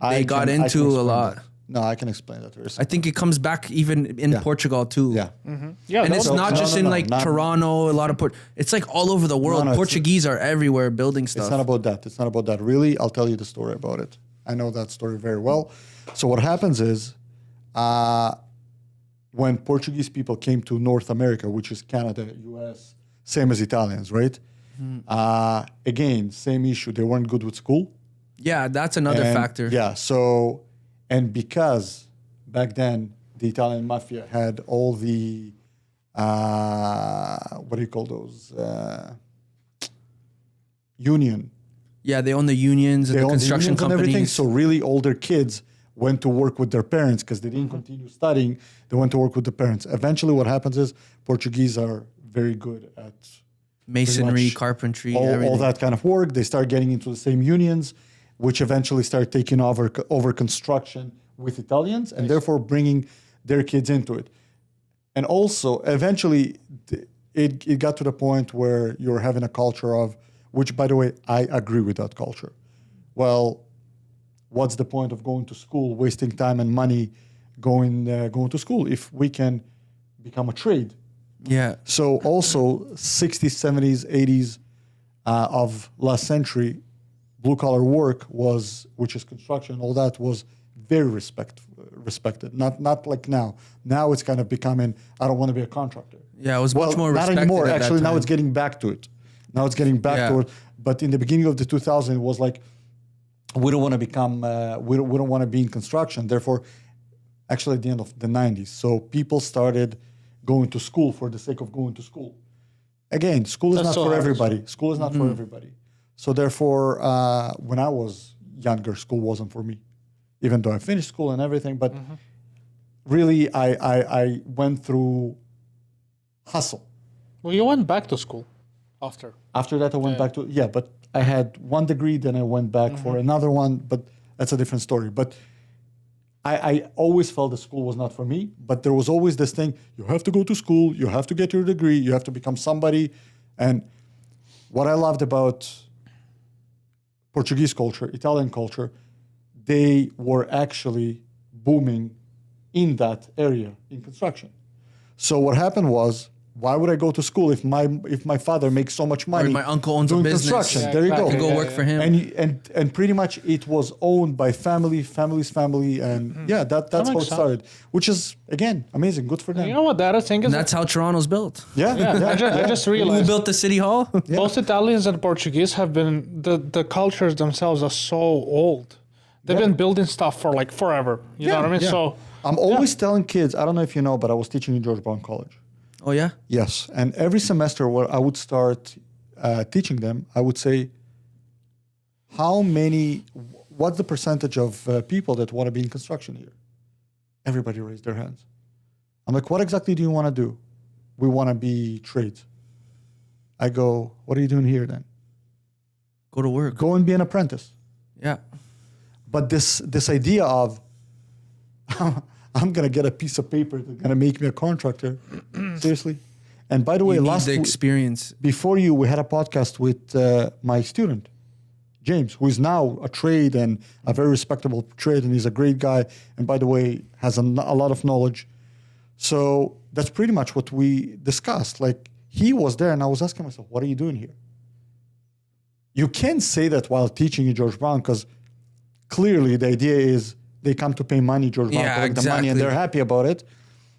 they got into a lot. That. No, I can explain that. I think it comes back even in Portugal too. Yeah. Mm-hmm. Yeah, and it's not just in Toronto. A lot of it's like all over the world. Portuguese are everywhere building stuff. It's not about that. Really, I'll tell you the story about it. I know that story very well. So what happens is, when Portuguese people came to North America, which is Canada, US, same as Italians, right? Again, same issue. They weren't good with school. Yeah, that's another factor. Yeah. So, and because back then the Italian mafia had all the what do you call those? Union. Yeah, they own the unions and the construction companies. And everything. So really older kids went to work with their parents because they didn't continue studying. They went to work with the parents. Eventually what happens is Portuguese are very good at masonry, carpentry, all that kind of work. They start getting into the same unions, which eventually start taking over construction with Italians and therefore bringing their kids into it. And also, eventually, it got to the point where you're having a culture of, which, by the way, I agree with that culture. Well, what's the point of going to school, wasting time and money going to school if we can become a trade? Yeah. So also 60s, 70s, 80s of last century, blue collar work was, which is construction, all that was very respected. Not like now. Now it's kind of becoming, I don't want to be a contractor. Yeah, it was much more respected. Not anymore. At Actually, that time. now it's getting back to it. To it. But in the beginning of the 2000s, it was like, we don't want to become, we don't want to be in construction. Therefore, actually at the end of the 90s. So people started going to school for the sake of going to school. Again, school is not for everybody. School is not for everybody. So therefore, when I was younger, school wasn't for me, even though I finished school and everything. But really, I went through hustle. Well, you went back to school after. After that, I went back to, but I had one degree, then I went back for another one, but that's a different story. But I always felt that school was not for me, but there was always this thing, you have to go to school, you have to get your degree, you have to become somebody. And what I loved about Portuguese culture, Italian culture, they were actually booming in that area in construction. So what happened was, why would I go to school if my father makes so much money? Or my uncle owns doing a business. construction. Yeah, there you go. I can go work for him. And pretty much it was owned by family's family, and that's how it makes started. Which is again amazing, good for them. You know what the other thing is? And that's how Toronto's built. I just Who realized built the city hall? both Italians and Portuguese have been, the cultures themselves are so old. They've been building stuff for like forever. You know what I mean? Yeah. So I'm always telling kids, I don't know if you know, but I was teaching in George Brown College. Oh, yeah? Yes. And every semester where I would start teaching them, I would say, what's the percentage of people that want to be in construction here? Everybody raised their hands. I'm like, what exactly do you want to do? We want to be trades. I go, what are you doing here then? Go to work. Go and be an apprentice. Yeah. But this idea of, I'm going to get a piece of paper that's going to make me a contractor. Seriously? And by the way, You need the experience. before we had a podcast with my student, James, who is now a trade and a very respectable trade, and he's a great guy. And by the way, has a lot of knowledge. So that's pretty much what we discussed. Like, he was there, and I was asking myself, what are you doing here? You can't say that while teaching in George Brown, because clearly the idea is they come to pay money, George Brown collect the money, and they're happy about it.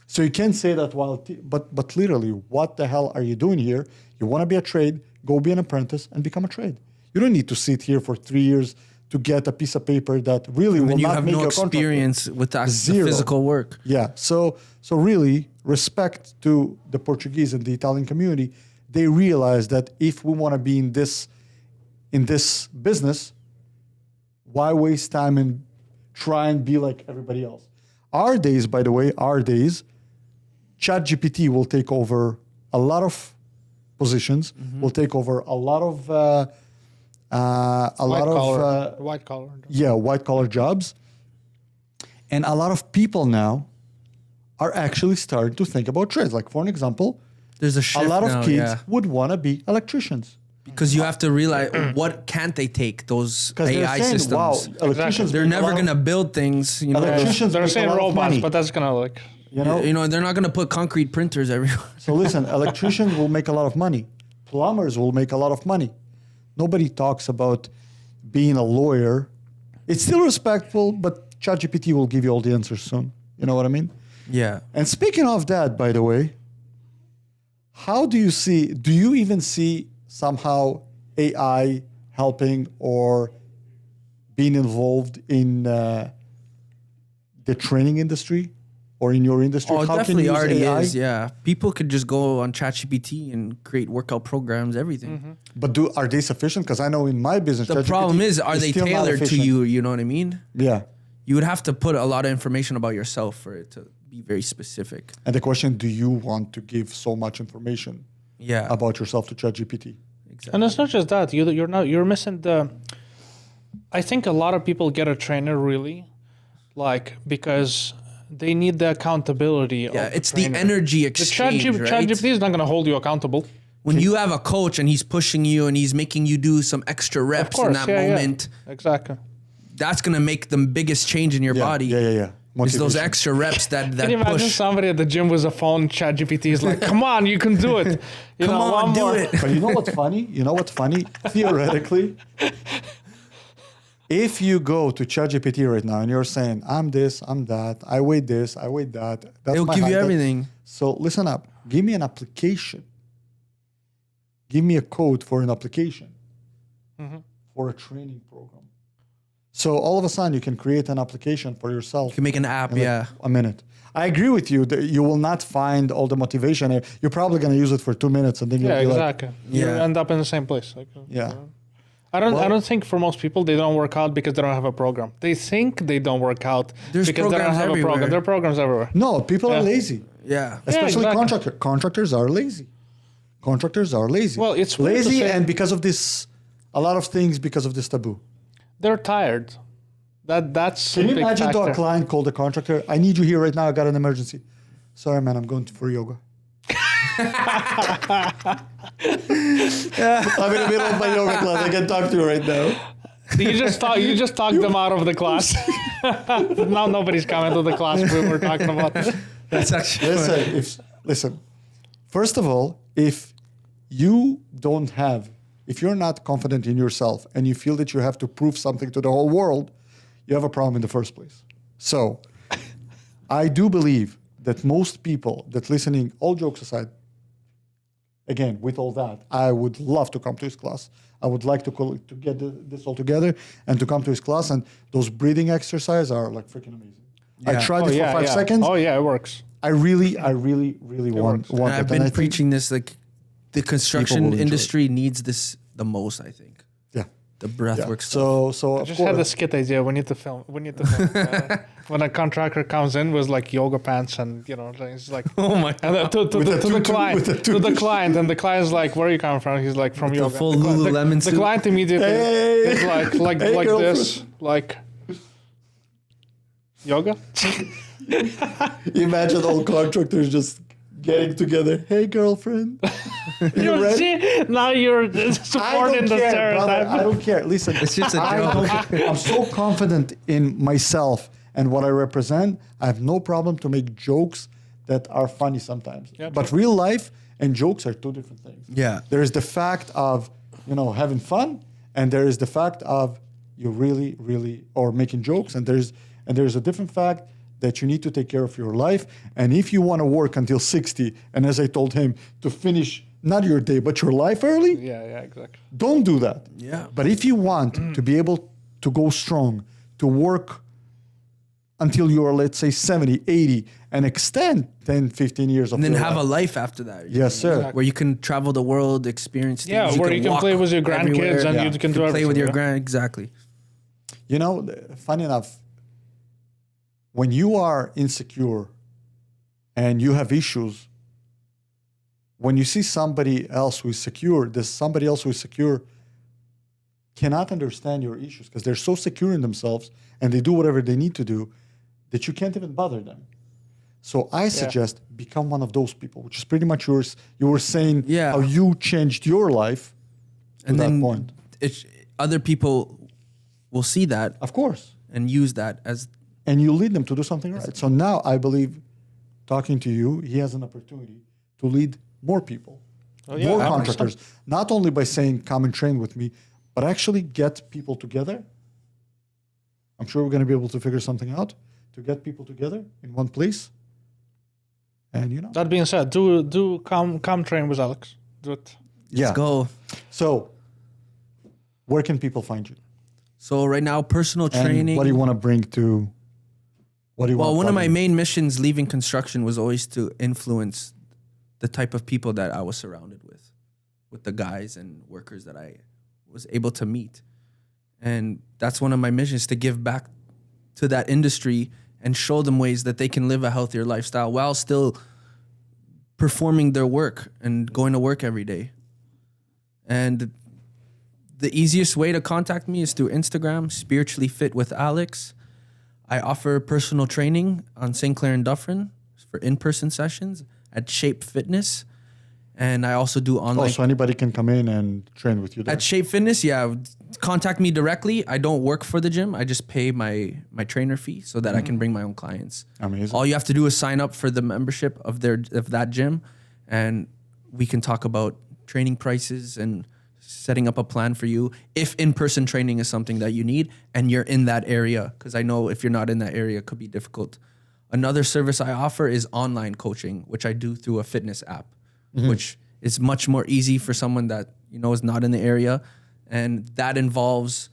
So you can't say that while, but literally, what the hell are you doing here? You want to be a trade, go be an apprentice and become a trade. You don't need to sit here for 3 years to get a piece of paper that really will not make you a contractor. You have no experience with the physical work. Yeah, so really, respect to the Portuguese and the Italian community. They realize that if we want to be in this business, why waste time and try and be like everybody else? Our days, by the way, ChatGPT will take over a lot of positions, will take over a lot of white collar. white collar jobs. And a lot of people now are actually starting to think about trades. Like, for an example, there's a shift lot of now, kids would want to be electricians. Because you have to realize, what can't they take, those AI systems? Wow, electricians They're never going to build things. You know, electricians They're make a saying lot of robots, money. but that's gonna like. You know, they're not going to put concrete printers everywhere. So listen, electricians will make a lot of money. Plumbers will make a lot of money. Nobody talks about being a lawyer. It's still respectful, but ChatGPT will give you all the answers soon. You know what I mean? Yeah. And speaking of that, by the way, how do you even see somehow AI helping or being involved in the training industry or in your industry? Oh, it How definitely can you use already AI? is. Yeah, people could just go on ChatGPT and create workout programs, everything. But are they sufficient? Because I know in my business, The ChatGPT problem is, are they still not tailored to efficient. you? You know what I mean? Yeah. You would have to put a lot of information about yourself for it to be very specific. And the question, do you want to give so much information Yeah, about yourself to ChatGPT? exactly. And it's not just that. You're missing the. I think a lot of people get a trainer really, like because they need the accountability. Yeah, of it's the the trainer. energy The exchange, right? ChatGPT is not going to hold you accountable. When you have a coach and he's pushing you and he's making you do some extra reps in that moment, Exactly. that's gonna make the biggest change in your body. Yeah. It's those Motivation. extra reps that Can you imagine push. somebody at the gym with a phone? ChatGPT is like, "Come on, you can do it. You Come know, on, one do more." it. But you know what's funny? Theoretically, if you go to ChatGPT right now and you're saying, I'm this, I'm that, I weigh this, I weigh that. That's It'll my give you height, everything. So listen up. Give me an application. Give me a code for an application for a training program. So all of a sudden you can create an application for yourself. You can make an app, in like yeah. a minute. I agree with you that you will not find all the motivation. You're probably going to use it for 2 minutes and then you'll Yeah, be exactly. You Yeah. end up in the same place. Like, Yeah. I don't think for most people they don't work out because they don't have a program. They think they don't work out There's because they don't programs have a everywhere. program. There are programs everywhere. No, people are lazy. Yeah. Especially exactly. contractors are lazy. Contractors are lazy. Well, it's weird to lazy, say- and because of this, a lot of things because of this taboo. They're tired. That's Can a you big imagine to factor. a client called a contractor? I need you here right now. I got an emergency. Sorry, man. I'm going for yoga. I'm in the middle of my yoga class. I can talk to you right now. You just talked them out of the class. Now nobody's coming to the class we were talking about. That's actually Listen. First of all, if you're not confident in yourself and you feel that you have to prove something to the whole world, you have a problem in the first place. So I do believe that most people that listening, all jokes aside, again, with all that, I would love to come to his class. I would like to get this all together and to come to his class. And those breathing exercises are like freaking amazing. I Yeah. tried it for 5 seconds. Oh yeah, it works. I really want works. it. And I've And been I think- preaching this, like the People will construction enjoy industry needs this the most, I think. Yeah. The breathwork stuff. So I of just course, had the skit idea. We need to film. When a contractor comes in with like yoga pants and it's like Oh my and god. to With a the tutu, client with a to the tutu. client and the client's like, where are you coming from? He's like, from With the yoga. full The cli- Lululemon the suit. client immediately Hey. is like Hey, this, like yoga. imagine all contractors just getting together. Hey, girlfriend, you ready? See, now you're I supporting don't the care, brother. stereotype. I don't care. Listen, It's just a I joke. I'm so confident in myself and what I represent. I have no problem to make jokes that are funny sometimes. Yeah, but real life and jokes are two different things. Yeah. There is the fact of having fun, and there is the fact of you really or making jokes, and there's a different fact that you need to take care of your life. And if you want to work until 60, and as I told him, to finish not your day but your life early, Yeah, exactly. don't do that. Yeah. But if you want to be able to go strong, to work until you are, let's say, 70, 80, and extend 10, 15 years of And then your have a life. life after that. Yes, sir. Where you can travel the world, experience things. Yeah, where you can walk play with your grandkids everywhere. and Yeah. you can do play with everything, your yeah? exactly. Funny enough, when you are insecure and you have issues, when you see somebody else who is secure, this somebody else who is secure cannot understand your issues because they're so secure in themselves and they do whatever they need to do that you can't even bother them. So I suggest become one of those people, which is pretty much yours. You were saying Yeah. how you changed your life to And that then point. other people will see that Of course. and use that as And you lead them to do something right. So now I believe, talking to you, he has an opportunity to lead more people, yeah, more 100%. contractors, not only by saying, come and train with me, but actually get people together. I'm sure we're going to be able to figure something out to get people together in one place And you know, That being said, do come train with Alex. Do it. yeah. Let's go. So, where can people find you? So right now, personal training. And what do you want to bring to? What do you want? Well, one of plug my in? main missions leaving construction was always to influence the type of people that I was surrounded with the guys and workers that I was able to meet. And that's one of my missions, to give back to that industry and show them ways that they can live a healthier lifestyle while still performing their work and going to work every day. And the easiest way to contact me is through Instagram, Spiritually Fit with Alex. I offer personal training on St. Clair and Dufferin for in-person sessions at Shape Fitness. And I also do online. Oh, so anybody can come in and train with you there. At Shape Fitness, yeah. Contact me directly. I don't work for the gym. I just pay my trainer fee so that I can bring my own clients. Amazing. All you have to do is sign up for the membership of that gym, and we can talk about training prices and setting up a plan for you if in-person training is something that you need and you're in that area, because I know if you're not in that area, it could be difficult. Another service I offer is online coaching, which I do through a fitness app, which is much more easy for someone that is not in the area. And that involves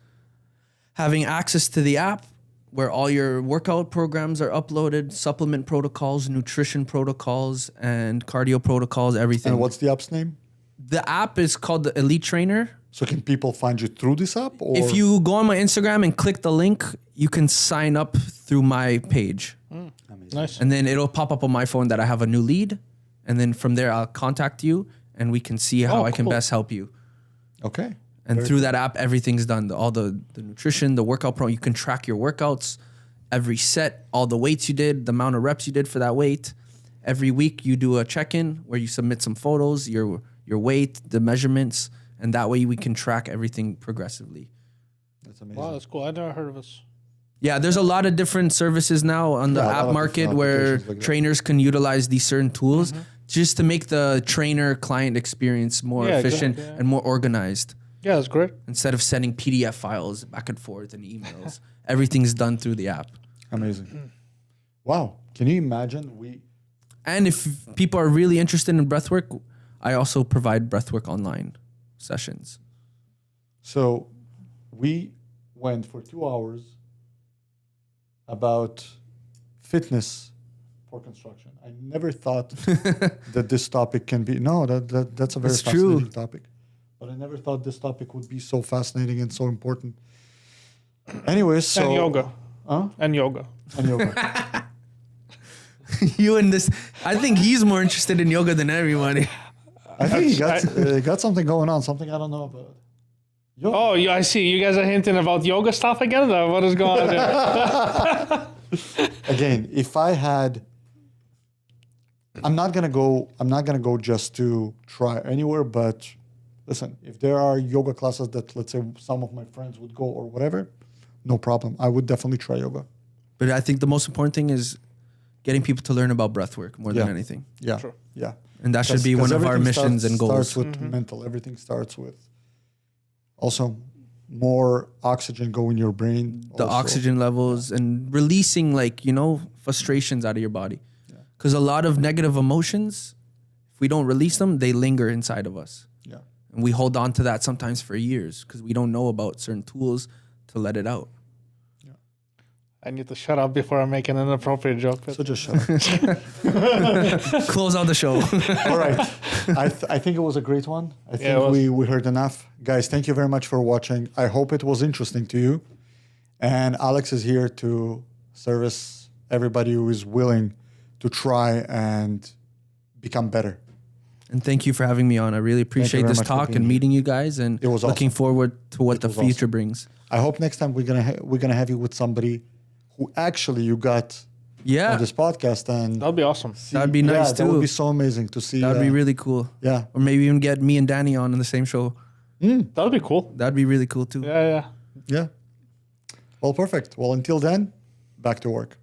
having access to the app where all your workout programs are uploaded, supplement protocols, nutrition protocols, and cardio protocols, everything. And what's the app's name? The app is called the Elite Trainer. So can people find you through this app? Or? If you go on my Instagram and click the link, you can sign up through my page. Nice. And then it'll pop up on my phone that I have a new lead. And then from there, I'll contact you and we can see how I can cool. best help you. Okay. And through that app, everything's done. All the nutrition, the workout program, you can track your workouts, every set, all the weights you did, the amount of reps you did for that weight. Every week you do a check-in where you submit some photos, your weight, the measurements, and that way we can track everything progressively. That's amazing. Wow, that's cool. I never heard of this. Yeah, there's a lot of different services now on the Yeah, a lot app of market different where applications like that. trainers can utilize these certain tools just to make the trainer-client experience more Yeah, efficient exactly, yeah. and more organized. Yeah, that's great. Instead of sending PDF files back and forth and emails, everything's done through the app. Amazing. Wow. Can you imagine And if people are really interested in breathwork, I also provide breathwork online sessions. So we went for 2 hours about fitness for construction. I never thought that this topic can be. No, that's a very It's fascinating true. topic. But I never thought this topic would be so fascinating and so important. Anyways, so And yoga. Huh? And yoga. And yoga. You and this, I think he's more interested in yoga than everybody. I think he got something going on, something I don't know about. Yoga. Oh, yeah, I see. You guys are hinting about yoga stuff again? What is going on there? Again, if I had, I'm not gonna go just to try anywhere. But listen, if there are yoga classes that, let's say, some of my friends would go or whatever, no problem. I would definitely try yoga. But I think the most important thing is getting people to learn about breathwork more than Yeah. anything. Yeah, Sure. yeah. And that should be one of our everything missions and goals. Starts with mental. Everything starts with also more oxygen go in your brain. The also. oxygen levels and releasing frustrations out of your body. Because a lot of negative emotions, if we don't release them, they linger inside of us. Yeah. And we hold on to that sometimes for years because we don't know about certain tools to let it out. I need to shut up before I make an inappropriate joke. So just shut up. Close out the show. All right. I think it was a great one. I think it was. we heard enough. Guys, thank you very much for watching. I hope it was interesting to you. And Alex is here to service everybody who is willing to try and become better. And thank you for having me on. I really appreciate very this much for talk being and here. meeting you guys and It was looking awesome. forward to what the was future awesome. brings. I hope next time we're gonna have you with somebody who actually you got Yeah, on this podcast and That'd be awesome. that'd be nice That would too. be so amazing to see. That'd be really cool. yeah. Or maybe even get me and Danny on in the same show. That'd be cool. That'd be really cool too. Yeah, yeah. Yeah. Well, perfect. Well, until then, back to work.